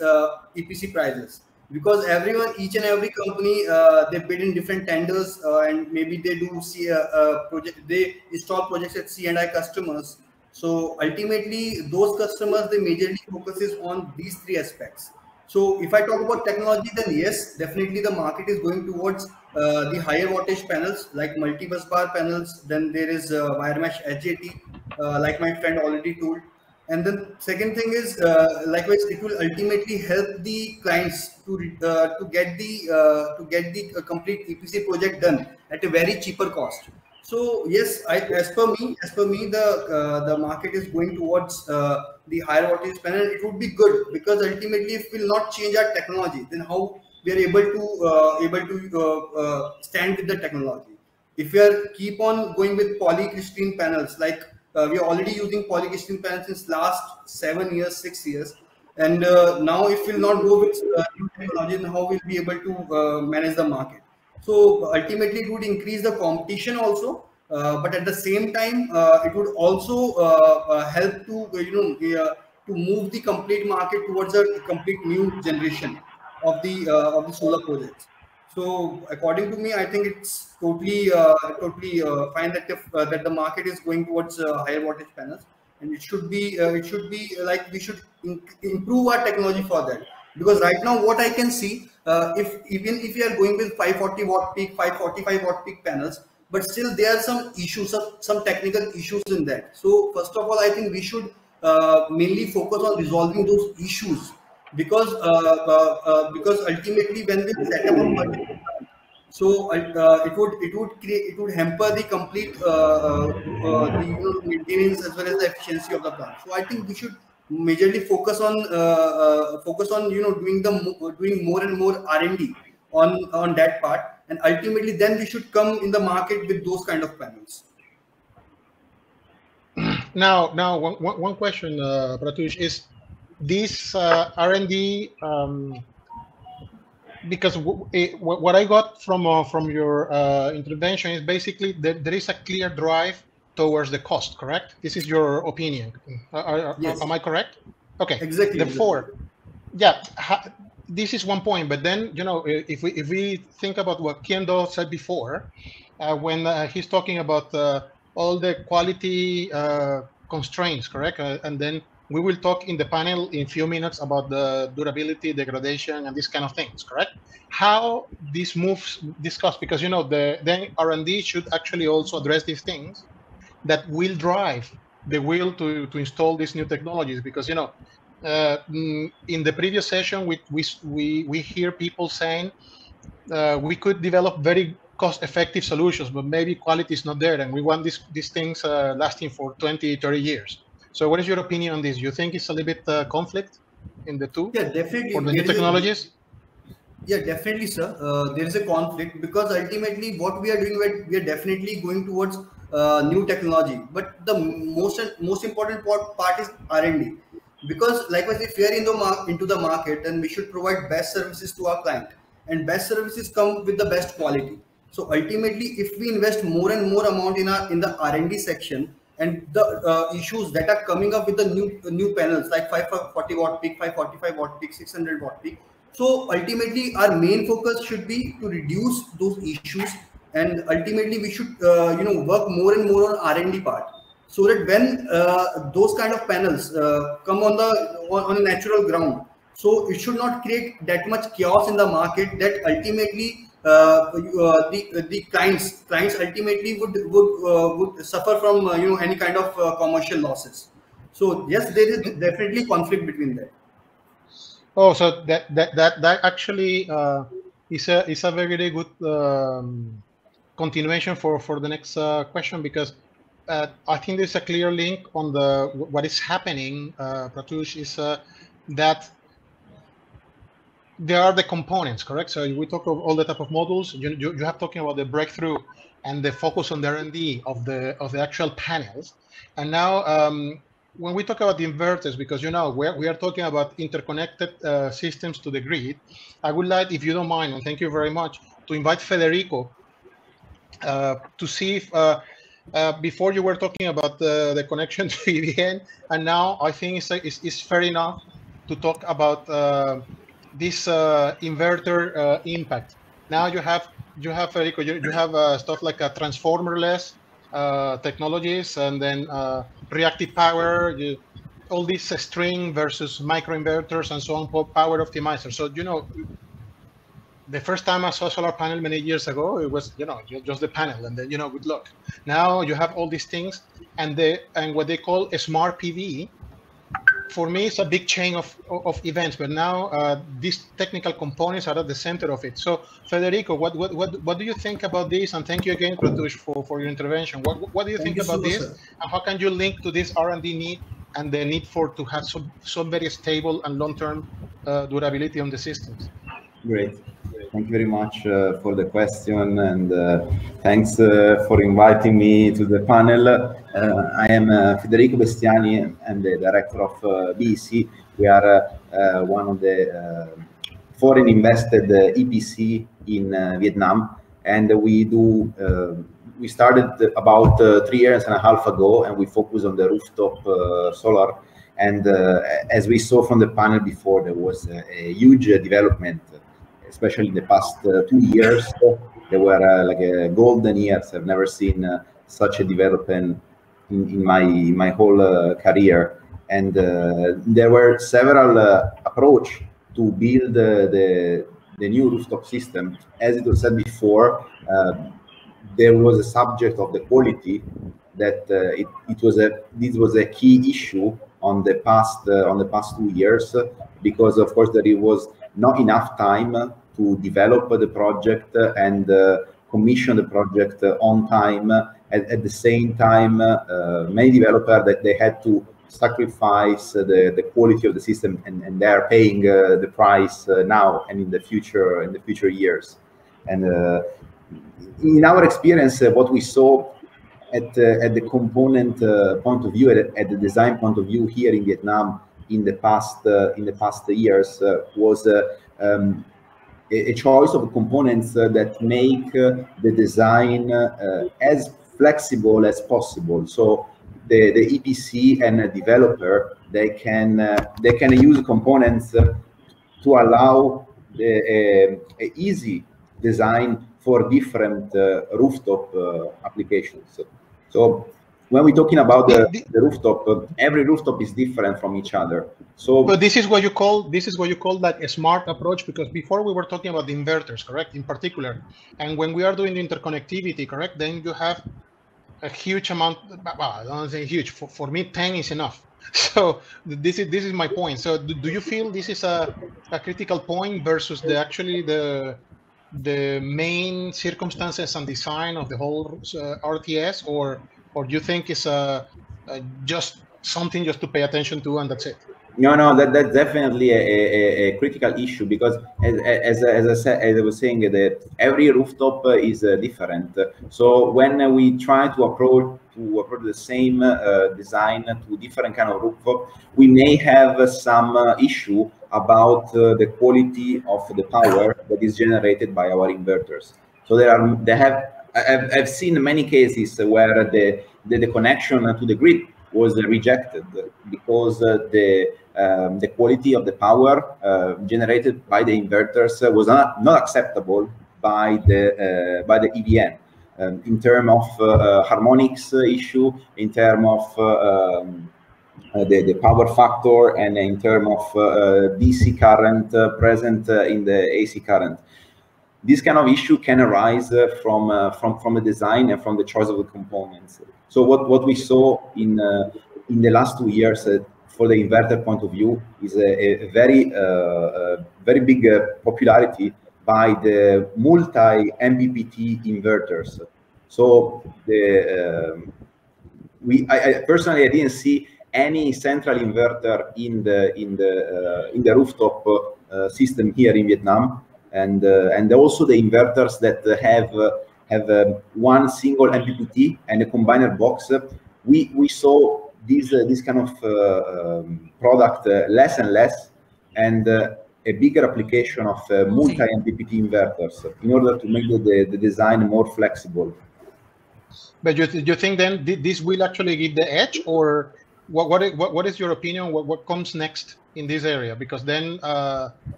EPC prices, because each and every company, they bid in different tenders, and maybe they do see a project, they install projects at C&I customers. So ultimately, those customers, they majorly focuses on these three aspects. So if I talk about technology, then yes, definitely the market is going towards the higher wattage panels like multi-bus bar panels. Then there is wire mesh HJT, like my friend already told. And then second thing is likewise, it will ultimately help the clients to get the complete EPC project done at a very cheaper cost. So yes, as per me, the market is going towards the higher wattage panel. It would be good, because ultimately, if we will not change our technology, then how we are able to stand with the technology? If we are keep on going with polycrystalline panels, like we are already using polycrystalline panels since last 7 years, 6 years, and now if we will not go with new technology, then how we'll be able to manage the market? So ultimately, it would increase the competition also, but at the same time, it would also help to to move the complete market towards a complete new generation of the solar projects. So according to me, I think it's totally fine that the market is going towards higher wattage panels, and it should be like we should improve our technology for that. Because right now, what I can see, even if you are going with 540 watt peak, 545 watt peak panels, but still there are some issues, some technical issues in that. So first of all, I think we should mainly focus on resolving those issues, because ultimately, when we set up a particular plant, so it would hamper the complete the maintenance as well as the efficiency of the plant. So I think we should majorly focus on doing more and more R&D on that part, and ultimately then we should come in the market with those kind of panels. Now, one question, Pratush, is this R&D, because what I got from your intervention is basically that there is a clear drive towards the cost, correct? This is your opinion. Yes. Am I correct? Okay. Exactly. Therefore, yeah, this is one point. But then, if we think about what Kendo said before, when he's talking about all the quality constraints, correct? And then we will talk in the panel in a few minutes about the durability, degradation, and these kind of things, correct? How this moves this cost, because then R&D should actually also address these things that will drive the will to install these new technologies. Because in the previous session, we hear people saying we could develop very cost-effective solutions, but maybe quality is not there, and we want these things lasting for 20, 30 years. So what is your opinion on this? You think it's a little bit conflict in the two? Yeah, definitely. For the new technologies? Yeah, definitely, sir. There is a conflict, because ultimately what we are doing, we are definitely going towards new technology. But the most important part is R&D. Because likewise, if we are into the market, then we should provide best services to our client, and best services come with the best quality. So ultimately, if we invest more and more amount in the R&D section, and the issues that are coming up with the new panels like 540 watt peak, 545 watt peak, 600 watt peak. So ultimately, our main focus should be to reduce those issues, and ultimately we should work more and more on R&D part, so that when those kind of panels come on a natural ground, So it should not create that much chaos in the market that ultimately the clients ultimately would suffer from any kind of commercial losses. So yes, there is definitely conflict between that. Oh, so that actually is a very good continuation for the next question, because I think there's a clear link on the what is happening. Pratush, is that there are the components, correct? So we talk of all the type of models. You have talking about the breakthrough and the focus on the R&D of the actual panels. And now when we talk about the inverters, because we are talking about interconnected systems to the grid, I would like, if you don't mind, and thank you very much, to invite Federico to see if before you were talking about the connection to EVN, and now I think it's fair enough to talk about this inverter impact. Now you have Federico, you have stuff like a transformerless technologies, and then reactive power, all these string versus microinverters and so on, power optimizer. So the first time I saw solar panel many years ago, it was just the panel, and then good luck. Now you have all these things, and what they call a smart PV. For me, it's a big chain of events, but now these technical components are at the center of it. So Federico, what do you think about this? And thank you again, Pratush, for your intervention. What do you think about this? And how can you link to this R&D need and the need to have some very stable and long-term durability on the systems? Great. Thank you very much for the question, and thanks for inviting me to the panel. I am Federico Bestiani. I'm the director of BEC. We are one of the foreign invested EPC in Vietnam, and we started about 3 years and a half ago, and we focus on the rooftop solar. And as we saw from the panel before, there was a huge development, especially in the past 2 years. They were like golden years. I've never seen such a development in my whole career. And there were several approaches to build the new rooftop system. As it was said before, there was a subject of the quality that this was a key issue on the past 2 years, because of course there was not enough time to develop the project and commission the project on time. At the same time, many developers that they had to sacrifice the quality of the system, and they are paying the price now and in the future years. And in our experience, what we saw at the component point of view, at the design point of view here in Vietnam in the past years was a choice of components that make the design as flexible as possible. So the EPC and the developer, they can use components to allow a easy design for different rooftop applications. So when we're talking about the rooftop, every rooftop is different from each other. So, but this is what you call like a smart approach, because before we were talking about the inverters, correct, in particular, and when we are doing the interconnectivity, correct, then you have a huge amount. Well, I don't say huge. For me, 10 is enough. So this is my point. So do you feel this is a critical point versus the main circumstances and design of the whole RTS, or do you think it's just something just to pay attention to and that's it? No, that's definitely a critical issue, because as I was saying, that every rooftop is different. So when we try to approach the same design to different kind of rooftop, we may have some issue about the quality of the power that is generated by our inverters. So I've seen many cases where the connection to the grid was rejected because the quality of the power generated by the inverters was not acceptable by the EVN in terms of harmonics issue, in terms of the power factor and in terms of DC current present in the AC current. This kind of issue can arise from the design and from the choice of the components. So what we saw in the last 2 years for the inverter point of view is a very big popularity by the multi MPPT inverters. So I personally didn't see any central inverter in the rooftop system here in Vietnam, and also the inverters that have one single MPPT and a combiner box. We saw this kind of product less and less, and a bigger application of multi MPPT inverters in order to make the design more flexible. But you think then this will actually give the edge, or what is your opinion? What comes next in this area? Because then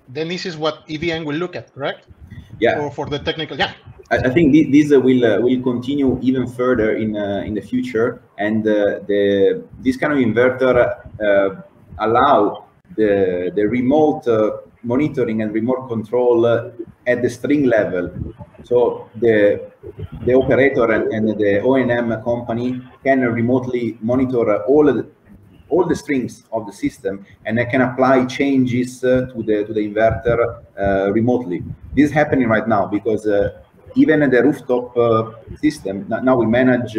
this is what EVN will look at, correct? Yeah. For the technical, yeah. I think this will continue even further in the future, and this kind of inverter allow the remote monitoring and remote control at the string level. So the operator and the O&M company can remotely monitor all the strings of the system, and they can apply changes to the inverter remotely. This is happening right now because even in the rooftop system, now we manage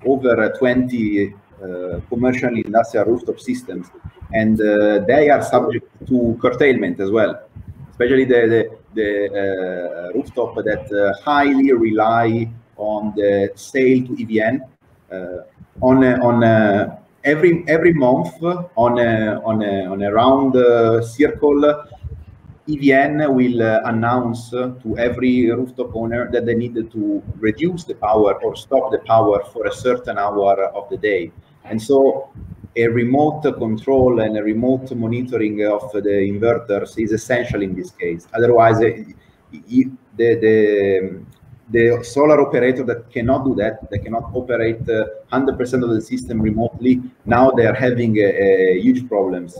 over 20 commercial industrial rooftop systems, and they are subject to curtailment as well, especially the rooftop that highly rely on the sale to EVN on every month on a round circle. EVN will announce to every rooftop owner that they need to reduce the power or stop the power for a certain hour of the day. And so a remote control and a remote monitoring of the inverters is essential in this case. Otherwise, the solar operator that cannot do that, they cannot operate 100% of the system remotely, now they are having huge problems.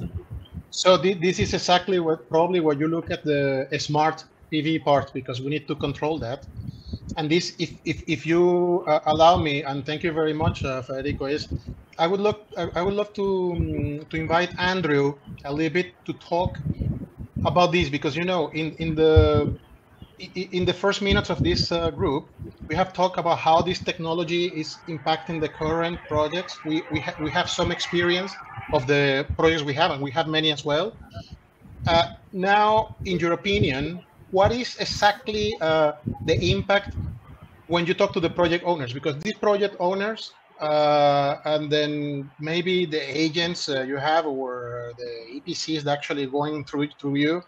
So this is exactly probably what you look at the smart PV part, because we need to control that. And this, if you allow me, and thank you very much, Federico, I would love to invite Andrew a little bit to talk about this, because in the first minutes of this group, we have talked about how this technology is impacting the current projects. We have some experience of the projects we have, and we have many as well. Now, in your opinion, what is exactly the impact when you talk to the project owners? Because these project owners, and then maybe the agents you have, or the EPCs that actually going through you,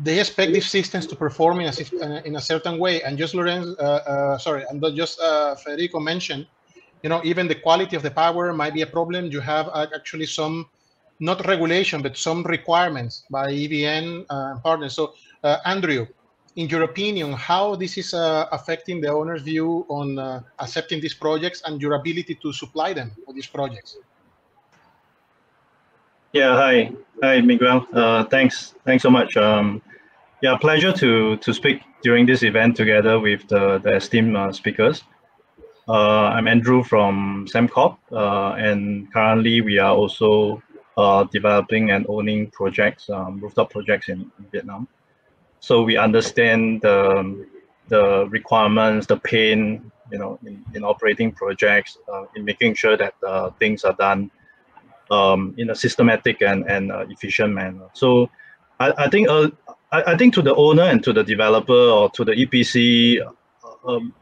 they expect these systems to perform in a certain way. And just Federico mentioned, even the quality of the power might be a problem. You have actually some, not regulation, but some requirements by EVN partners. So, Andrew, in your opinion, how this is affecting the owner's view on accepting these projects and your ability to supply them for these projects? Yeah, hi, Miguel. Thanks so much. Yeah, pleasure to speak during this event together with the esteemed speakers. I'm Andrew from Sembcorp, and currently we are also developing and owning projects, rooftop projects in Vietnam. So we understand the requirements, the pain, in operating projects, in making sure that things are done in a systematic and efficient manner. So I think to the owner and to the developer or to the EPC,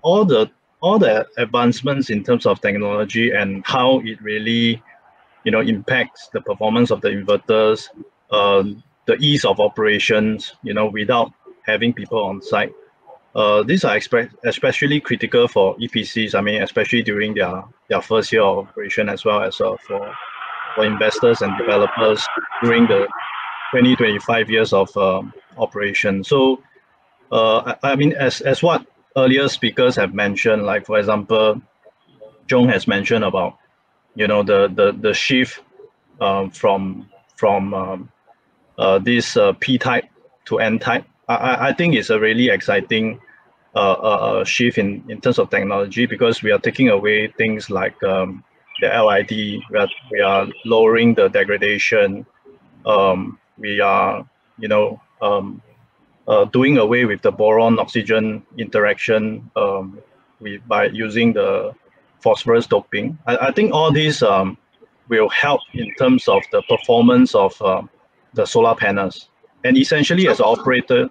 all the advancements in terms of technology and how it really impacts the performance of the inverters, the ease of operations, without having people on site. These are especially critical for EPCs. I mean, especially during their first year of operation, as well as for investors and developers during the 20-25 years of operation. So, I mean, as what earlier speakers have mentioned, like for example, Jong has mentioned about the shift from this P-type to N-type. I think it's a really exciting shift in terms of technology, because we are taking away things like the LID. We are lowering the degradation. We are, doing away with the boron-oxygen interaction by using the phosphorus doping. I think all these will help in terms of the performance of the solar panels. And essentially, as an operator,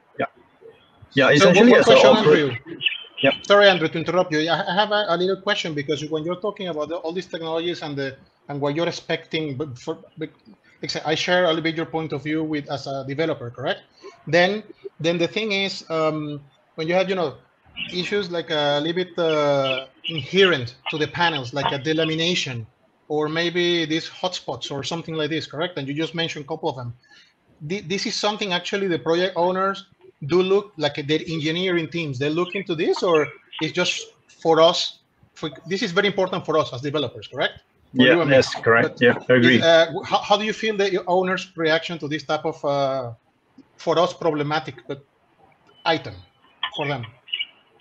essentially one as an question, operator. Andrew. Sorry, Andrew, to interrupt you. I have a little question, because when you're talking about all these technologies and what you're expecting, I share a little bit your point of view as a developer, correct? Then the thing is, when you have issues like a little bit inherent to the panels, like a delamination, or maybe these hotspots or something like this, correct? And you just mentioned a couple of them. This is something actually the project owners do look like, their engineering teams, they look into this, or it's just for us? This is very important for us as developers, correct? For you and me. Yes, correct. I agree. How do you feel the owner's reaction to this type of, for us, problematic item for them?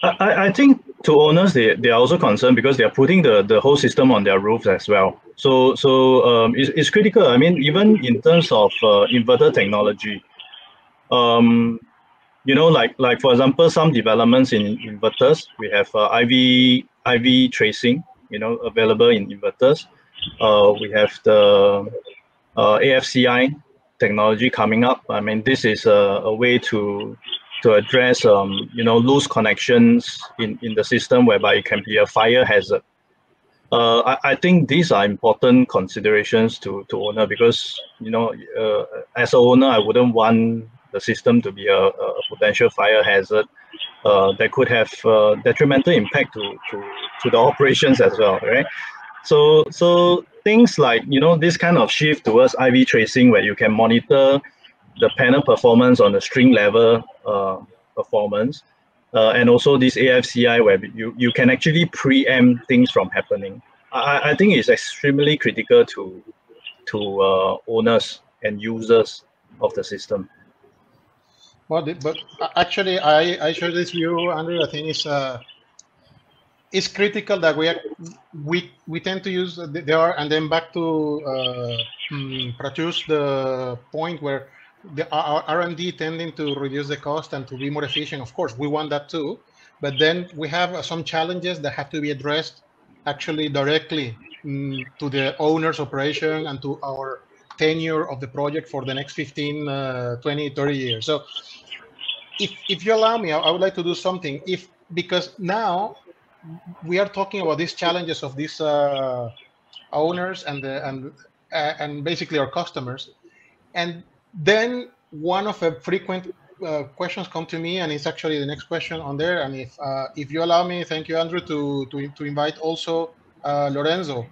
I think to owners, they are also concerned, because they are putting the whole system on their roofs as well. So it's critical. I mean, even in terms of inverter technology, like for example, some developments in inverters, we have IV tracing, available in inverters. We have the AFCI technology coming up. I mean, this is a way to address loose connections in the system, whereby it can be a fire hazard. I think these are important considerations to owner, because as an owner, I wouldn't want the system to be a potential fire hazard that could have detrimental impact to the operations as well, right? So things like this kind of shift towards IV tracing, where you can monitor the panel performance on the string level performance, and also this AFCI, where you can actually preempt things from happening. I think it's extremely critical to owners and users of the system. Well, but actually, I share this view, Andrew. I think it's critical that we tend to use and then back to produce the point where our R&D tending to reduce the cost and to be more efficient. Of course, we want that too, but then we have some challenges that have to be addressed actually directly to the owner's operation and to our tenure of the project for the next 15, 20, 30 years. So if you allow me, I would like to do something. Because now we are talking about these challenges of these owners and basically our customers, and then one of the frequent questions come to me, and it's actually the next question on there. And if you allow me, thank you, Andrew, to invite also Lorenzo.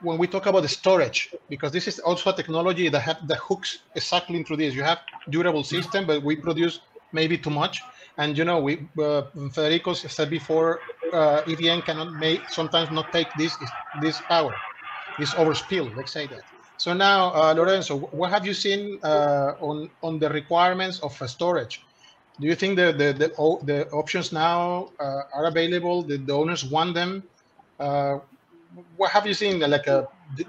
When we talk about the storage, because this is also a technology that hooks exactly into this. You have durable system, but we produce maybe too much. And Federico said before, EVN cannot sometimes not take this power, this overspill, let's say that. So now, Lorenzo, what have you seen on the requirements of storage? Do you think the options now are available? The owners want them? What have you seen?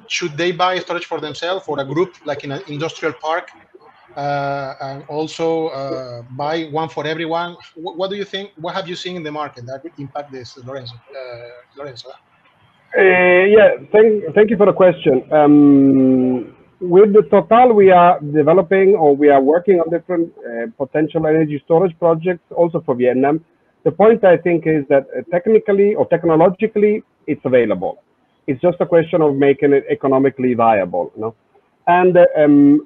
Should they buy storage for themselves or a group, like in an industrial park, and also buy one for everyone? What do you think? What have you seen in the market that would impact this, Lorenzo? Yeah, thank you for the question. With the Total, we are developing, or we are working on different potential energy storage projects also for Vietnam. The point, I think, is that technically or technologically, it's available. It's just a question of making it economically viable. And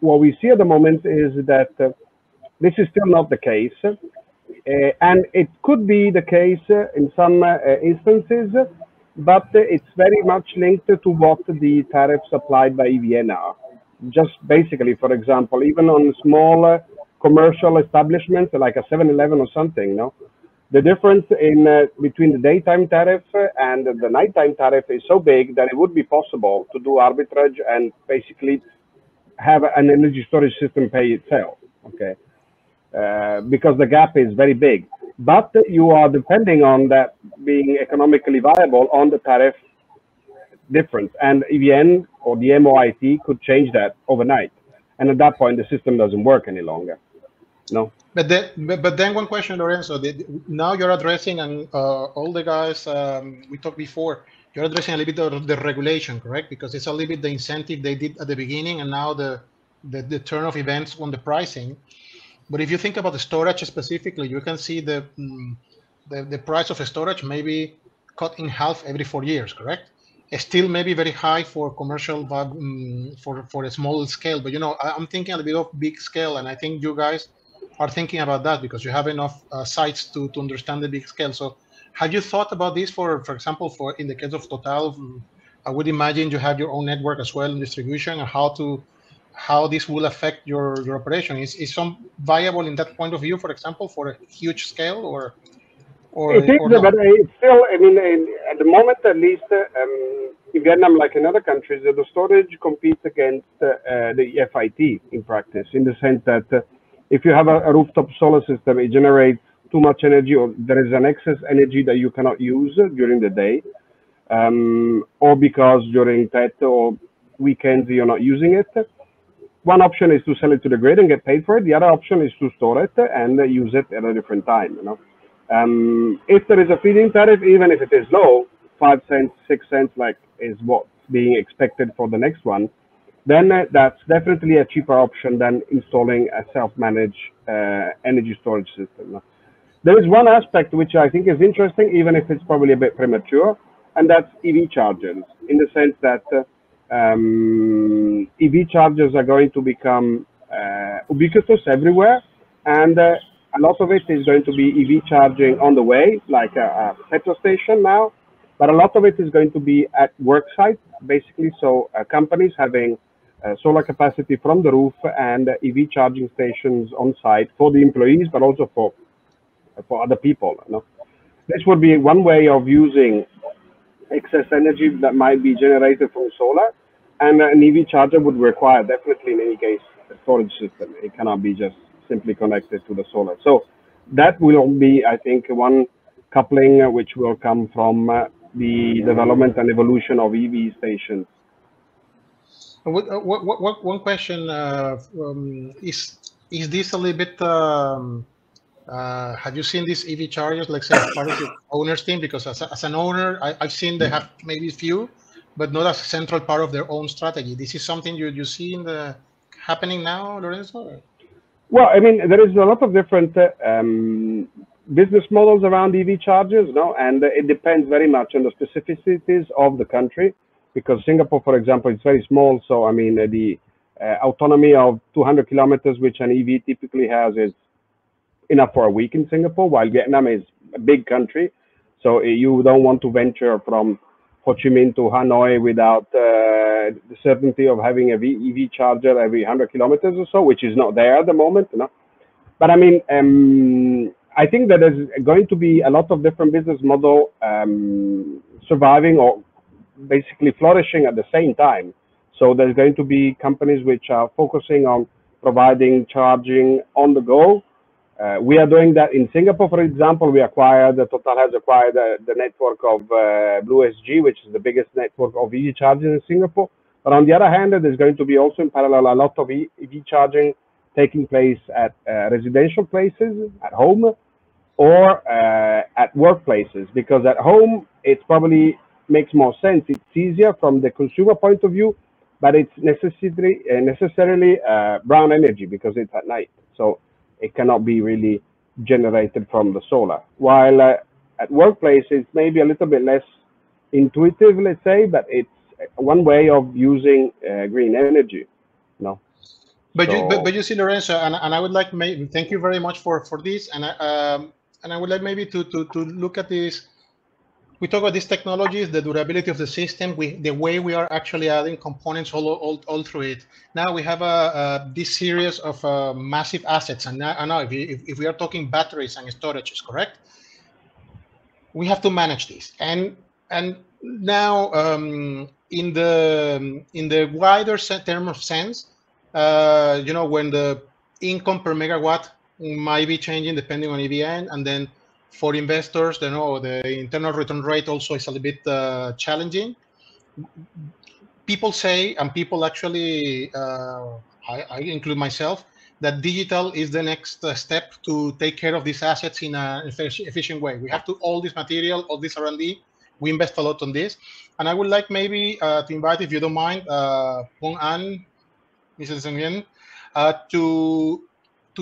what we see at the moment is that this is still not the case. And it could be the case in some instances, but it's very much linked to what the tariffs applied by EVN are. Just basically, for example, even on small commercial establishments like a 7-Eleven or something, The difference in between the daytime tariff and the nighttime tariff is so big that it would be possible to do arbitrage and basically have an energy storage system pay itself, okay? Because the gap is very big. But you are depending on that being economically viable on the tariff difference. And EVN or the MOIT could change that overnight. And at that point, the system doesn't work any longer. No. But then one question, Lorenzo. Now you're addressing, and all the guys we talked before, you're addressing a little bit of the regulation, correct? Because it's a little bit the incentive they did at the beginning, and now the turn of events on the pricing. But if you think about the storage specifically, you can see the price of a storage maybe cut in half every 4 years, correct? It's still maybe very high for commercial for a small scale, but I'm thinking a little bit of big scale, and I think you guys are thinking about that because you have enough sites to understand the big scale. So have you thought about this for example, for in the case of Total? I would imagine you have your own network as well in distribution, and how this will affect your operation. Is some viable in that point of view, for example, for a huge scale, or it is, not? but it's still, I mean, at the moment at least, in Vietnam, like in other countries, the storage competes against the FIT in practice, in the sense that if you have a rooftop solar system, it generates too much energy, or there is an excess energy that you cannot use during the day, or because during TET or weekends you're not using it. One option is to sell it to the grid and get paid for it. The other option is to store it and use it at a different time. If there is a feed-in tariff, even if it is low, 5 cents, 6 cents, like is what's being expected for the next one, then that's definitely a cheaper option than installing a self-managed energy storage system. There is one aspect which I think is interesting, even if it's probably a bit premature, and that's EV chargers, in the sense that EV chargers are going to become ubiquitous everywhere, and a lot of it is going to be EV charging on the way, like a petrol station now, but a lot of it is going to be at work sites, basically. So companies having solar capacity from the roof and EV charging stations on site for the employees, but also for other people. This would be one way of using excess energy that might be generated from solar, and an EV charger would require, definitely in any case, a storage system. It cannot be just simply connected to the solar. So that will be, I think, one coupling which will come from the development and evolution of EV stations. One question is this a little bit? Have you seen these EV chargers, like say, as part of your owner's team? Because as an owner, I've seen they have maybe few, but not as a central part of their own strategy. This is something you see in the happening now, Lorenzo? Well, I mean, there is a lot of different business models around EV chargers, and it depends very much on the specificities of the country. Because Singapore, for example, is very small, so I mean, the autonomy of 200 kilometers, which an EV typically has, is enough for a week in Singapore, while Vietnam is a big country. So you don't want to venture from Ho Chi Minh to Hanoi without the certainty of having a EV charger every 100 kilometers or so, which is not there at the moment. But I mean, I think that there's going to be a lot of different business model surviving or basically flourishing at the same time. So there's going to be companies which are focusing on providing charging on the go. We are doing that in Singapore, for example. Total has acquired the network of Blue SG, which is the biggest network of EV charging in Singapore. But on the other hand, there's going to be also in parallel a lot of EV charging taking place at residential places, at home, or at workplaces, because at home it probably makes more sense. It's easier from the consumer point of view, but it's necessarily brown energy because it's at night. So it cannot be really generated from the solar. While at workplace, it's maybe a little bit less intuitive, let's say, but it's one way of using green energy. But you see, Lorenzo, and I would like thank you very much for this, and I would like maybe to look at this. We talk about these technologies, the durability of the system, the way we are actually adding components all through it. Now we have this series of massive assets, and now if we are talking batteries and storages, correct? we have to manage this. And now in the wider term of sense, you know, when the income per megawatt might be changing depending on EVN, and then for investors, you know, the internal return rate also is a little bit challenging. People say, and people actually, I include myself, that digital is the next step to take care of these assets in an efficient way. We have to all this material, all this R&D. We invest a lot on this, and I would like maybe to invite, if you don't mind, Pong An, Mrs. Nguyen, to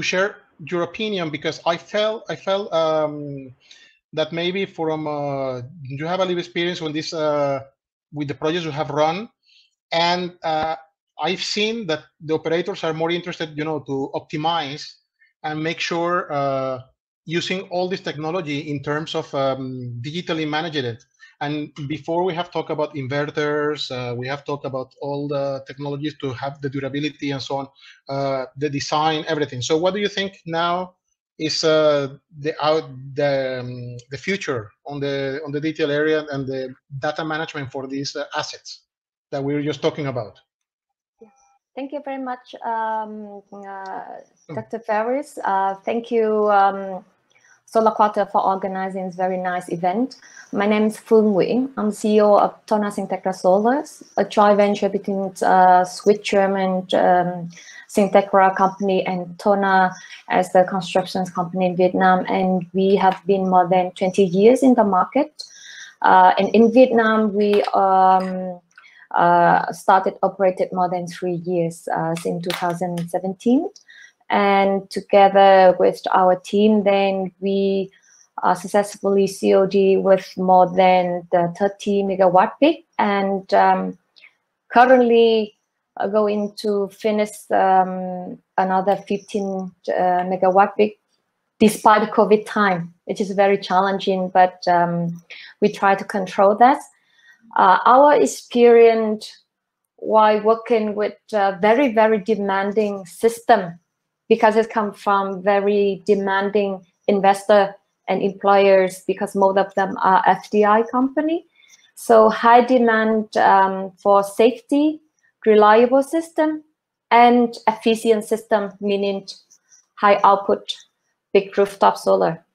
share your opinion, because I felt that maybe from you have a little experience on this with the projects you have run, and I've seen that the operators are more interested, you know, to optimize and make sure using all this technology in terms of digitally managing it. And before we have talked about inverters, we have talked about all the technologies to have the durability and so on, the design, everything. So what do you think now is the future on the detail area and the data management for these assets that we were just talking about? Thank you very much, Dr. Ferris. Thank you, Solar Quarter, for organizing this very nice event. My name is Phương Nguyễn. I'm CEO of Tona Syntegra Solars, a joint venture between Swiss German Syntegra company and Tona as the construction company in Vietnam. And we have been more than 20 years in the market. And in Vietnam, we operated more than 3 years since 2017. And together with our team, then we successfully COD with more than the 30 megawatt peak, and currently going to finish another 15 megawatt peak, despite the COVID time, which is very challenging, but we try to control that. Our experience while working with a very, very demanding system, because it comes from very demanding investor and employers, because most of them are FDI company. So high demand for safety, reliable system, and efficient system, meaning high output, big rooftop solar.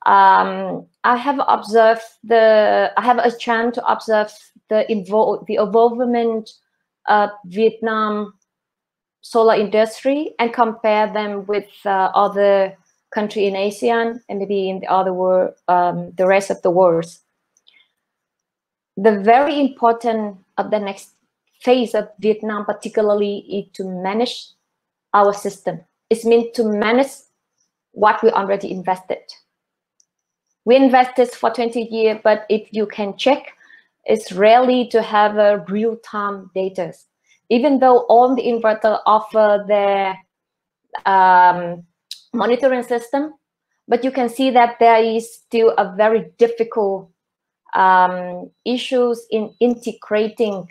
I have a chance to observe the involvement of Vietnam solar industry and compare them with other countries in ASEAN and maybe in the other world, the rest of the world. The very important of the next phase of Vietnam particularly is to manage our system. It means to manage what we already invested. We invested for 20 years, but if you can check, it's rarely to have a real-time data. Even though all the inverter offer their monitoring system, but you can see that there is still a very difficult issues in integrating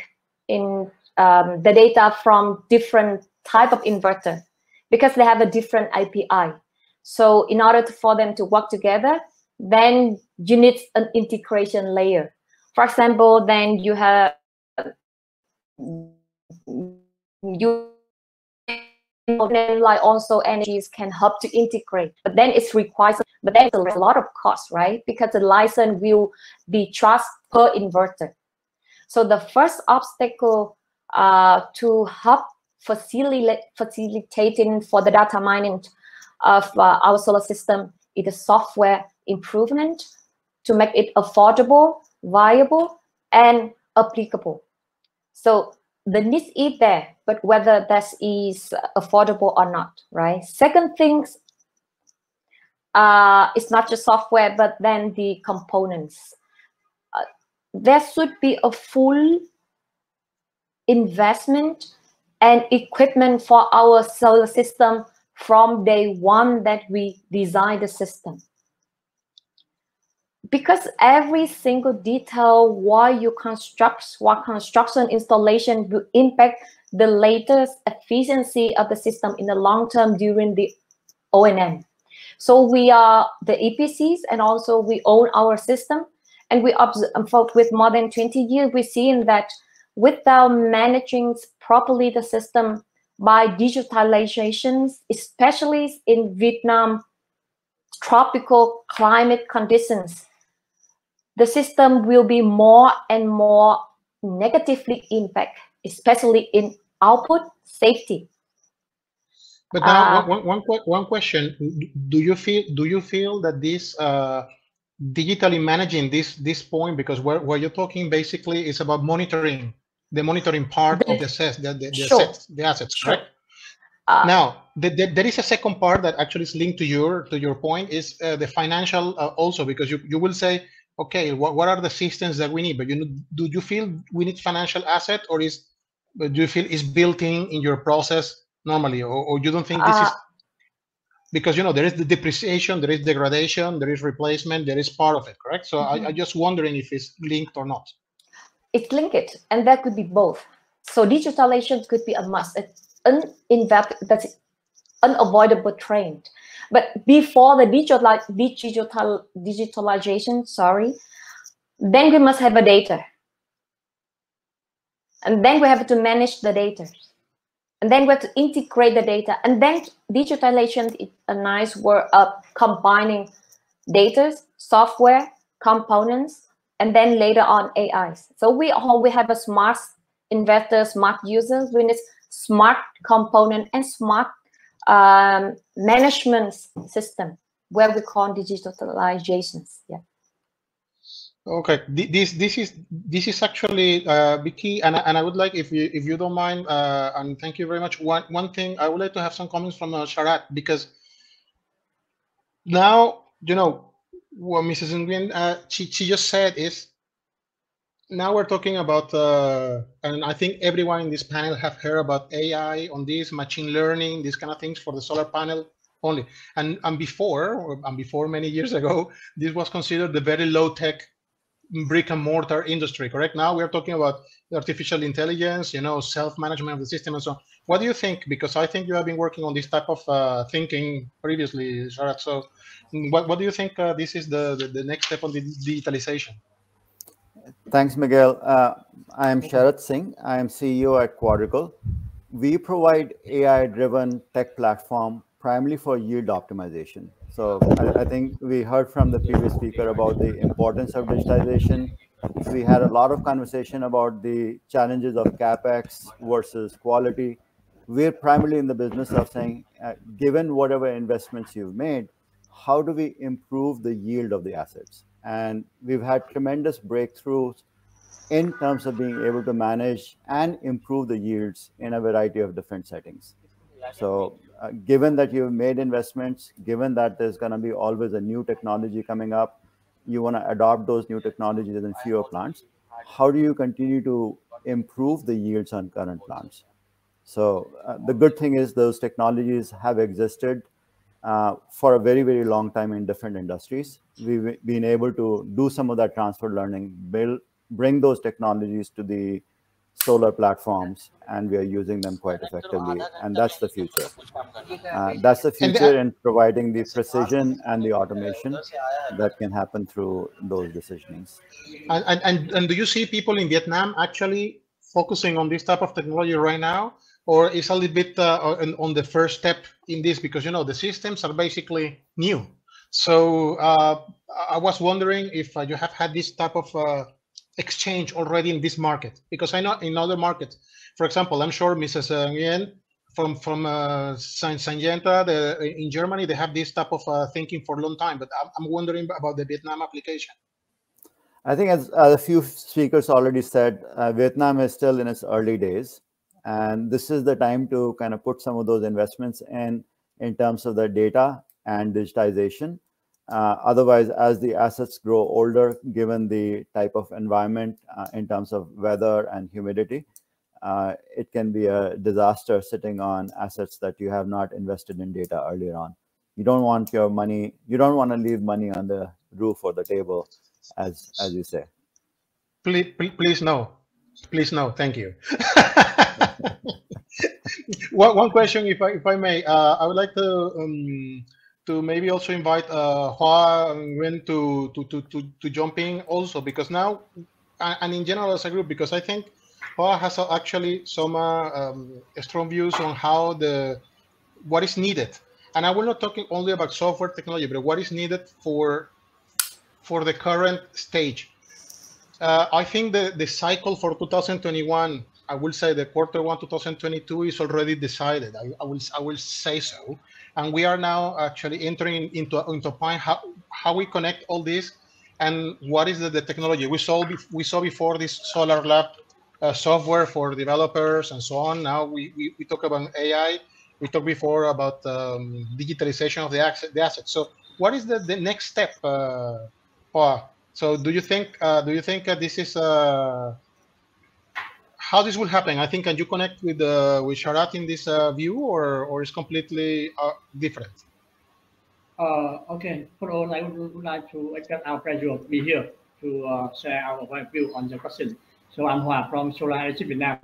in the data from different type of inverter, because they have a different API. So in order for them to work together, then you need an integration layer. For example, then you have like also energies can help to integrate, but then it's requires, but then there's a lot of cost, right? Because the license will be charged per inverter. So the first obstacle to help facilitating for the data mining of our solar system is the software improvement to make it affordable, viable, and applicable. So the need is there, but whether that is affordable or not, right? Second things, it's not just software, but then the components. There should be a full investment and equipment for our solar system from day one that we design the system. Because every single detail while you construct, what construction installation will impact the latest efficiency of the system in the long term during the O&M. So we are the EPCs, and also we own our system. And we observe with more than 20 years, we've seen that without managing properly the system by digitalizations, especially in Vietnam, tropical climate conditions, the system will be more and more negatively impact, especially in output safety. But now, one question: Do you feel that this digitally managing this point, because where you're talking basically is about monitoring, the monitoring part of the assets, Sure. correct? Now, there is a second part that actually is linked to your point, is the financial also, because you will say, okay, what are the systems that we need? But do you feel we need financial asset, or do you feel it's built in your process normally, or you don't think this is, because there is the depreciation, there is degradation, there is replacement, there is part of it, correct? So I just wondering if it's linked or not. It's linked, and that could be both. So digitalization could be a must. It's that's unavoidable trend. But before the digitalization, then we must have a data. And then we have to manage the data. And then we have to integrate the data. And then digitalization is a nice word of combining data, software, components, and then later on AIs. So we have a smart investor, smart user, we need smart component and smart management system, where we call digitalizations. Yeah. Okay, this is actually the key, and I would like, if you don't mind, and thank you very much. One thing I would like to have some comments from Sharat, because now what Mrs. Nguyen she just said is, now we're talking about and I think everyone in this panel have heard about AI on this, machine learning, these kind of things for the solar panel only, and before many years ago, this was considered the very low tech brick and mortar industry, correct? Now we're talking about artificial intelligence, self-management of the system and so on. What do you think? Because I think you have been working on this type of thinking previously, Sharat. So what do you think this is the next step on the digitalization? Thanks, Miguel. I am Sharat Singh. I am CEO at Quadricle. We provide AI-driven tech platform primarily for yield optimization. So I think we heard from the previous speaker about the importance of digitization. We had a lot of conversation about the challenges of CapEx versus quality. We're primarily in the business of saying, given whatever investments you've made, how do we improve the yield of the assets? And we've had tremendous breakthroughs in terms of being able to manage and improve the yields in a variety of different settings. So given that you've made investments, given that there's going to be always a new technology coming up, you want to adopt those new technologies in fewer plants, how do you continue to improve the yields on current plants? So the good thing is those technologies have existed for a very, very long time in different industries. We've been able to do some of that transfer learning, bring those technologies to the solar platforms, and we are using them quite effectively. And that's the future. That's the future in providing the precision and the automation that can happen through those decisions. And do you see people in Vietnam actually focusing on this type of technology right now? Or is a little bit on the first step in this, because the systems are basically new. So I was wondering if you have had this type of exchange already in this market, because I know in other markets, for example, I'm sure Mrs. Nguyen from Syngenta in Germany, they have this type of thinking for a long time. But I'm wondering about the Vietnam application. I think, as a few speakers already said, Vietnam is still in its early days. And this is the time to kind of put some of those investments in terms of the data and digitization. Otherwise, as the assets grow older, given the type of environment in terms of weather and humidity, it can be a disaster sitting on assets that you have not invested in data earlier on. You don't want your money, you don't want to leave money on the roof or the table, as you say. Please no. Please no. Thank you. One question, if I may, I would like to maybe also invite Hoa and Wen to jump in also, because now and in general as a group, because I think Hoa has actually some strong views on how what is needed. And I will not talking only about software technology, but what is needed for the current stage. I think the cycle for 2021, I will say the Q1 2022 is already decided. I will say so, and we are now actually entering into a point how we connect all this, and what is the technology we saw before this Solar Lab software for developers and so on. Now we talk about AI. We talked before about digitalization of the assets. So what is the next step, Hoa? So do you think this is how this will happen? I think, can you connect with Sharat in this view, or is completely different? Okay, for all, I would like to express our pleasure to be here to share our view on the question. So I'm Hoa from Solar Energy Vietnam,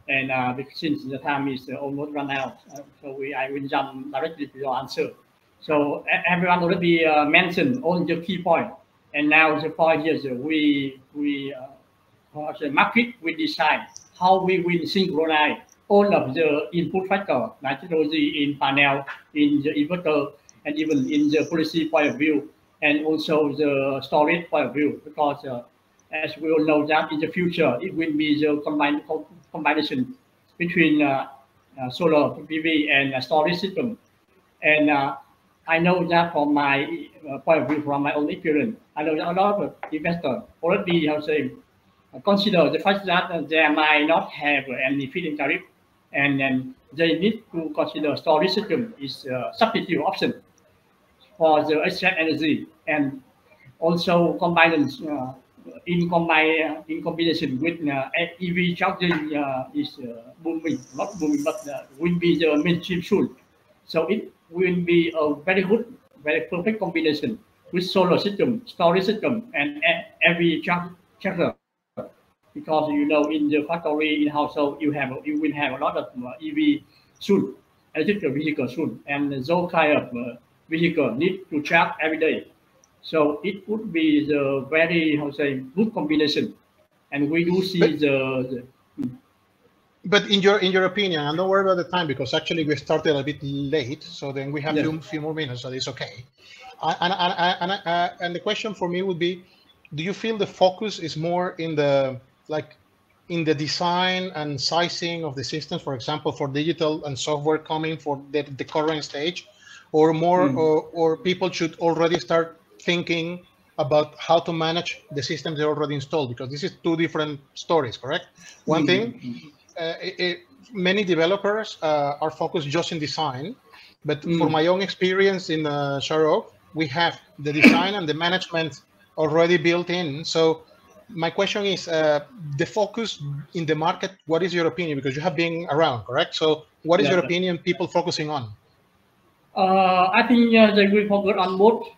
and since the time is almost run out, I will jump directly to your answer. So everyone already mentioned all the key points, and now the point is we the market will decide how we will synchronize all of the input factor, like technology in panel, in the inverter, and even in the policy point of view, and also the storage point of view, because as we all know that in the future, it will be the combination between solar PV and storage system. And I know that from my point of view, from my own experience, I know that a lot of investors already have say, consider the fact that they might not have any feed-in tariff, and then they need to consider storage system is a substitute option for the excess energy, and also combined in combination with EV charging is booming, not booming, but will be the mainstream soon. So it will be a very good, very perfect combination with solar system, storage system, and every charger. Because you know, in the factory, in household, you will have a lot of EV soon, electric vehicle soon, and those kind of vehicle need to charge every day. So it would be the very good combination, and we do see But in your opinion, and don't worry about the time, because actually we started a bit late, so then we have a few more minutes, so it's okay. And the question for me would be, do you feel the focus is more in the design and sizing of the systems, for example, for digital and software coming for the current stage, or more, or people should already start thinking about how to manage the systems they already installed? Because this is two different stories, correct? One thing, many developers are focused just in design, but for my own experience in Sharok, we have the design and the management already built in. So my question is, the focus in the market, what is your opinion? Because you have been around, correct? So what is your opinion, people focusing on? I think they will focus on both.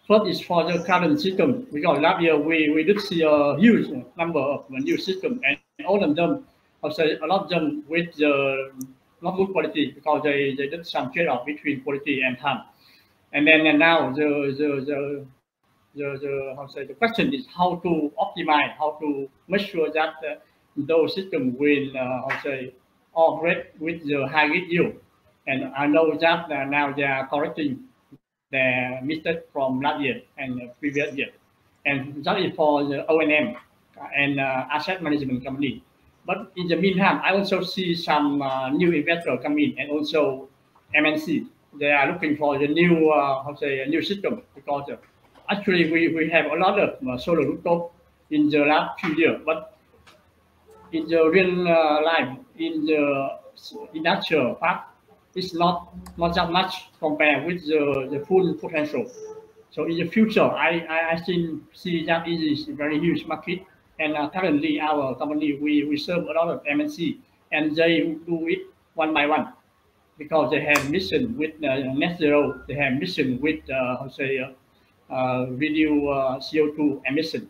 First is for the current system, because last year we did see a huge number of new systems, and all of them, I say a lot of them with the not good quality, because they did some trade-off between quality and time. And then now the question is how to optimize, how to make sure that those systems will operate with the high yield. And I know that now they are correcting their mistake from last year and previous year, and that is for the O&M and asset management company. But in the meantime, I also see some new investors come in, and also MNC. They are looking for the new new system, because actually we have a lot of solar rooftop in the last few years, but in the real life, in the industrial part, it's not that much compared with the full potential. So in the future, I still see that it is a very huge market. And currently, our company, we serve a lot of MNC, and they do it one by one, because they have mission with net zero. They have mission with reduce CO2 emission.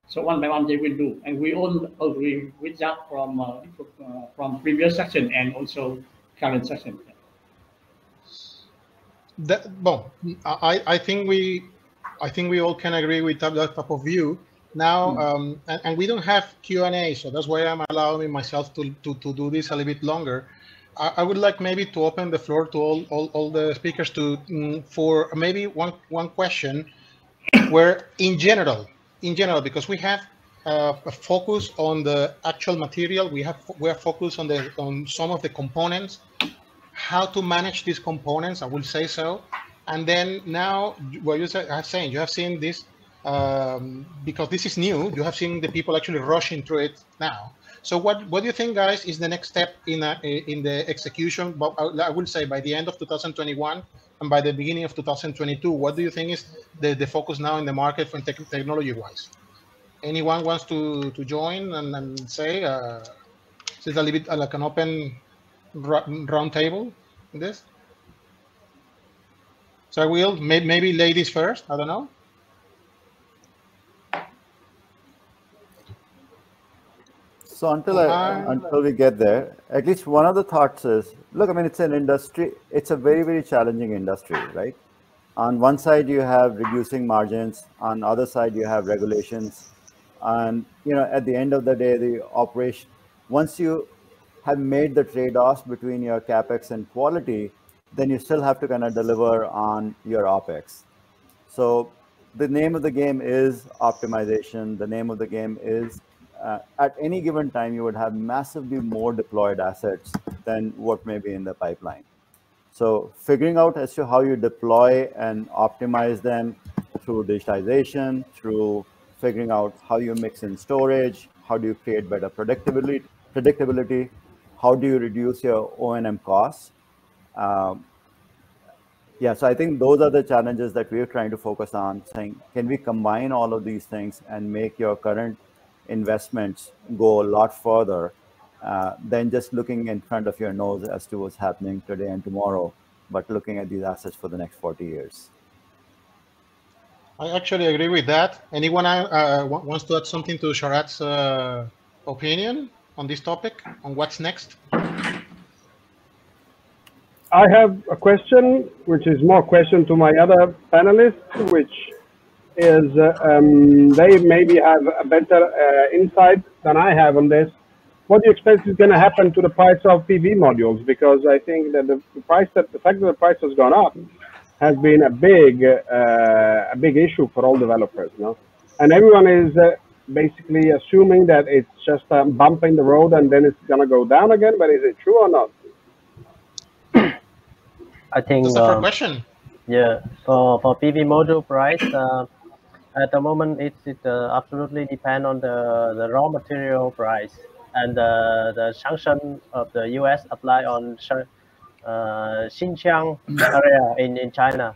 So one by one they will do, and we all agree with that from previous section and also current section. Well, I think we all can agree with that type of view. Now, and we don't have Q&A, so that's why I'm allowing myself to do this a little bit longer. I would like maybe to open the floor to all the speakers to for maybe one question, where in general, because we have a focus on the actual material, we are focused on some of the components, how to manage these components, I will say so. And then now, what you are saying, you have seen this, because this is new, you have seen the people actually rushing through it now. So what do you think, guys, is the next step in the execution? But I will say by the end of 2021 and by the beginning of 2022, what do you think is the focus now in the market from technology-wise? Anyone wants to join and say, it's a little bit like an open round table in this? So I will maybe ladies first. I don't know. So until we get there, at least one of the thoughts is, look, I mean, it's an industry. It's a very, very challenging industry, right? On one side, you have reducing margins. On the other side, you have regulations. And, at the end of the day, the operation, once you have made the trade-offs between your CapEx and quality, then you still have to kind of deliver on your OpEx. So the name of the game is optimization. The name of the game is at any given time, you would have massively more deployed assets than what may be in the pipeline. So figuring out as to how you deploy and optimize them through digitization, through figuring out how you mix in storage, how do you create better predictability, how do you reduce your O&M costs? Yeah, so I think those are the challenges that we're trying to focus on, saying, can we combine all of these things and make your current investments go a lot further than just looking in front of your nose as to what's happening today and tomorrow, but looking at these assets for the next 40 years. I actually agree with that. Anyone wants to add something to Sharat's opinion on this topic, on what's next? I have a question, which is more question to my other panelists, which is they maybe have a better insight than I have on this. What do you expect is going to happen to the price of PV modules? Because I think that the fact that the price has gone up has been a big issue for all developers, no? And everyone is basically assuming that it's just a bump in the road and then it's going to go down again. But is it true or not? I think that's a fair question. Yeah, for PV module price, at the moment it absolutely depend on the raw material price and the sanction of the U.S. apply on Xinjiang area in China.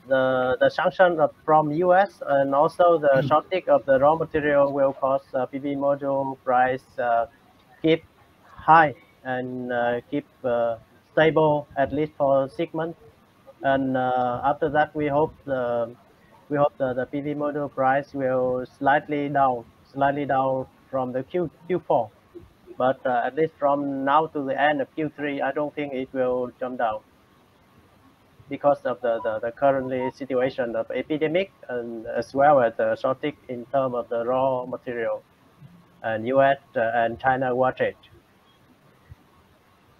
The sanction from U.S. and also the shortage of the raw material will cause PV module price keep high and keep stable at least for 6 months, and after that we hope the PV module price will slightly down from the Q4, but at least from now to the end of Q3, I don't think it will jump down because of the currently situation of epidemic and as well as the shortage in terms of the raw material and US and China wattage.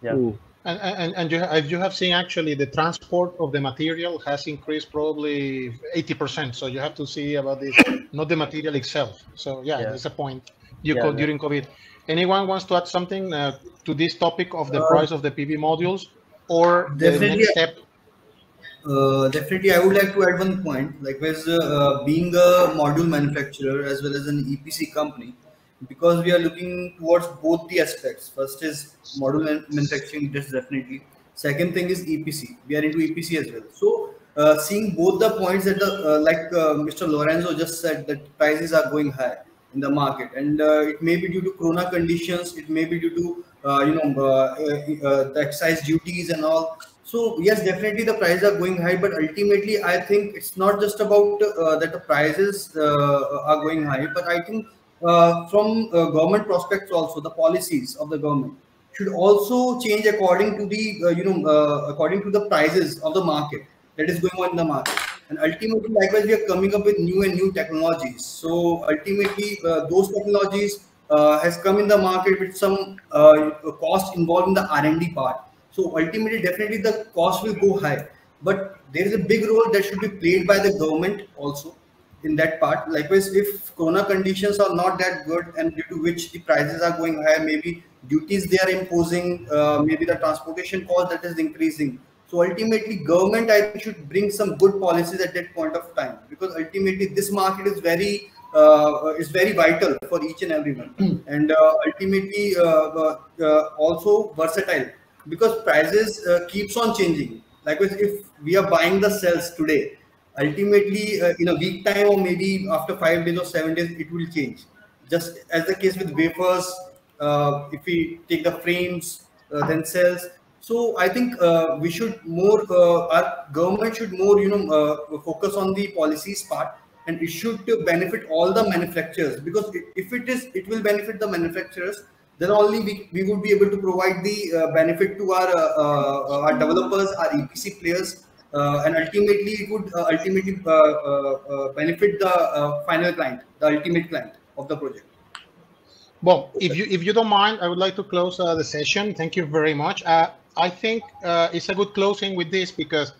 Yeah. And you have seen actually the transport of the material has increased probably 80%. So you have to see about this, not the material itself. So yeah. That's a point during COVID. Anyone wants to add something to this topic of the price of the PV modules or the next step? Definitely, I would like to add one point. Likewise, being a module manufacturer as well as an EPC company, because we are looking towards both the aspects. First is module manufacturing, that's definitely. Second thing is EPC. We are into EPC as well. So seeing both the points that like Mr. Lorenzo just said, that prices are going high in the market, and it may be due to corona conditions, it may be due to the excise duties and all. So yes, definitely the prices are going high, but ultimately I think it's not just about that the prices are going high, but I think from government prospects also, the policies of the government, should also change according to the according to the prices of the market that is going on in the market. And ultimately, likewise, we are coming up with new and new technologies. So ultimately, those technologies has come in the market with some cost involved in the R&D part. So ultimately, definitely the cost will go high. But there is a big role that should be played by the government also in that part. Likewise, if corona conditions are not that good and due to which the prices are going high, maybe duties they are imposing, maybe the transportation cost that is increasing. So ultimately, government I think should bring some good policies at that point of time, because ultimately this market is very vital for each and everyone, and ultimately also versatile, because prices keeps on changing. Likewise, if we are buying the cells today, ultimately in a week time or maybe after 5 days or 7 days it will change, just as the case with wafers. If we take the frames, then cells. So I think we should more our government should more focus on the policies part, and it should benefit all the manufacturers, because if it will benefit the manufacturers, then only we would be able to provide the benefit to our developers, our EPC players, and ultimately it would ultimately benefit the final client, the ultimate client of the project. Well, if you don't mind, I would like to close the session. Thank you very much. I think it's a good closing with this, because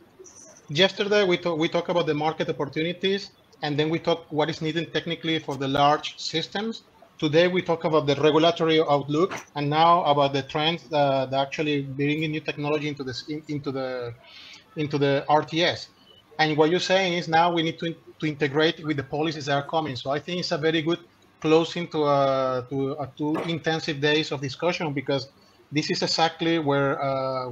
yesterday we talked about the market opportunities, and then we talked what is needed technically for the large systems. Today we talk about the regulatory outlook, and now about the trends that actually bringing new technology into the RTS. And what you're saying is now we need to integrate with the policies that are coming. So I think it's a very good closing to 2 intensive days of discussion, because this is exactly where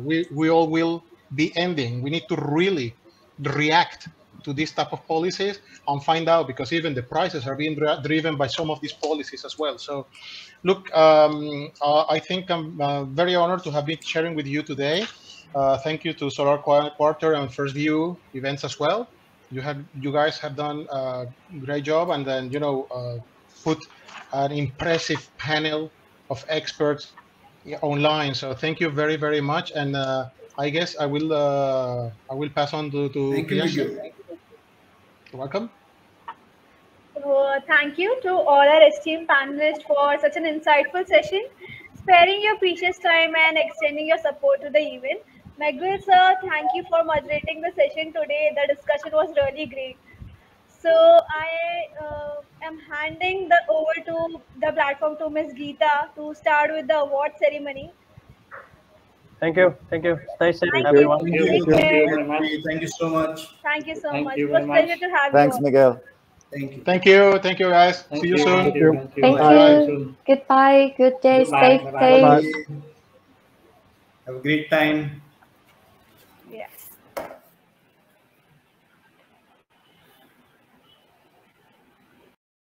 we all will be ending. We need to really react to this type of policies and find out, because even the prices are being driven by some of these policies as well. So look, I think I'm very honored to have been sharing with you today. Thank you to Solar Quarter and First View events as well. You guys have done a great job, and then put an impressive panel of experts online. So thank you very, very much. And I guess I will pass on to Thank you, Priyanshi. Miguel. You're welcome. Thank you to all our esteemed panelists for such an insightful session, sparing your precious time and extending your support to the event. Miguel sir, thank you for moderating the session today. The discussion was really great. So I am handing over to the platform to Ms. Geeta to start with the award ceremony. Thank you. Stay safe, Thank everyone. you. Thank Take you. care. very much. Thank you so much. Thank you so Thank much. you It was very a much. pleasure to have Thanks, you all. Miguel. Thank you. Thank you, guys. See you soon. Thank you. Thank Bye. you. Goodbye. Good day. Goodbye. Stay Bye-bye. safe. Have a great time.